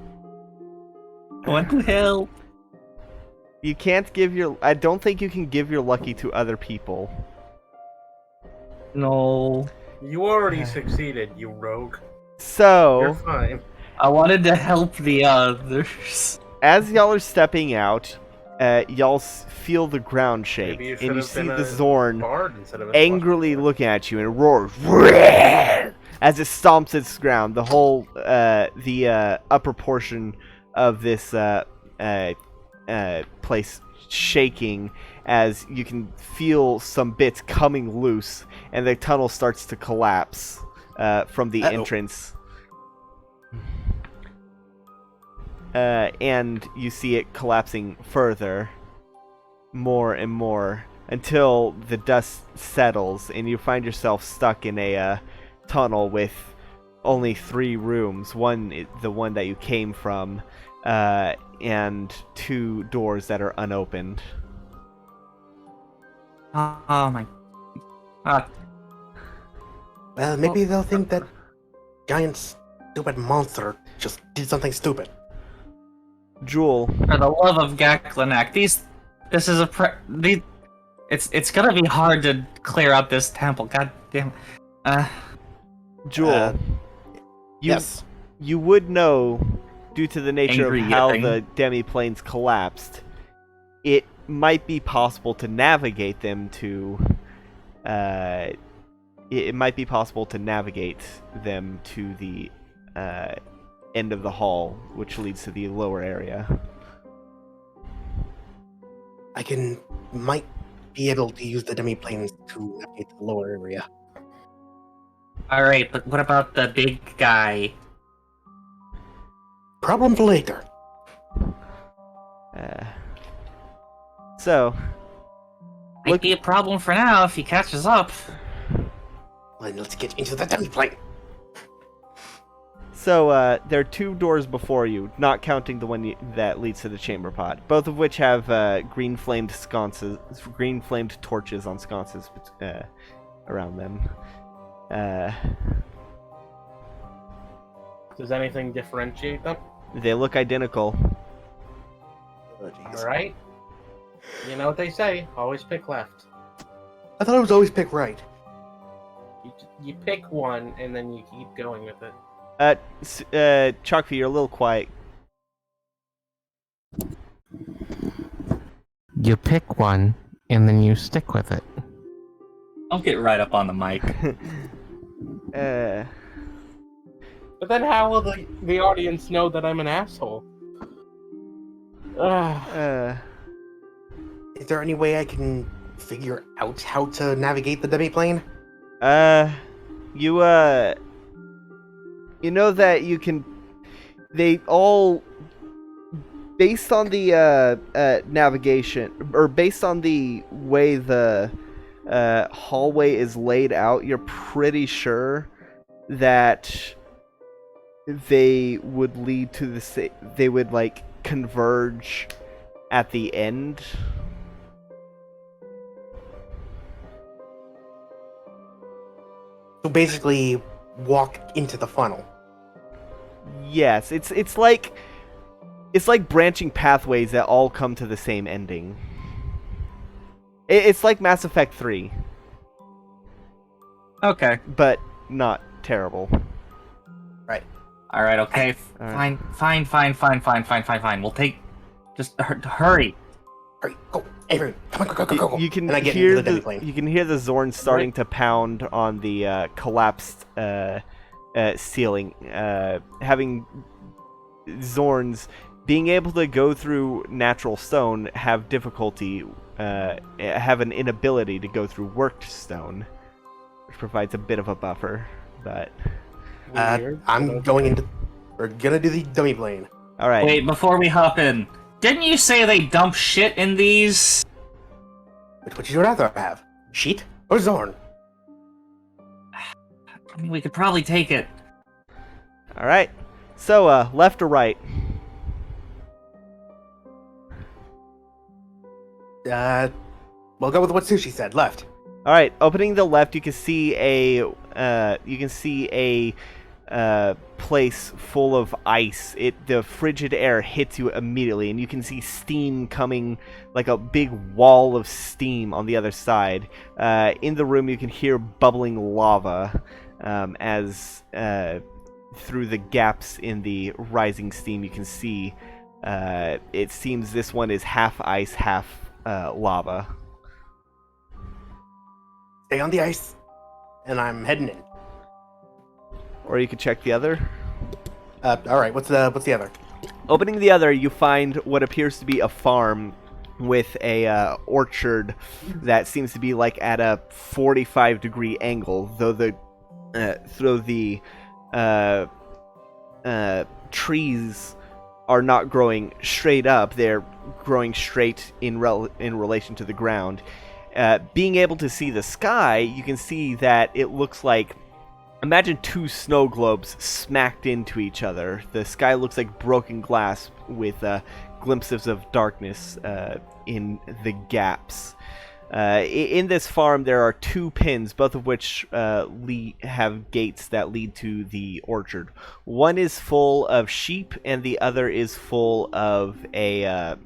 I want to help. You can't give your. I don't think you can give your lucky to other people. No, You already succeeded, you rogue. You're So, fine. I wanted to help the others. as y'all are stepping out, y'all feel the ground shake, Maybe you and should you have see been the a Zorn bard instead of a angrily swashbuckler. looking at you, and it roars as it stomps its ground. The whole the upper portion of this place shaking as you can feel some bits coming loose, and the tunnel starts to collapse from the entrance. And you see it collapsing further, more and more, until the dust settles and you find yourself stuck in a tunnel with only 3 rooms. The one that you came from, and 2 doors that are unopened. Oh my. Well, maybe they'll think that giant stupid monster just did something stupid. Jewel, For the love of Gaklanak, this is it's gonna be hard to clear out this temple. God damn. Jewel, Uh, you yes. you would know, due to the nature Angry of how yipping. the demi-planes collapsed, it might be possible to navigate them to. It might be possible to navigate them to the end of the hall, which leads to the lower area. Might be able to use the demi-planes to navigate the lower area. Alright, but what about the big guy? Problem for later. So, Might be a problem for now if he catches up. Well, let's get into the demi-plane. So, there are two doors before you, not counting the one that leads to the chamber pod, both of which have green flamed torches on sconces around them. Does anything differentiate them? They look identical. Oh, jeez. All right. You know what they say: always pick left. I thought I was always pick right. You pick one and then you keep going with it. Chalkfy, you're a little quiet. You pick one, and then you stick with it. I'll get right up on the mic. But then how will the audience know that I'm an asshole? Is there any way I can figure out how to navigate the demi-plane? You know that you can. They all, based on the navigation, or based on the way the hallway is laid out, you're pretty sure that they would lead to the they would like converge at the end. So basically, walk into the funnel. Yes, it's like branching pathways that all come to the same ending. It's like Mass Effect 3, Okay. but not terrible. Right. Alright, okay. Alright. Fine. We'll take... Just hurry. Hurry, go, Avery. Come on, go. You can And I get hear into the the demi-plane. you can hear the Zorn starting to pound on the collapsed ceiling. Having Zorns being able to go through natural stone have difficulty, have an inability to go through worked stone, which provides a bit of a buffer. But Weird. I'm going into... We're gonna do the demi-plane. all right. Wait, before we hop in, didn't you say they dump shit in these? Which would you rather have? Sheet or Zorn? I mean, we could probably take it. All right. So, left or right? We'll go with what Sushi said. Left. All right. Opening the left, you can see a place full of ice. The frigid air hits you immediately, and you can see steam coming, like a big wall of steam on the other side. In the room, you can hear bubbling lava as through the gaps in the rising steam, you can see. It seems this one is half ice, half lava. Stay on the ice, and I'm heading in. Or you could check the other. All right. What's the other? Opening the other, you find what appears to be a farm with a orchard that seems to be like at a 45-degree angle, though the trees are not growing straight up; they're growing straight in relation to the ground. Being able to see the sky, you can see that it looks like, imagine two snow globes smacked into each other. The sky looks like broken glass with glimpses of darkness in the gaps. In this farm, there are 2 pins, both of which have gates that lead to the orchard. One is full of sheep, and the other is full of a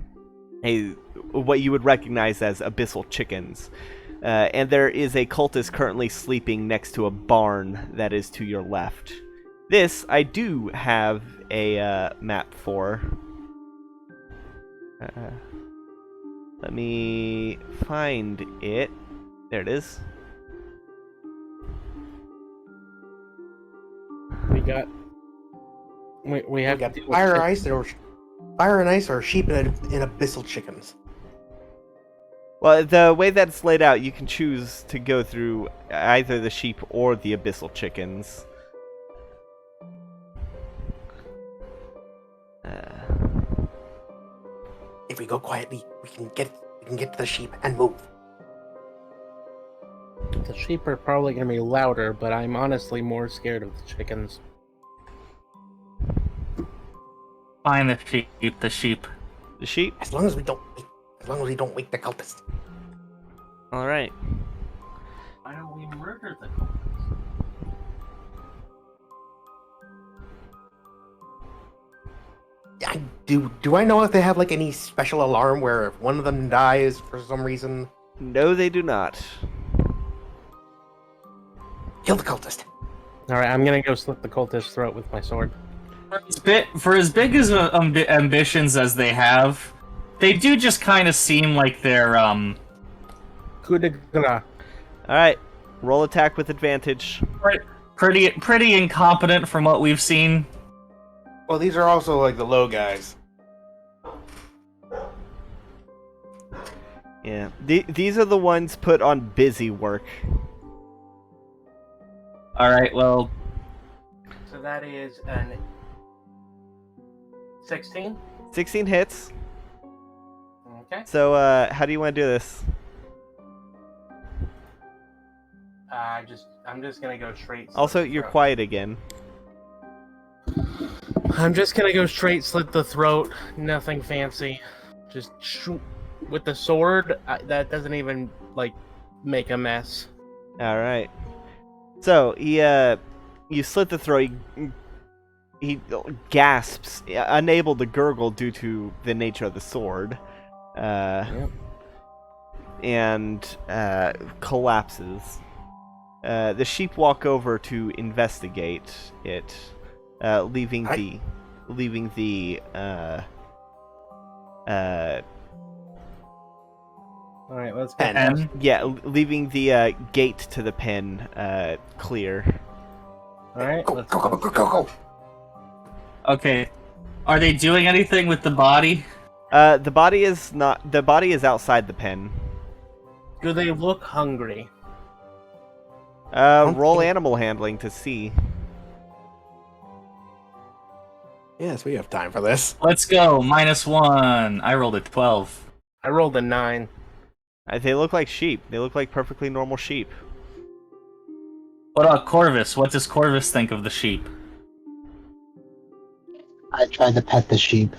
what you would recognize as abyssal chickens. And there is a cultist currently sleeping next to a barn that is to your left. This I do have a map for. Let me find it. There it is. We got. We have We got to deal with fire, chick- fire and ice, or sheep and abyssal chickens. Well, the way that it's laid out, you can choose to go through either the sheep or the abyssal chickens. If we go quietly, we can get to the sheep and move. The sheep are probably going to be louder, but I'm honestly more scared of the chickens. Find the sheep. The sheep. The sheep? As long as we don't wake the cultist. Alright. Why don't we murder the Do I know if they have like any special alarm where if one of them dies for some reason? No, they do not. Kill the cultist. Alright, I'm going to go slit the cultist's throat with my sword. For as big as ambitions as they have, they do just kind of seem like they're Coup de grace. Alright. Roll attack with advantage. pretty incompetent from what we've seen. Well, these are also like the low guys. Yeah. These are the ones put on busy work. Alright, well, So that is an 16? 16 hits. Okay. So, how do you want to do this? I'm just gonna go straight. Also, you're quiet again. I'm just gonna go straight slit the throat. Nothing fancy. Just shoot with the sword. That doesn't even like make a mess. Alright. So, you slit the throat. He gasps, unable to gurgle due to the nature of the sword. And collapses. The sheep walk over to investigate it, leaving the All right, let's go. and leaving the gate to the pen clear. All right, Go, let's go, go, go, go, go. okay. Are they doing anything with the body? The body is not. The body is outside the pen. Do they look hungry? Roll animal handling to see. Yes, we have time for this. Let's go. -1. I rolled a 12. I rolled a 9. They look like sheep. They look like perfectly normal sheep. What about Corvus? What does Corvus think of the sheep? I tried to pet the sheep.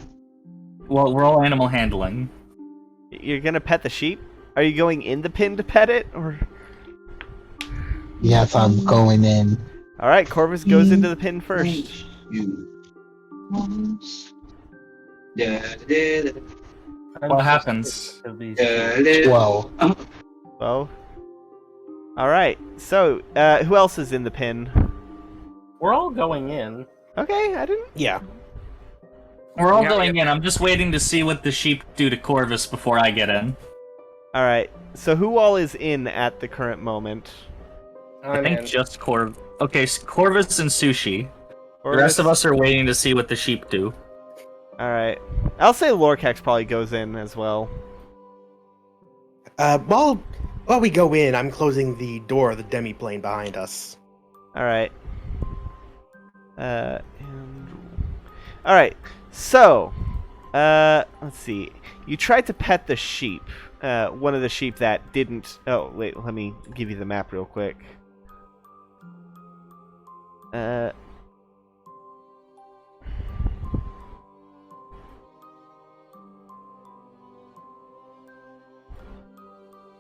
Well, roll animal handling. You're gonna pet the sheep? Are you going in the pen to pet it, or? Yes, I'm going in. All right, Corvus goes into the pen first. What happens? 12. Well. All right. So, who else is in the pen? We're all going in. Okay, I didn't. Yeah. We're all Yeah, going in. I'm just waiting to see what the sheep do to Corvus before I get in. All right. So, who all is in at the current moment? I think just Corvus. Okay, Corvus and Sushi. Corvus? The rest of us are waiting to see what the sheep do. All right. I'll say Lorcax probably goes in as well. While we go in, I'm closing the door of the demi-plane behind us. All right. All right. So, let's see. You tried to pet the sheep. One of the sheep that didn't. Oh, wait. Let me give you the map real quick.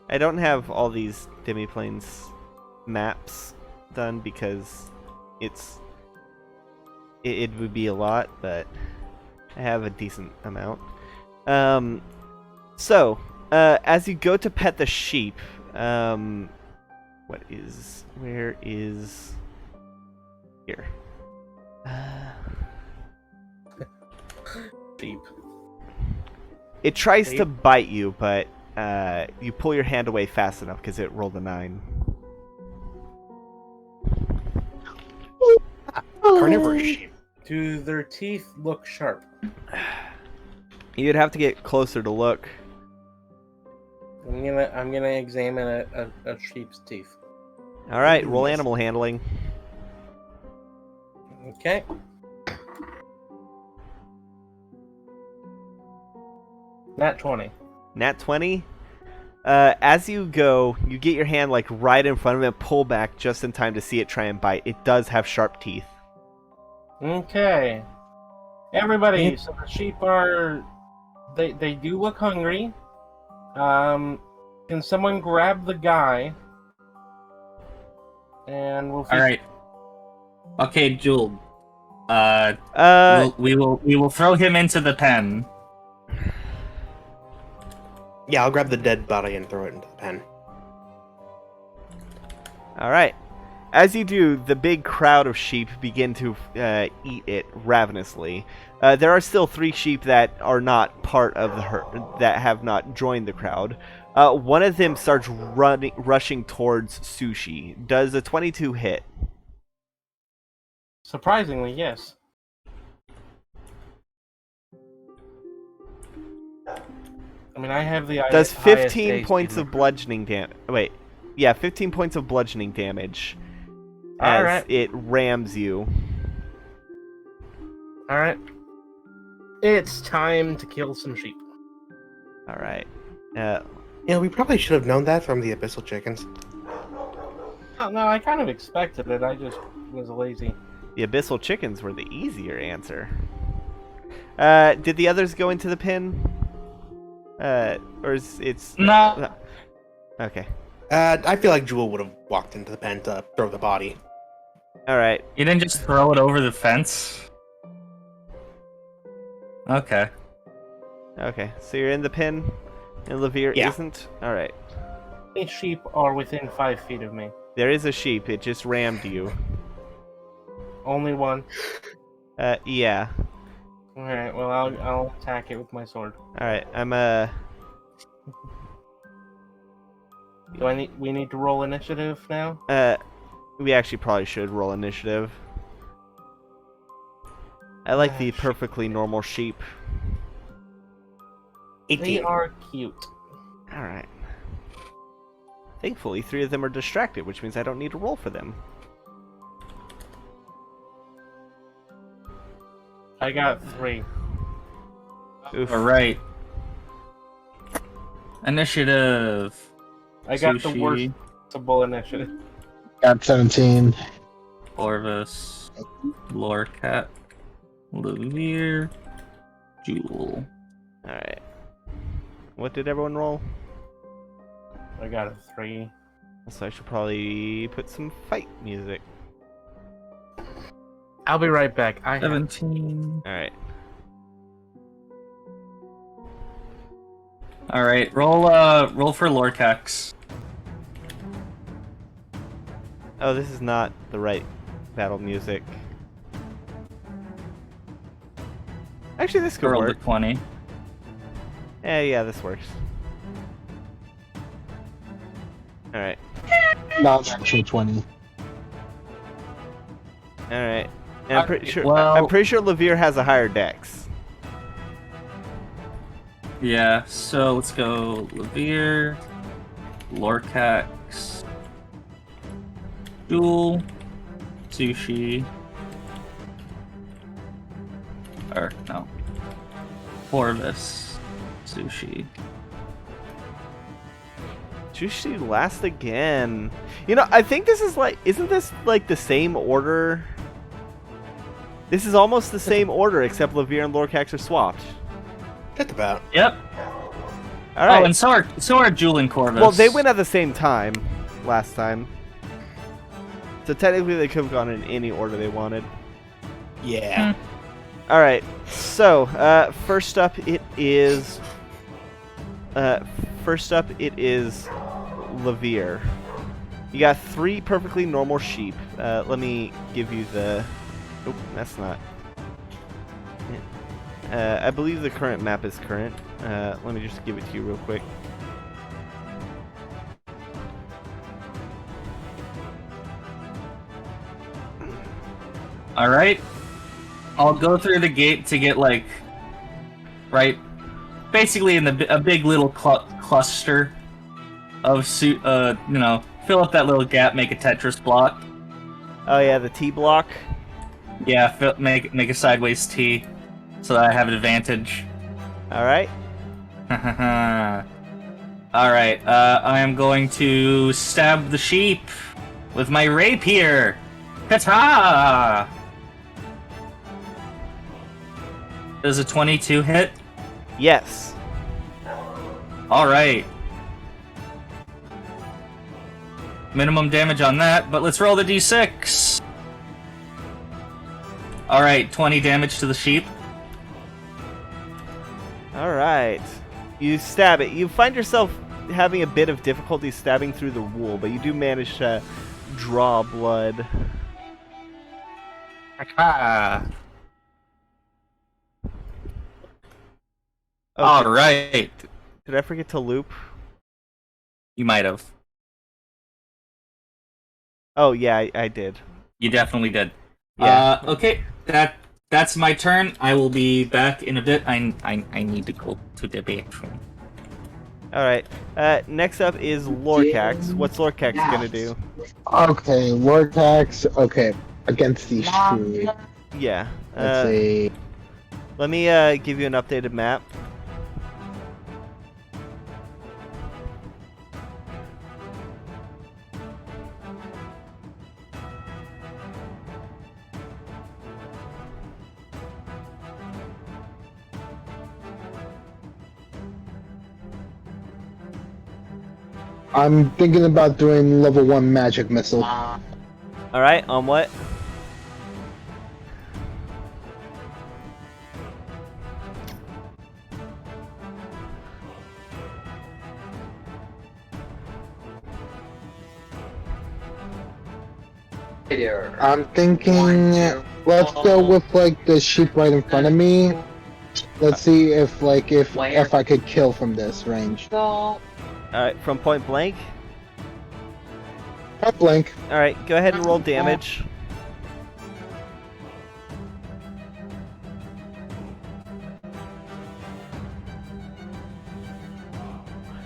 I don't have all these demiplanes maps done because it would be a lot, but I have a decent amount. So as you go to pet the sheep, where is here? Sheep. It tries to bite you, but you pull your hand away fast enough because it rolled a 9. Carnivorous sheep. Do their teeth look sharp? You'd have to get closer to look. I'm gonna examine a sheep's teeth. All right, roll animal handling. Okay. Nat 20. Nat 20. As you go, you get your hand like right in front of it, pull back just in time to see it try and bite. It does have sharp teeth. Okay. Everybody, so the sheep are... They do look hungry. Can someone grab the guy? And we'll... Alright. Okay, Jewel. We will throw him into the pen. Yeah, I'll grab the dead body and throw it into the pen. All right. As you do, the big crowd of sheep begin to eat it ravenously. There are still 3 sheep that are not part of the herd, that have not joined the crowd. One of them starts rushing towards Sushi. Does a 22 hit? Surprisingly, yes. I mean, I have the Does highest 15 AC points in of the- bludgeoning damage. Wait. Yeah, 15 points of bludgeoning damage. As Alright. it rams you. Alright. It's time to kill some sheep. Alright. Yeah, we probably should have known that from the abyssal chickens. Oh, no, I kind of expected it. I just was lazy. The abyssal chickens were the easier answer. Did the others go into the pen? Or is it's... No. Okay. I feel like Jewel would have walked into the pen to throw the body. Alright. You didn't just throw it over the fence? Okay. Okay, so you're in the pen, and Levere Yeah. isn't? Alright. These sheep are within 5 feet of me. There is a sheep, it just rammed you. Only one. Yeah. Alright, well, I'll attack it with my sword. Alright, I'm, We need to roll initiative now? we actually probably should roll initiative. I like the perfectly normal sheep. 18. They are cute. Alright. Thankfully, 3 of them are distracted, which means I don't need to roll for them. I got 3. Oof. Alright. Initiative. I got the Sushi. worst possible initiative. Got 17. Orvis. Lorcat. Levere. Jewel. Alright. What did everyone roll? I got a 3. So I should probably put some fight music. I'll be right back. I have 17. Alright. Alright, roll for Lorcax. Oh, this is not the right battle music. Actually, this could Roll work. the 20. Yeah, this works. Alright. Non-actual 20. Alright. And I'm pretty sure well- I'm pretty sure Levere has a higher dex. Yeah, so let's go Levere, Lorcax, Jewel, Sushi, or no, Orvis, Sushi. Sushi last again. You know, I think this is like, isn't this like the same order? This is almost the same order, except Levere and Lorcax are swapped. Just about. Yep. All right. Oh, and so are Jewel and Corvus. Well, they went at the same time last time. So technically they could have gone in any order they wanted. Yeah. All right. So, first up it is Lavir. You got 3 perfectly normal sheep. Let me give you the Nope, that's not. I believe the current map is current. Let me just give it to you real quick. Alright. I'll go through the gate to get, like, right, basically in a big little cluster of, you know, fill up that little gap, make a Tetris block. Oh yeah, the T block. Yeah, make a sideways T, so that I have an advantage. All right. Alright, I am going to stab the sheep with my rapier. Kata! Does a 22 hit? Yes. Alright. Minimum damage on that, but let's roll the d6. Alright, 20 damage to the sheep. All right. You stab it. You find yourself having a bit of difficulty stabbing through the wool, but you do manage to draw blood. Ah. Oh, Alright. Did I forget to loop? You might have. Oh yeah, I did. You definitely did. Yeah. Okay, that's my turn. I will be back in a bit. I need to go to the bathroom. All right. Next up is Lorcax. What's Lorcax gonna do? Okay, Lorcax. Okay, against these two. Yeah. Let's see. Let me give you an updated map. I'm thinking about doing level 1 magic missile. All right. On what? I'm thinking, let's go with like the sheep right in front of me. Let's see if I could kill from this range. All right. From point blank. Point blank. All right. Go ahead and roll damage.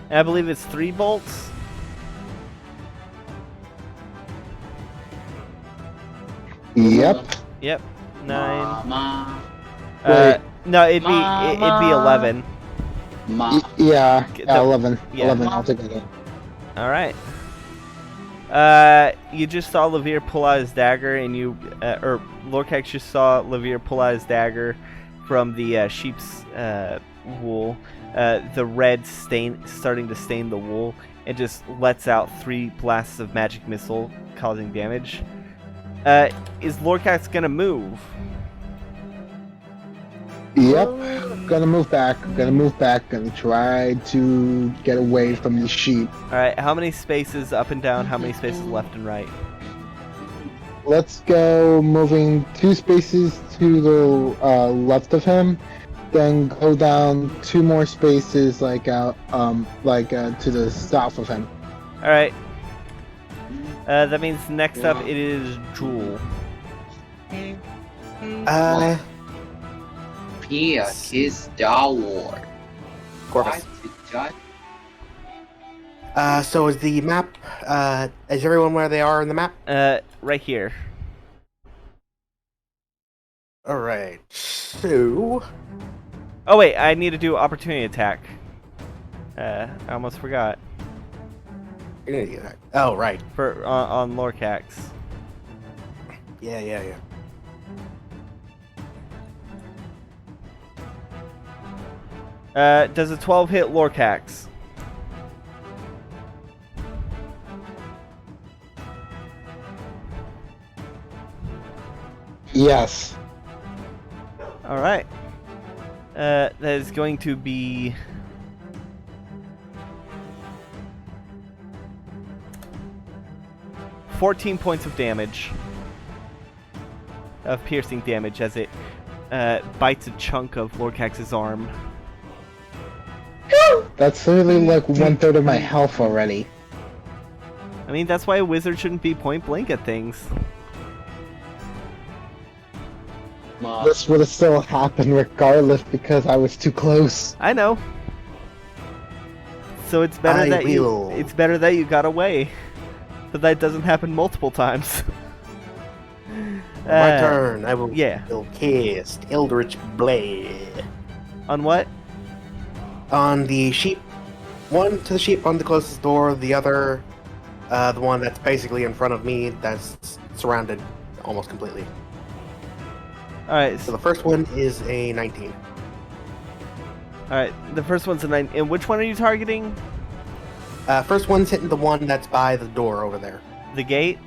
And I believe it's 3 bolts. Yep. Yep. 9. Wait. No, it'd be 11. Yeah, The- 11. yeah. 11 altogether. All right. You just saw Lavir pull out his dagger, and or Lorcax just saw Lavir pull out his dagger from the sheep's wool. The red starting to stain the wool, and just lets out 3 blasts of magic missile, causing damage. Is Lorcax gonna move? Yep. Gonna move back. Gonna try to get away from the sheep. Alright, how many spaces up and down? How many spaces left and right? Let's go moving 2 spaces to the left of him, then go down 2 more spaces to the south of him. Alright. That means next up it is Jewel. Here is Star Wars. Corvus. So is the map, is everyone where they are in the map? Right here. Alright, so... Oh wait, I need to do opportunity attack. I almost forgot. Oh, right. For on Lorcax. Yeah. Does a 12 hit Lorcax? Yes. All right. That is going to be 14 points of damage, of piercing damage, as it bites a chunk of Lorcax's arm. That's literally like 1/3 of my health already. I mean, that's why a wizard shouldn't be point blank at things. This would have still happened regardless because I was too close. I know. So it's better it's better that you got away, but that doesn't happen multiple times. My turn. I will yeah. cast Eldritch Blade. On what? On the sheep. One to the sheep on the closest door, the other, the one that's basically in front of me, that's surrounded almost completely. Alright. So the first one is a 19. Alright, the first one's a 9. And which one are you targeting? First one's hitting the one that's by the door over there. The gate?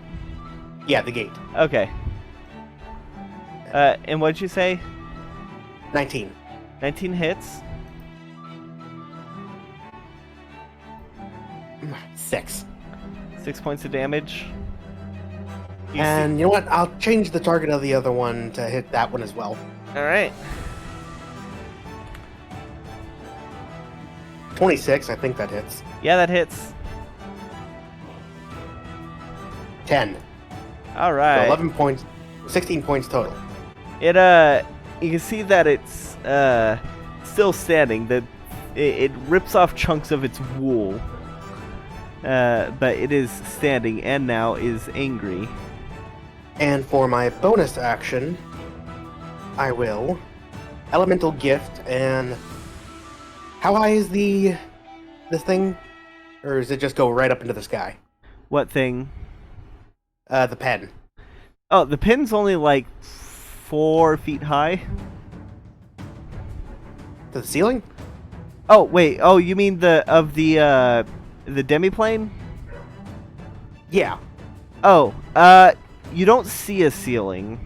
Yeah, the gate. Okay. And what did you say? 19. 19 hits. 6. 6 points of damage. And you know what? I'll change the target of the other one to hit that one as well. Alright. 26, I think that hits. Yeah, that hits. 10. Alright. So 11 points, 16 points total. It, you can see that it's, still standing. That it rips off chunks of its wool. But it is standing and now is angry. And for my bonus action, I will Elemental Gift. And how high is this thing? Or does it just go right up into the sky? What thing? The pen. Oh, the pin's only like 4 feet high. To the ceiling? Oh, wait. Oh, you mean the demiplane? Yeah. Oh, you don't see a ceiling.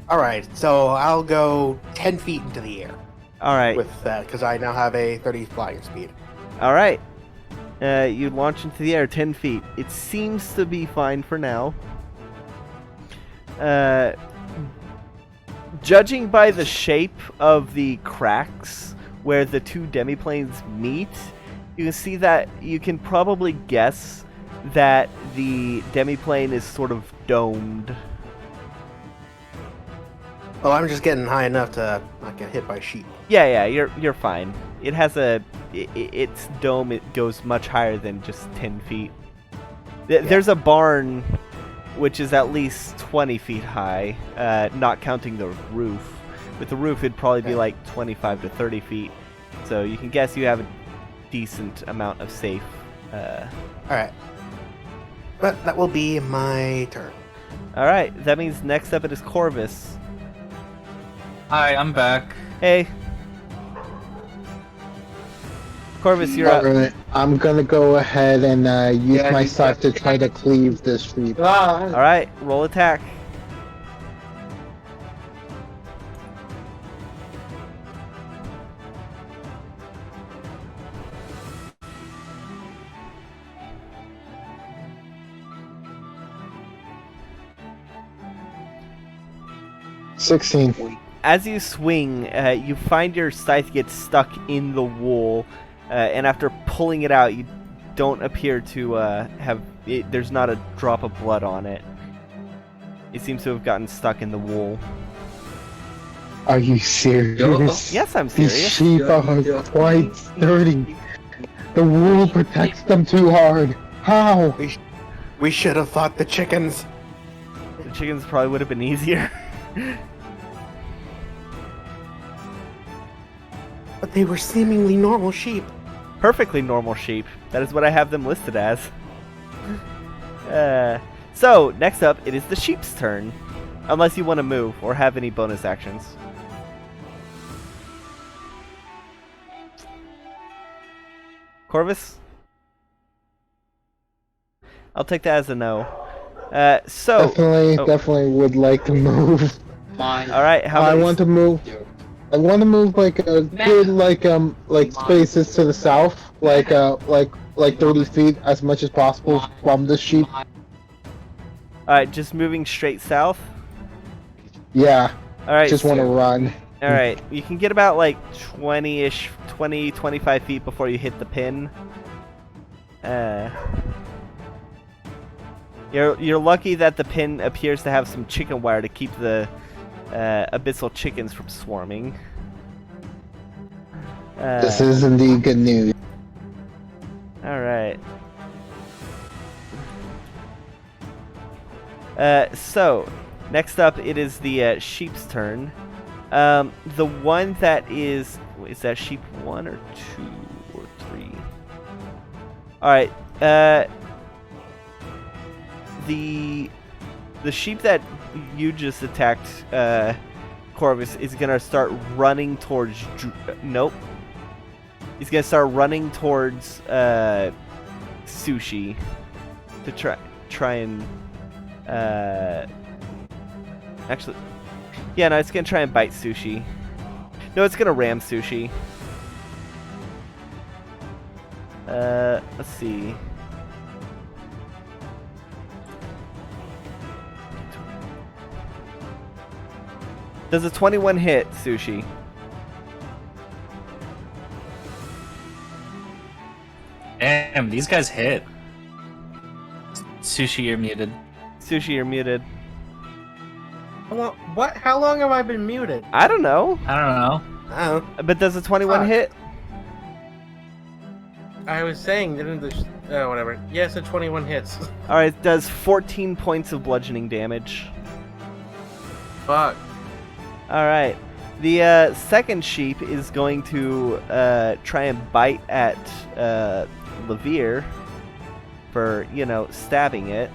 Alright, so I'll go 10 feet into the air. Alright. With that, because I now have a 30 flying speed. Alright. You launch into the air 10 feet. It seems to be fine for now. Judging by the shape of the cracks where the two demiplanes meet, you can see that you can probably guess that the demiplane is sort of domed. Oh, I'm just getting high enough to not get hit by sheep. Yeah, you're fine. It has its dome. It goes much higher than just 10 feet. There's a barn, which is at least 20 feet high, not counting the roof. With the roof, it'd probably be like 25 to 30 feet. So you can guess you have a decent amount of safe. Alright. But that will be my turn. Alright, that means next up it is Corvus. Hi, I'm back. Hey. Corvus, you're up. Alright, I'm gonna go ahead and use my scythe to try to cleave this sheep. Alright, roll attack. As you swing, you find your scythe gets stuck in the wool, and after pulling it out, you don't appear to have... there's not a drop of blood on it. It seems to have gotten stuck in the wool. Are you serious? Yes, I'm These serious. sheep are quite sturdy. The wool protects them too hard. How? We should have fought the chickens. The chickens probably would have been easier. But they were seemingly normal sheep. Perfectly normal sheep. That is what I have them listed as. So, next up, it is the sheep's turn. Unless you want to move or have any bonus actions. Corvus? I'll take that as a no. Definitely would like to move. My All right. How I many? want to move. I want to move like a good like spaces to the south, like 30 feet as much as possible from the sheep. All right, just moving straight south. Yeah. All right. Just want to run. All right, you can get about like 20-ish, 20, 25 feet before you hit the pin. You're lucky that the pin appears to have some chicken wire to keep the abyssal chickens from swarming. This is indeed good news. All right. So, next up, it is the sheep's turn. The one that is that sheep 1 or 2 or 3? All right. The sheep that you just attacked, Corvus, is gonna start running towards. Nope. He's gonna start running towards Sushi to try and actually. Yeah, no, it's gonna try and bite Sushi. No, it's gonna ram Sushi. Let's see. Does a 21 hit, Sushi? Damn, these guys hit. Sushi, you're muted. Sushi, you're muted. What? How long have I been muted? I don't know. I don't know. Oh. But does a 21 hit? I was saying, didn't the... Oh, whatever. Yes, a 21 hits. Alright, it does 14 points of bludgeoning damage. Fuck. Alright. The second sheep is going to try and bite at Levere for, stabbing it.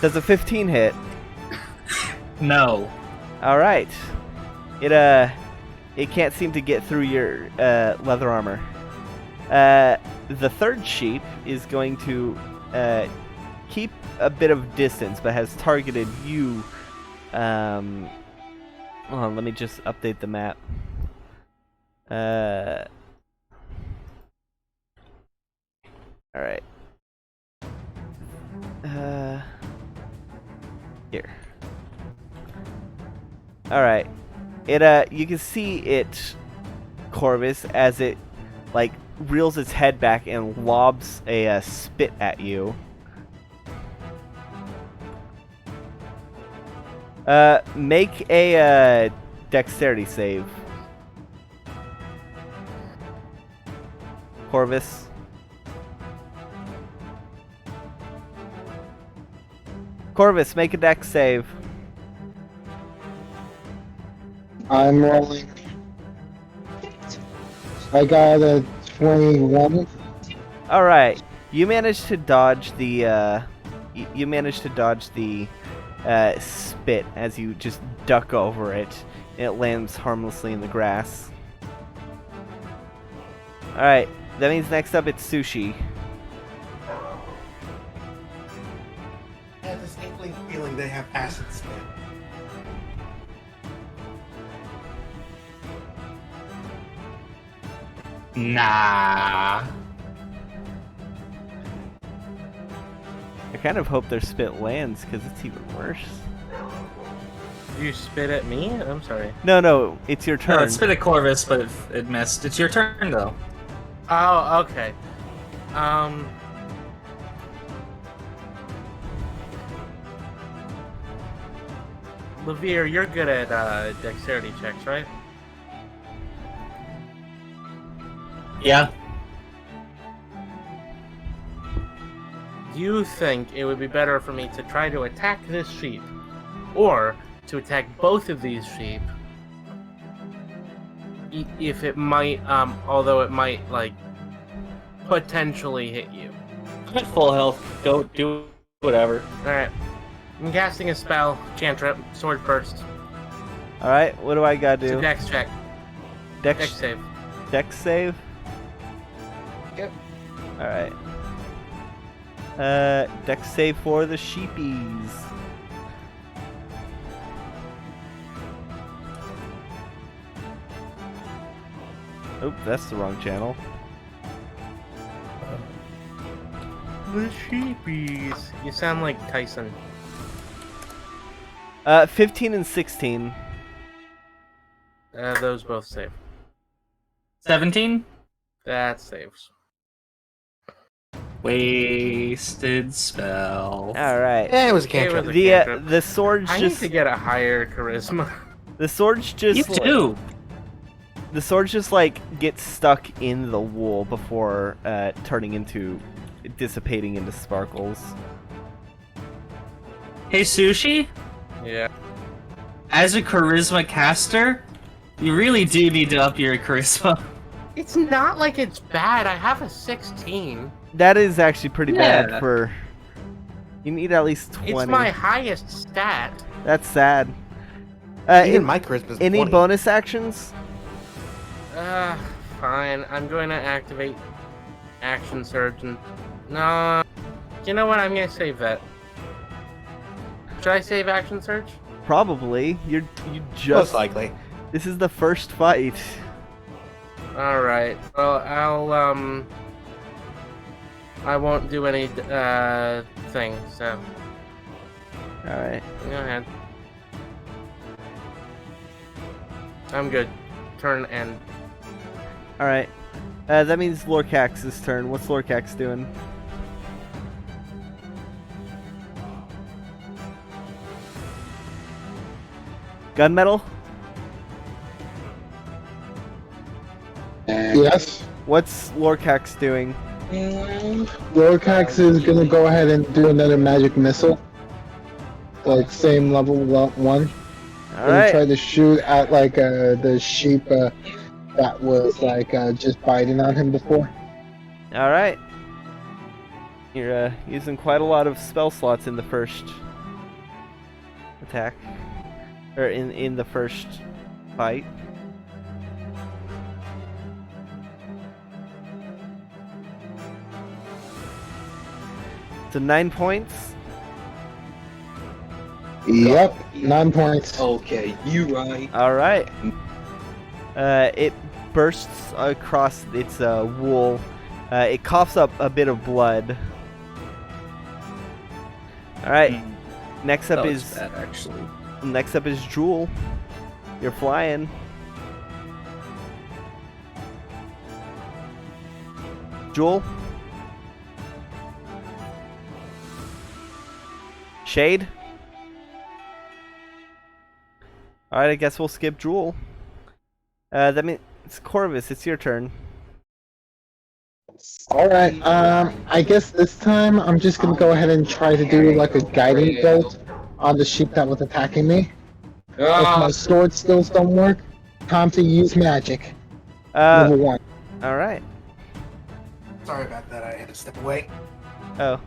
Does a 15 hit? No. Alright. It can't seem to get through your leather armor. The third sheep is going to keep a bit of distance, but has targeted you. Hold on, let me just update the map. Alright. Here. Alright. You can see it, Corvus, as it, reels its head back and lobs a spit at you. Make a dexterity save. Corvus. Corvus, make a dex save. I'm rolling. I got a 21. All right, you managed to dodge the spit as you just duck over it, and it lands harmlessly in the grass. All right, that means next up it's Sushi. I have this inkling feeling they have acid spit. Nah. I kind of hope their spit lands because it's even worse. You spit at me? I'm sorry. No, it's your turn. No, it spit at Corvus, but it missed. It's your turn, though. Oh, okay. Levere, you're good at dexterity checks, right? Yeah. Do you think it would be better for me to try to attack this sheep, or to attack both of these sheep? If it might, although it might, potentially hit you. I'm at full health. Go do whatever. Alright. I'm casting a spell, cantrip, sword burst. All right, what do I gotta It's a do? dex check. Dex save. Dex save. Yep. All right. Dex save for the sheepies. Oop, that's the wrong channel. The sheepies. You sound like Tyson. 15 and 16. Those both save. 17? That saves. Wasted spell. All right. Yeah, it was a It cantrip. was a The cantrip. the swords I need just to get a higher charisma. the swords just You too. the swords just like get stuck in the wool before turning into dissipating into sparkles. Hey, Sushi? Yeah. As a charisma caster, you really do need to up your charisma. It's not like it's bad. I have a 16. That is actually pretty bad Yeah. for. You need at least 20. It's my highest stat. That's sad. Even my charisma's Any 20. bonus actions? Fine. I'm going to activate Action Surge and... No. You know what? I'm going to save that. Should I save Action Surge? Probably. You Most just. likely. This is the first fight. Alright. Well, I won't do any, thing, so... All right. Go ahead. I'm good. Turn end. All right. That means Lorcax's turn. What's Lorcax doing? Gunmetal? Yes. What's Lorcax doing? Lorcax is gonna go ahead and do another magic missile. Like same level 1. All And right. try to shoot at like the sheep that was like just biting on him before. All right. You're using quite a lot of spell slots in the first attack, or in the first fight. So 9 points. Yep, 9 points. Okay, you right. All right. It bursts across its wool. It coughs up a bit of blood. All right. Next up That is was bad, actually. next up is Jewel. You're flying. Jewel. Shade. All right, I guess we'll skip Jewel. That means it's Corvus. It's your turn. Alright, I guess this time I'm just gonna go ahead and try to do like a guiding bolt on the sheep that was attacking me. If my sword skills don't work, time to use magic. Level 1. All right. Sorry about that. I had to step away. Oh. All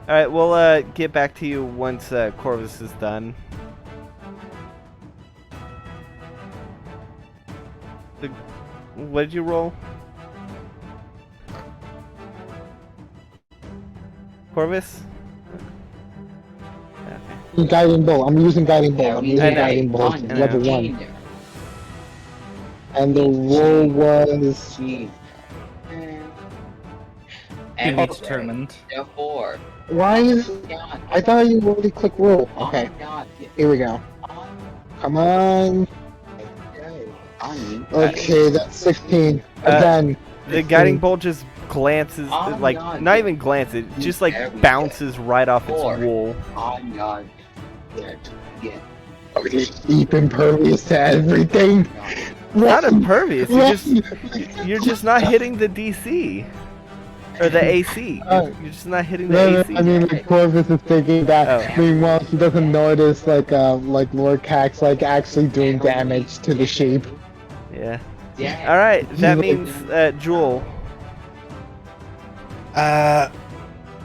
right. We'll get back to you once Corvus is done. What did you roll? Corvus? Okay. Guiding bolt. I'm using guiding bolt. I'm using guiding bolt. I know. Level 1. And the roll was To be determined. Therefore, why is I thought you already clicked roll. Okay, here we go. Come on. Okay, that's 16. Again. The guiding bolt just glances, like, not even glances, it just like bounces right off its wool. I'm not yet. Deep impervious to everything. Not impervious, you're just not hitting the DC. Or the AC. You're just not hitting the No, AC. I mean, like, Corvus is thinking that. Oh. Meanwhile, he doesn't notice, like Lord Cax, like, actually doing damage to the sheep. Yeah. Alright, that means, Jewel.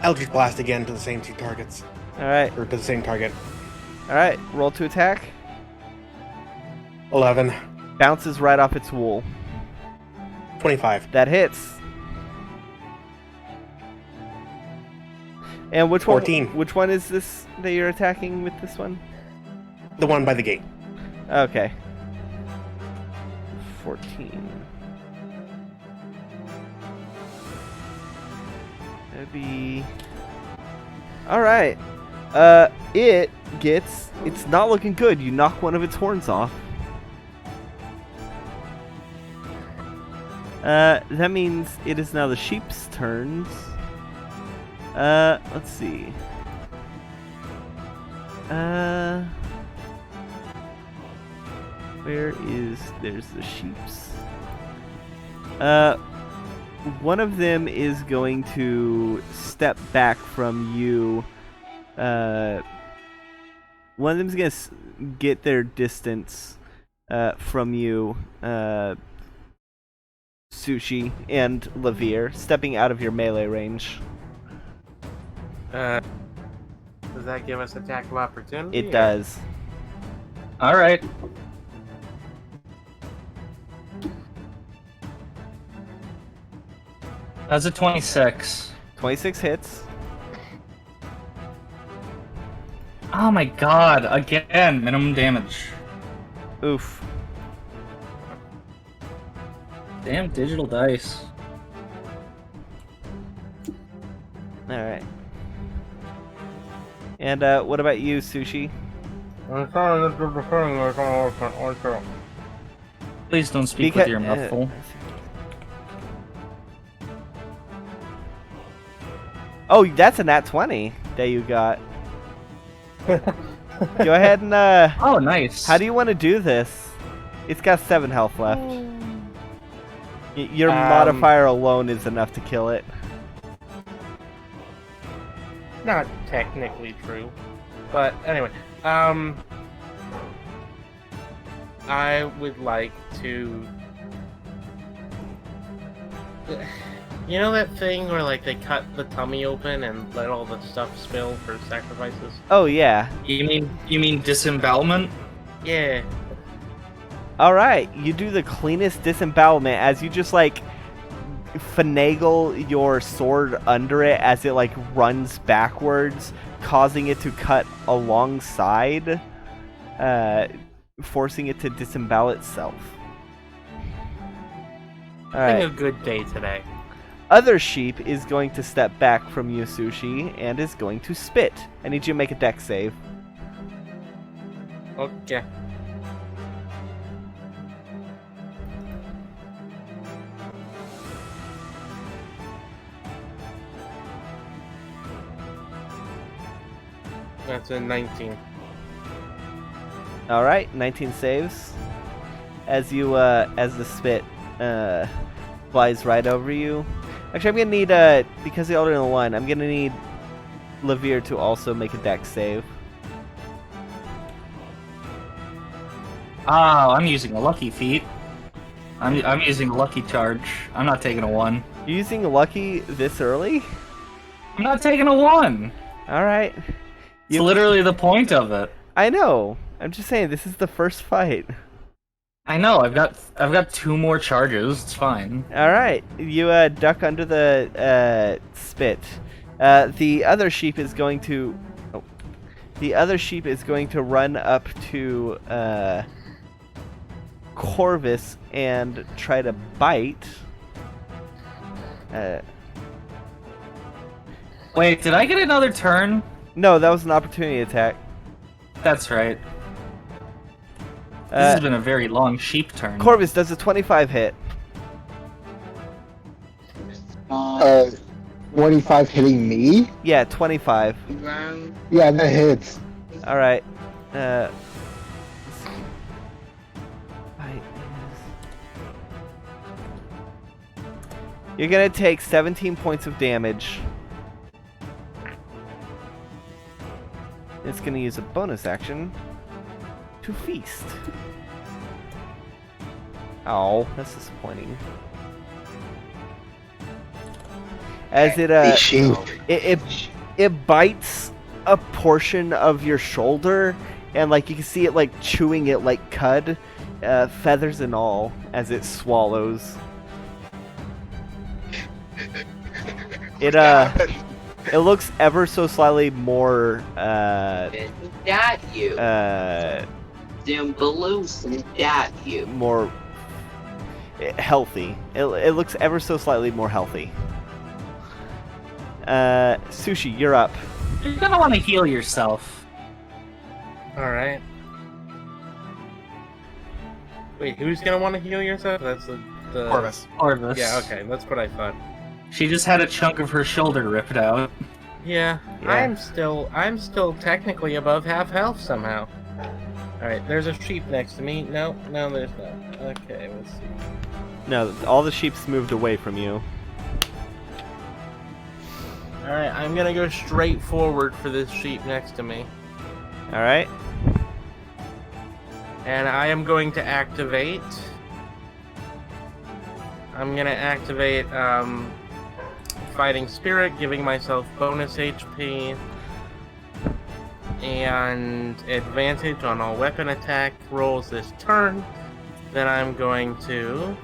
Eldritch Blast again to the same 2 targets. Alright. Or to the same target. Alright, roll to attack. 11. bounces right off its wool. 25. That hits. And which 14. one? Which one is this that you're attacking with this one? The one by the gate. Okay. 14. That'd be. All right. It's not looking good. You knock one of its horns off. That means it is now the sheep's turns. Let's see. There's the sheeps. One of them is going to step back from you. One of them's gonna get their distance from you, Sushi and Lavir, stepping out of your melee range. Does that give us attack of opportunity? It does. All right. That's a 26. 26 hits. Oh my god, again, minimum damage. Oof. Damn digital dice. Alright. And what about you, Sushi? I'm trying to do the thing like I can. Please don't speak with your mouth full. Oh, that's a nat 20 that you got. Go ahead and Oh, nice. how do you want to do this? It's got 7 health left. Your modifier alone is enough to kill it. Not technically true, but anyway, I would like to. You know that thing where like they cut the tummy open and let all the stuff spill for sacrifices? Oh yeah. You mean disembowelment? Yeah. All right, you do the cleanest disembowelment as you just like finagle your sword under it as it like runs backwards, causing it to cut alongside, forcing it to disembowel itself. All Having right. a good day today. Other sheep is going to step back from you, Sushi, and is going to spit. I need you to make a dex save. Okay. That's a 19. All right, 19 saves. As you, as the spit flies right over you. Actually, I'm gonna need, because the older than 1, I'm gonna need Lavir to also make a dex save. Oh, I'm using a lucky feat. I'm using a lucky charge. I'm not taking a 1. You're using lucky this early? I'm not taking a 1. All right. It's literally the point of it. I know. I'm just saying this is the first fight. I know. I've got 2 more charges. It's fine. All right. You duck under the spit. The other sheep is going to. Oh, the other sheep is going to run up to Corvus and try to bite. Wait, did I get another turn? No, that was an opportunity attack. That's right. This has been a very long sheep turn. Corvus, does a 25 hit? 25 hitting me? Yeah, 25. Yeah, that hits. All right. You're gonna take 17 points of damage. It's gonna use a bonus action to feast. Oh, that's disappointing. As it bites a portion of your shoulder, and like you can see it like chewing it like cud, feathers and all, as it swallows. It looks ever so slightly more Is that you? Them balloons, is that you? more healthy. It looks ever so slightly more healthy. Sushi, you're up. You're gonna want to heal yourself. Alright. Wait, who's gonna want to heal yourself? That's the Corvus. Orvis. Yeah, okay, that's what I thought. She just had a chunk of her shoulder ripped out. Yeah, Yeah. I'm still technically above half health somehow. Alright, there's a sheep next to me. No, there's not. Okay, let's see. No, all the sheep's moved away from you. Alright, I'm gonna go straight forward for this sheep next to me. Alright. And I am going to activate... I'm gonna activate, Fighting Spirit, giving myself bonus HP and advantage on all weapon attack rolls this turn. Then I'm going to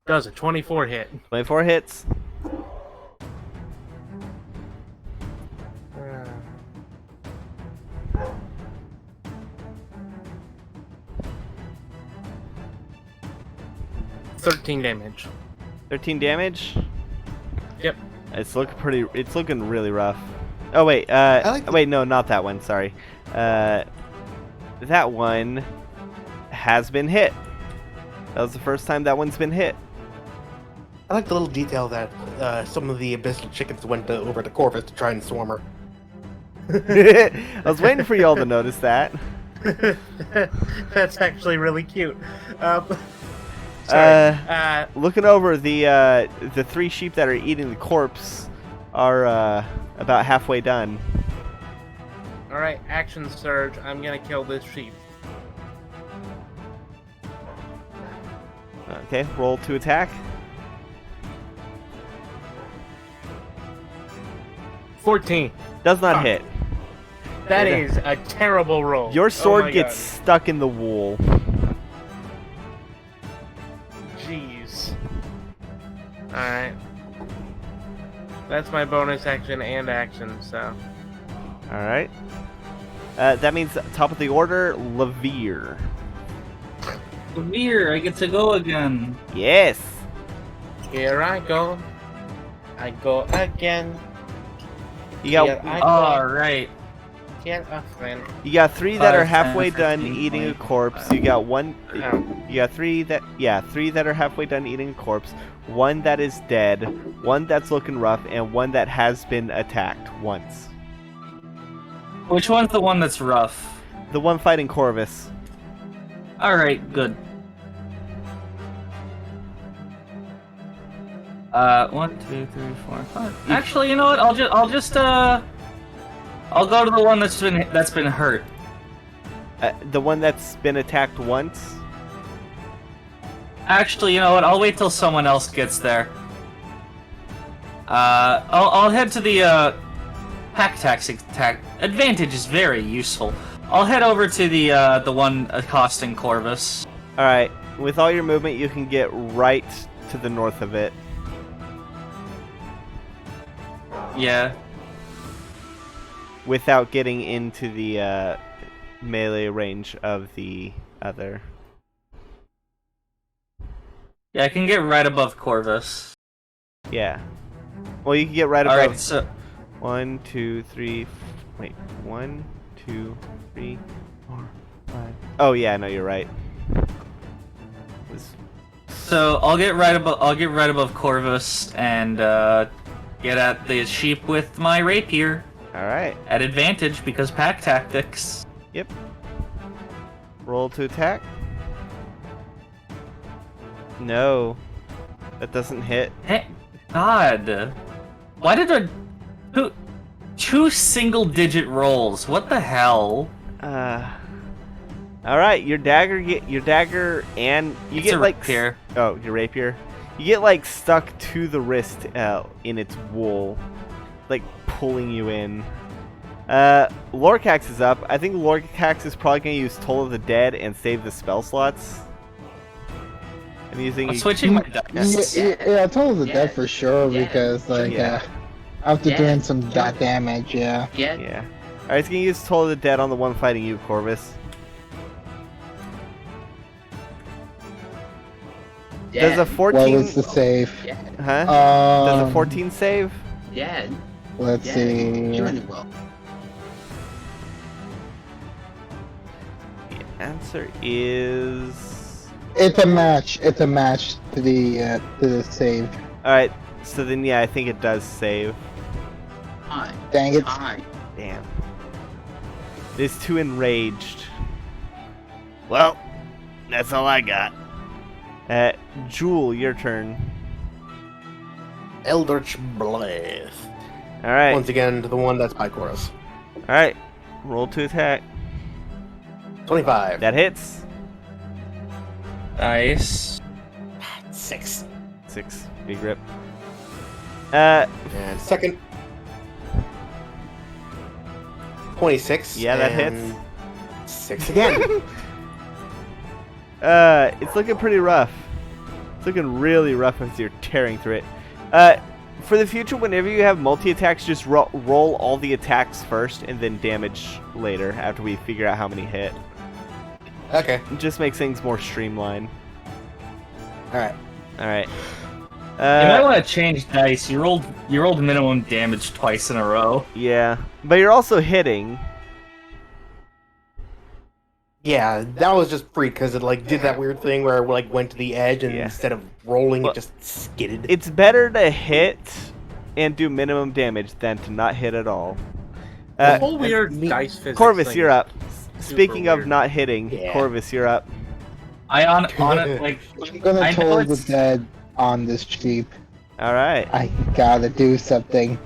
does a 24 hit. 24 hits. Uh, 13 damage. 13 damage. Yep. It's looking really rough. Oh wait, wait, no, not that one. Sorry. That one has been hit. That was the first time that one's been hit. I like the little detail that some of the abyssal chickens went over to Corvus to try and swarm her. I was waiting for y'all to notice that. That's actually really cute. Sorry. Looking over, the 3 sheep that are eating the corpse are about halfway done. Alright, action surge. I'm gonna kill this sheep. Okay, roll to attack. 14. Does not hit. That is a terrible roll. Your sword Oh my gets God. stuck in the wool. Jeez. Alright. That's my bonus action and action, so. Alright. That means top of the order, Levere. Tapir, I get to go again. Yes! Here I go. I go again. You got Here I go. Alright. Get a friend. you got 3 that are 5, 10, halfway done 15, eating a 20. corpse. You got 1 Oh. you got 3 that are halfway done eating a corpse, 1 that is dead, 1 that's looking rough, and 1 that has been attacked once. Which one's the one that's rough? The one fighting Corvus. Alright, good. 1, 2, 3, 4, 5. Actually, you know what? I'll go to the one that's been hurt. The one that's been attacked once. Actually, you know what? I'll wait till someone else gets there. I'll head to the pack taxi attack. Advantage is very useful. I'll head over to the one accosting Corvus. All right. With all your movement, you can get right to the north of it. Yeah. Without getting into the melee range of the other. Yeah, I can get right above Corvus. Yeah. Well, you can get right above. Alright, so 1, 2, 3. Wait. 1, 2, 3, 4, 5. Oh yeah, no, you're right. I'll get right above Corvus and get at the sheep with my rapier. All right. At advantage because pack tactics. Yep. Roll to attack. No, that doesn't hit. Hey, God, why did two single-digit rolls? What the hell? All right, your dagger and you It's get a like rapier. Oh, your rapier. You get like stuck to the wrist in its wool, like pulling you in. Lorcax is up. I think Lorcax is probably going to use Toll of the Dead and save the spell slots. I'm using. I'm switching my dice. Yeah, Toll of the Dead for sure because like after doing some damage, Yeah. Alright, it's going to use Toll of the Dead on the one fighting you, Corvus. Does a 14... What was the save? Huh? Does a 14 save? Dead. Let's see. Really well. The answer is... It's a match. It's a match to the save. Alright, so then yeah, I think it does save. Dang it. Damn. It's too enraged. Well, that's all I got. Jewel, your turn. Eldritch Blast. Alright. Once again, to the one that's by Chorus. Alright. Roll to attack. 25. That hits. Nice. 6. 6. Big rip. And second. 26. Yeah, that and hits. 6 again. It's looking pretty rough. It's looking really rough as you're tearing through it. For the future, whenever you have multi-attacks, just roll all the attacks first and then damage later after we figure out how many hit. Okay. It just makes things more streamlined. Alright. Alright. You might want to change dice. You rolled minimum damage twice in a row. Yeah, but you're also hitting. Yeah, that was just free because it like did that weird thing where it like went to the edge and instead of rolling, it just skidded. It's better to hit and do minimum damage than to not hit at all. The whole weird dice physics Corvus, thing you're is up. Speaking weird. of not hitting, Corvus, you're up. On it, like I'm gonna Toll the Dead on this cheap. All right. I gotta do something.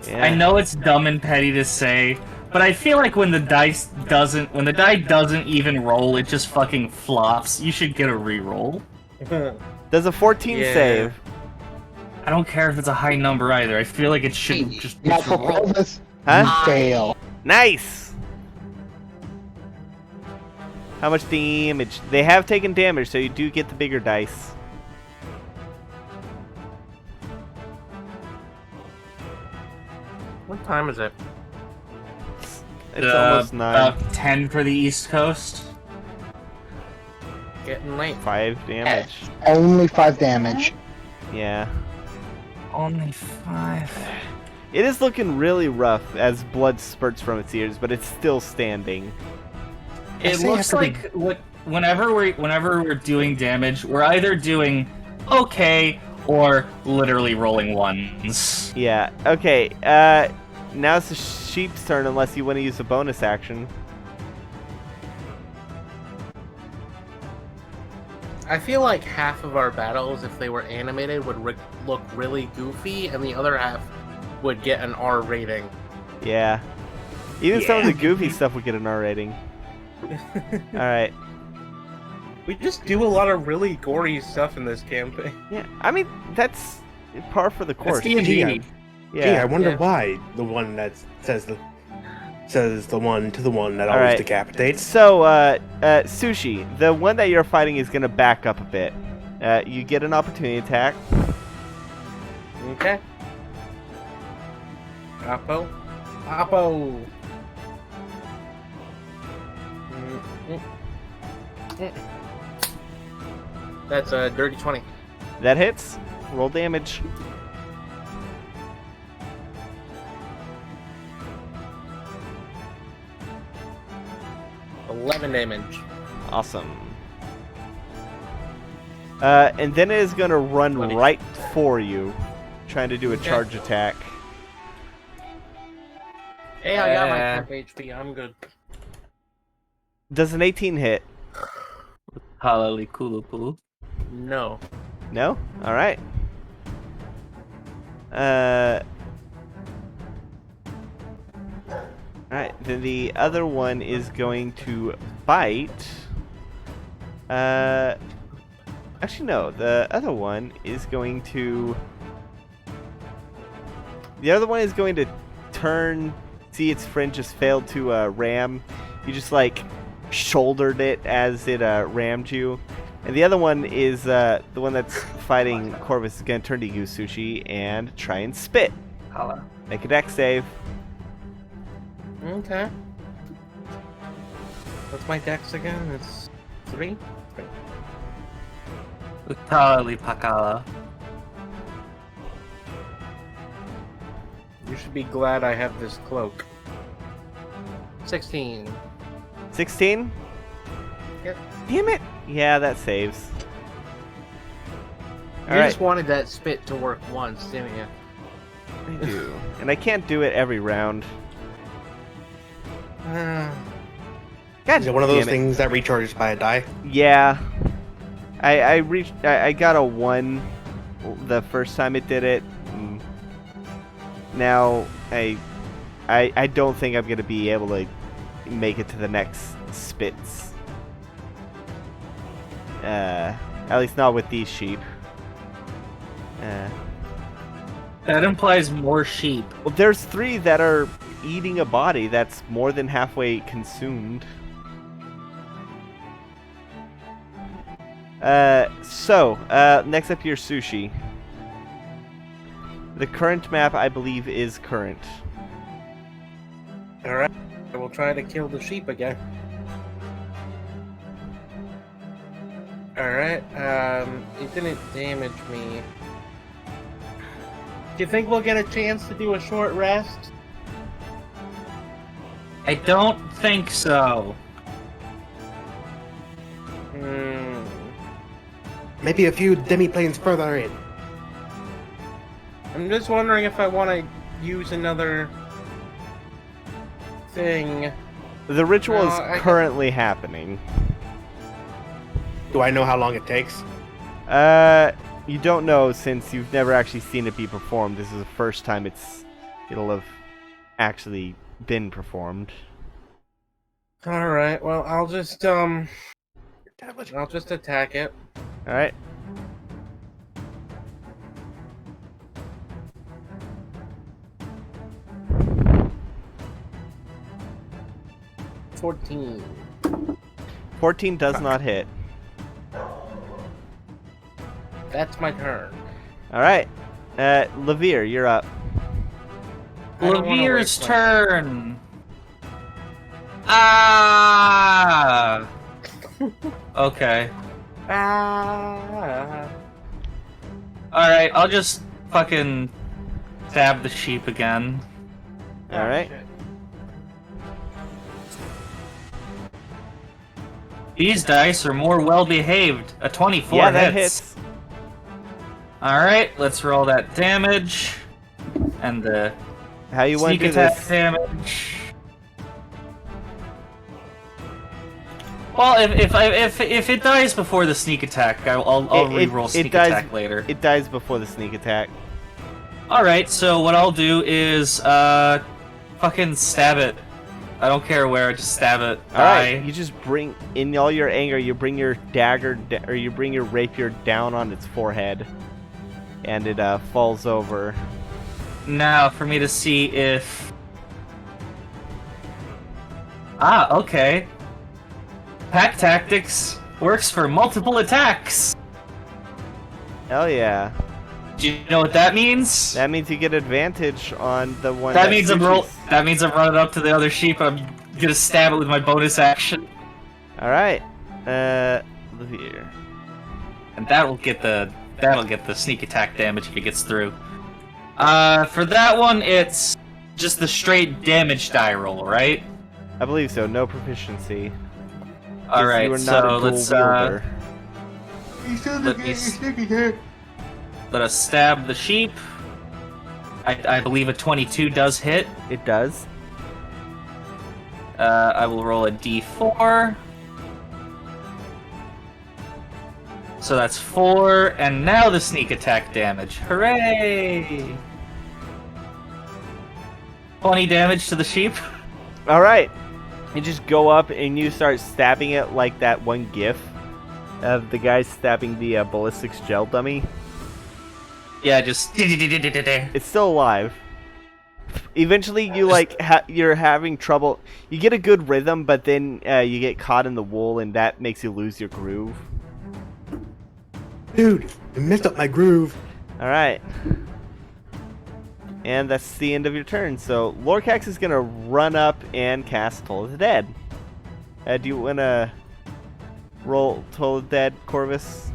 Yeah. I know it's dumb and petty to say, but I feel like when the die doesn't even roll, it just fucking flops. You should get a reroll. Does a 14 save? I don't care if it's a high number either. I feel like it should just Not for Corvus. Huh? Fail. Nice. How much damage? They have taken damage, so you do get the bigger dice. What time is it? It's almost 9. About 10 for the East Coast. Getting late. 5 damage. Only 5 damage. Yeah. Only 5. It is looking really rough as blood spurts from its ears, but it's still standing. It looks like whenever we're doing damage, we're either doing okay or literally rolling ones. Yeah. Okay. Now it's the sheep's turn, unless you want to use a bonus action. I feel like half of our battles, if they were animated, would look really goofy, and the other half would get an R rating. Yeah. Even some of the goofy stuff would get an R rating. Alright. We just do a lot of really gory stuff in this campaign. Yeah, I mean, that's par for the course. That's D&D. Gee, I wonder why the one that says the one to the one that always decapitates. So, Sushi, the one that you're fighting is going to back up a bit. You get an opportunity attack. Okay. Oppo. Oppo. That's a dirty 20. That hits. Roll damage. $11 damage. Awesome. And then it is going to run right for you, trying to do a charge attack. Hey, I got my half HP. I'm good. Does an 18 hit? Hallelujah. No. No? Alright. Alright, then the other one is going to bite. Actually, no. The other one is going to. The other one is going to turn. See its friend just failed to ram. You just like shouldered it as it rammed you. And the other one is the one that's fighting Corvus is going to turn to you, Sushi, and try and spit. Hello. Make a dex save. Okay. What's my dex again? It's 3? Utali Pakala. You should be glad I have this cloak. 16. 16? Yep. Damn it! Yeah, that saves. You Alright. just wanted that spit to work once, didn't you? I do. And I can't do it every round. God Is it one of those damn it. things that recharges by a die? Yeah. I got a 1 the first time it did it. Now I don't think I'm gonna be able to make it to the next spits. At least not with these sheep. That implies more sheep. Well, there's 3 that are eating a body that's more than halfway consumed. Next up, your Sushi. The current map, I believe, is current. Alright. I will try to kill the sheep again. Alright, it didn't damage me. Do you think we'll get a chance to do a short rest? I don't think so. Maybe a few demi-planes further in. I'm just wondering if I want to use another thing. The ritual No, is currently happening. Do I know how long it takes? You don't know since you've never actually seen it be performed. This is the first time it'll have actually been performed. Alright, well, I'll just attack it. Alright. $14. 14 does not hit. That's my turn. Alright. Levere, you're up. I don't wanna Levere's waste my- turn. Ah. Okay. Ah. Alright, I'll just fucking stab the sheep again. Alright. These dice are more well-behaved. A 24 Yeah, that hits. hits. Alright, let's roll that damage. And the How you want sneak to do attack this? damage. Well, if it dies before the sneak attack, I'll re-roll sneak attack later. It dies before the sneak attack. Alright, so what I'll do is, fucking stab it. I don't care where, just stab it. Alright, you just bring, in all your anger, you bring your dagger, or you bring your rapier down on its forehead. And it, falls over. Now, for me to see if... Ah, okay. Pack Tactics works for multiple attacks! Hell yeah. Do you know what that means? That means you get advantage on the one That means I'm Sushi's. That means I'm running up to the other sheep. I'm gonna stab it with my bonus action, Alright. Here. and that'll get the sneak attack damage if it gets through. For that one, it's just the straight damage die roll, right? I believe so, no proficiency. All right, you are so not a dual let's wielder. let us stab the sheep. I believe a 22 does hit. It does. I will roll a d4. So that's 4, and now the sneak attack damage. Hooray! 20 damage to the sheep. Alright. You just go up and you start stabbing it like that one gif. of the guy stabbing the ballistics gel dummy. Yeah, just. It's still alive. Eventually, you you're having trouble. You get a good rhythm, but then you get caught in the wool, and that makes you lose your groove. Dude, I messed up my groove. All right. And that's the end of your turn. So Lorcax is gonna run up and cast Toll of the Dead. Do you wanna roll Toll of the Dead, Corvus?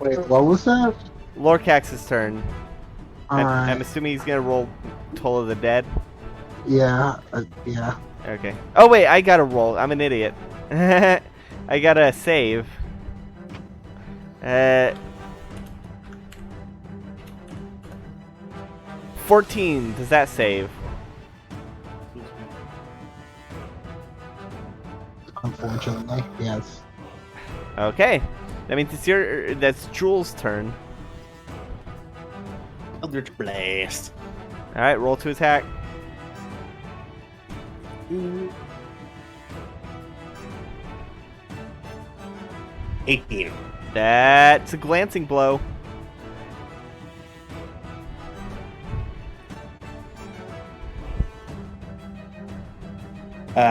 Wait, what was that? Lorcax's turn. I'm Alright. assuming he's gonna roll Toll of the Dead. Yeah, yeah. Okay. Oh wait, I gotta roll. I'm an idiot. I gotta save. 14. Does that save? Unfortunately, yes. Okay. That means that's Jules' turn. Eldritch Blast. Alright, roll to attack. 18. That's a glancing blow.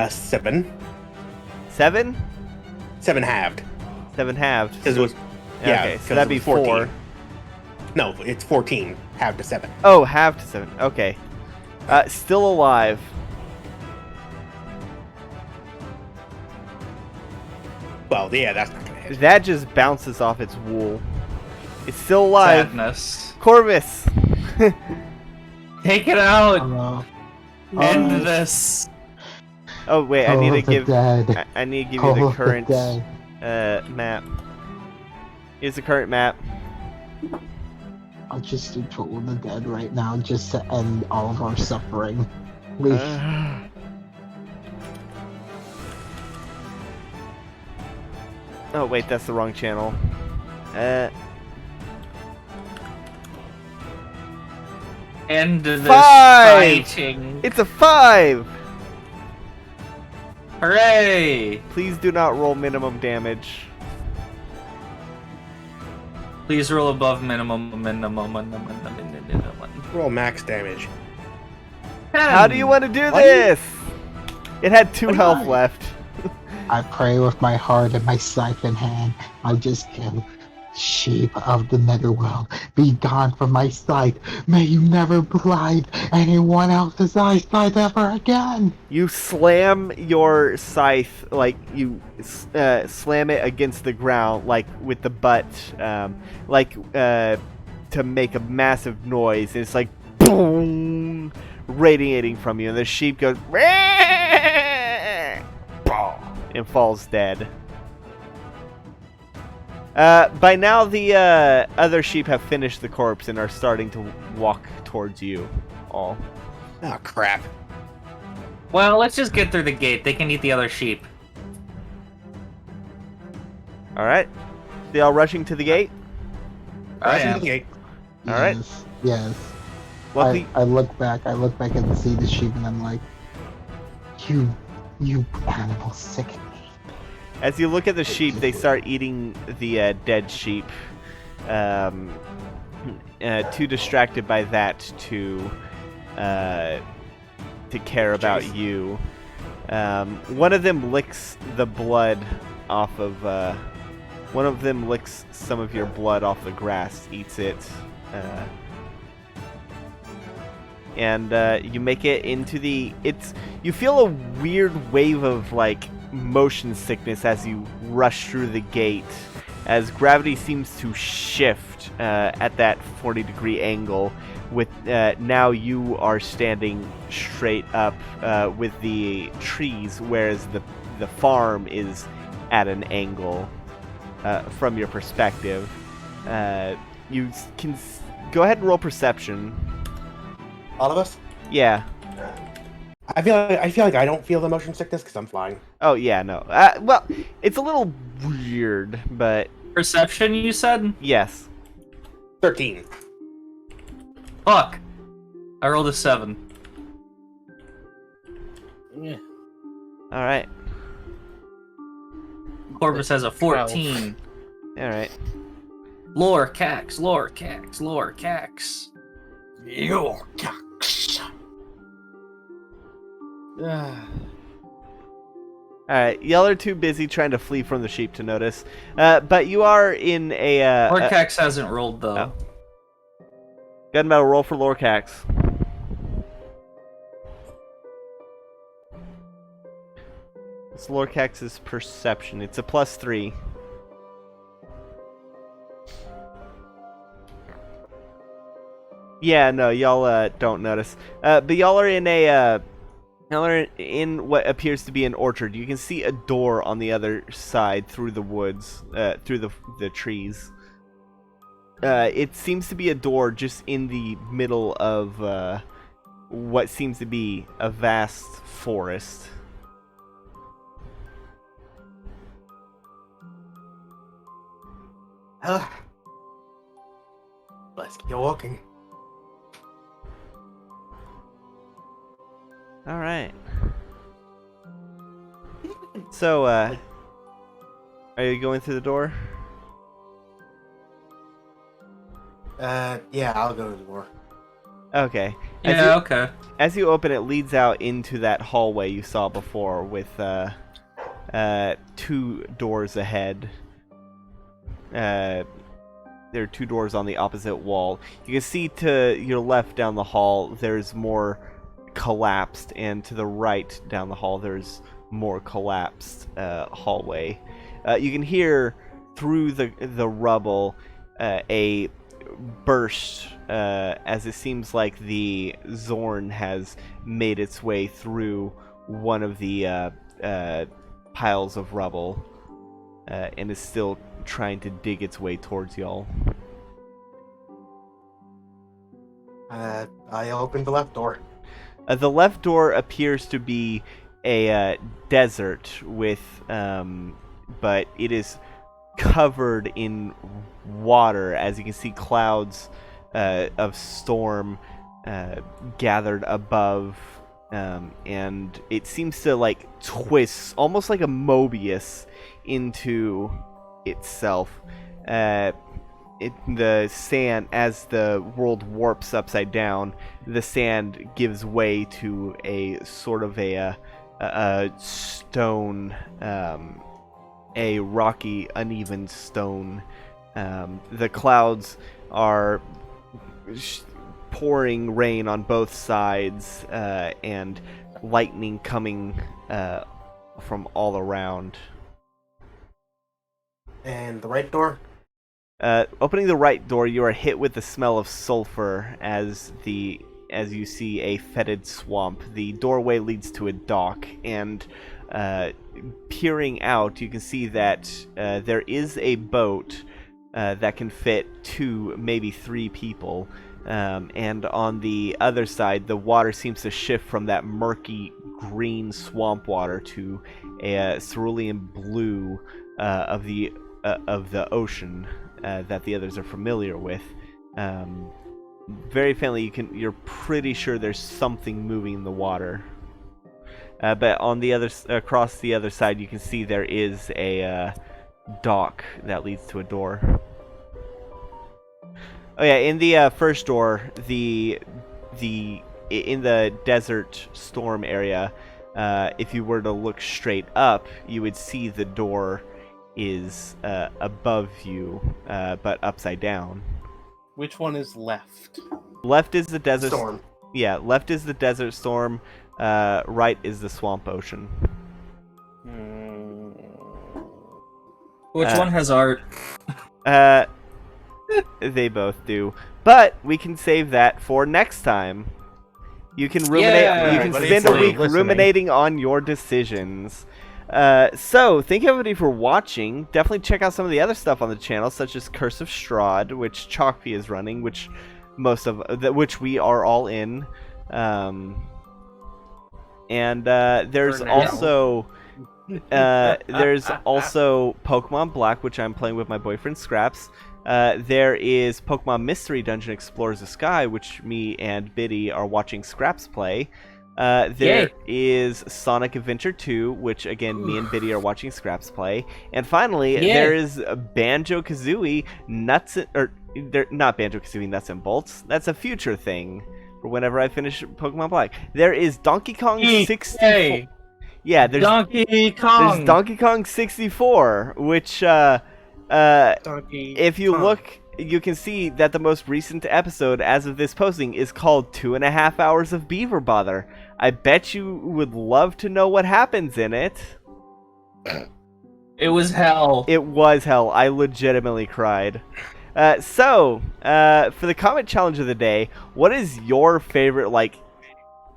Seven. 7? 7 halved. 7 halved. Because it was. Yeah, okay, so 'cause that'd it be was 14. 4. No, it's 14. Halved to 7. Oh, half to 7. Okay. Still alive. Well, yeah, that's not gonna hit. That just bounces off its wool. It's still alive. Sadness. Corvus. Take it out. Hello. End this. Oh wait, I Toll need to of the give. Dead. I need to give Toll you the of the current Dead. map. Here's the current map. I'll just do Toll of the Dead right now, just to end all of our suffering. Leave. Oh wait, that's the wrong channel. End this 5! fighting. It's a 5. Hooray! Please do not roll minimum damage. Please roll above minimum. Roll max damage. How do you want to do this? It had 2 health Why? left. I pray with my heart and my scythe in hand. I just kill sheep of the netherworld. Be gone from my sight. May you never blind anyone else's eyesight ever again. You slam your scythe, like you slam it against the ground, like with the butt, to make a massive noise. And it's like boom, radiating from you, and the sheep goes and falls dead. By now, the other sheep have finished the corpse and are starting to walk towards you all. Oh, crap. Well, let's just get through the gate. They can eat the other sheep. All right, they all rushing to the gate. I am. Okay. All right. Yes, yes. Luckily, I look back and see the sheep, and I'm like, you animal sick. as you look at the sheep, they start eating the dead sheep. Too distracted by that to care about you. One of them licks the blood off of. One of them licks some of your blood off the grass, eats it, and you make it into the. You feel a weird wave of like motion sickness as you rush through the gate, as gravity seems to shift at that 40-degree angle. With now you are standing straight up with the trees, whereas the farm is at an angle from your perspective. You can go ahead and roll perception. All of us? Yeah. I feel like I don't feel the motion sickness because I'm flying. Oh yeah, no. Well, it's a little weird, but Perception, you said? yes. 13. Fuck. I rolled a 7. Yeah. All right. Corvus has a 14. All right. Lore cax, lore cax, lore cax. Your cocks. Alright, y'all are too busy trying to flee from the sheep to notice. But you are in a... Lore cax hasn't rolled, though. Oh. Gun battle, roll for Lorcax. It's Lorcax's perception. It's a +3. Yeah, no, y'all don't notice. But y'all are in a... Y'all are in what appears to be an orchard. You can see a door on the other side through the woods, through the trees. It seems to be a door just in the middle of what seems to be a vast forest. Let's get walking. All right. So, are you going through the door? Yeah, I'll go to the door. Okay. Okay. As you open, it leads out into that hallway you saw before with 2 doors ahead. There are 2 doors on the opposite wall. You can see to your left down the hall, there's more collapsed, and to the right down the hall, there's more collapsed hallway. You can hear through the rubble a burst as it seems like the Zorn has made its way through one of the piles of rubble and is still trying to dig its way towards y'all. I opened the left door. The left door appears to be a desert with, but it is covered in water. As you can see, clouds of storm gathered above, and it seems to like twist, almost like a Mobius, into itself. The sand, as the world warps upside down, the sand gives way to a sort of a stone, a rocky, uneven stone. The clouds are pouring rain on both sides, and lightning coming from all around. And the right door? Opening the right door, you are hit with the smell of sulfur as you see a fetid swamp. The doorway leads to a dock, and peering out, you can see that there is a boat that can fit 2, maybe 3 people. And on the other side, the water seems to shift from that murky green swamp water to a cerulean blue of the ocean. That the others are familiar with. Very faintly, you're pretty sure there's something moving in the water. But on the across the other side, you can see there is a dock that leads to a door. Oh yeah, in the first door, in the desert storm area, if you were to look straight up, you would see the door is above you, but upside down. Which one is left? Left is the desert storm. Yeah, left is the desert storm. Right is the swamp ocean. Which one has art? They both do, but we can save that for next time. You can ruminate. Yeah, you can everybody spend a for week listening. ruminating on your decisions. So, thank you everybody for watching. Definitely check out some of the other stuff on the channel, such as Curse of Strahd, which Chalkpy is running, which which we are all in. And there's For now. also there's also Pokemon Black, which I'm playing with my boyfriend Scraps. There is Pokemon Mystery Dungeon Explores the Sky, which me and Biddy are watching Scraps play. There is Sonic Adventure 2, which again, me and Biddy are watching Scraps play. And finally, there is Banjo-Kazooie Nuts, not Banjo-Kazooie Nuts and Bolts. That's a future thing for whenever I finish Pokemon Black. There is Donkey Kong 64. Yeah, there's Donkey Kong. There's Donkey Kong 64, which if you look, you can see that the most recent episode, as of this posting, is called 2.5 Hours of Beaver Bother. I bet you would love to know what happens in it. It was hell. It was hell. I legitimately cried. So, for the comment challenge of the day, what is your favorite,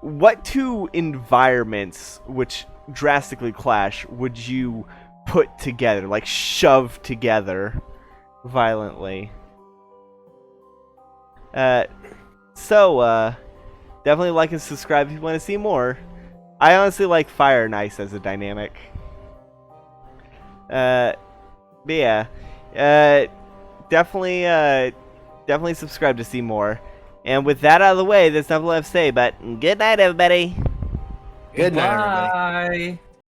what two environments which drastically clash would you put together, shove together violently? Definitely like and subscribe if you want to see more. I honestly like Fire and Ice as a dynamic. But yeah, definitely subscribe to see more. And with that out of the way, there's nothing left to say, but good night, everybody. Good night, everybody. Bye.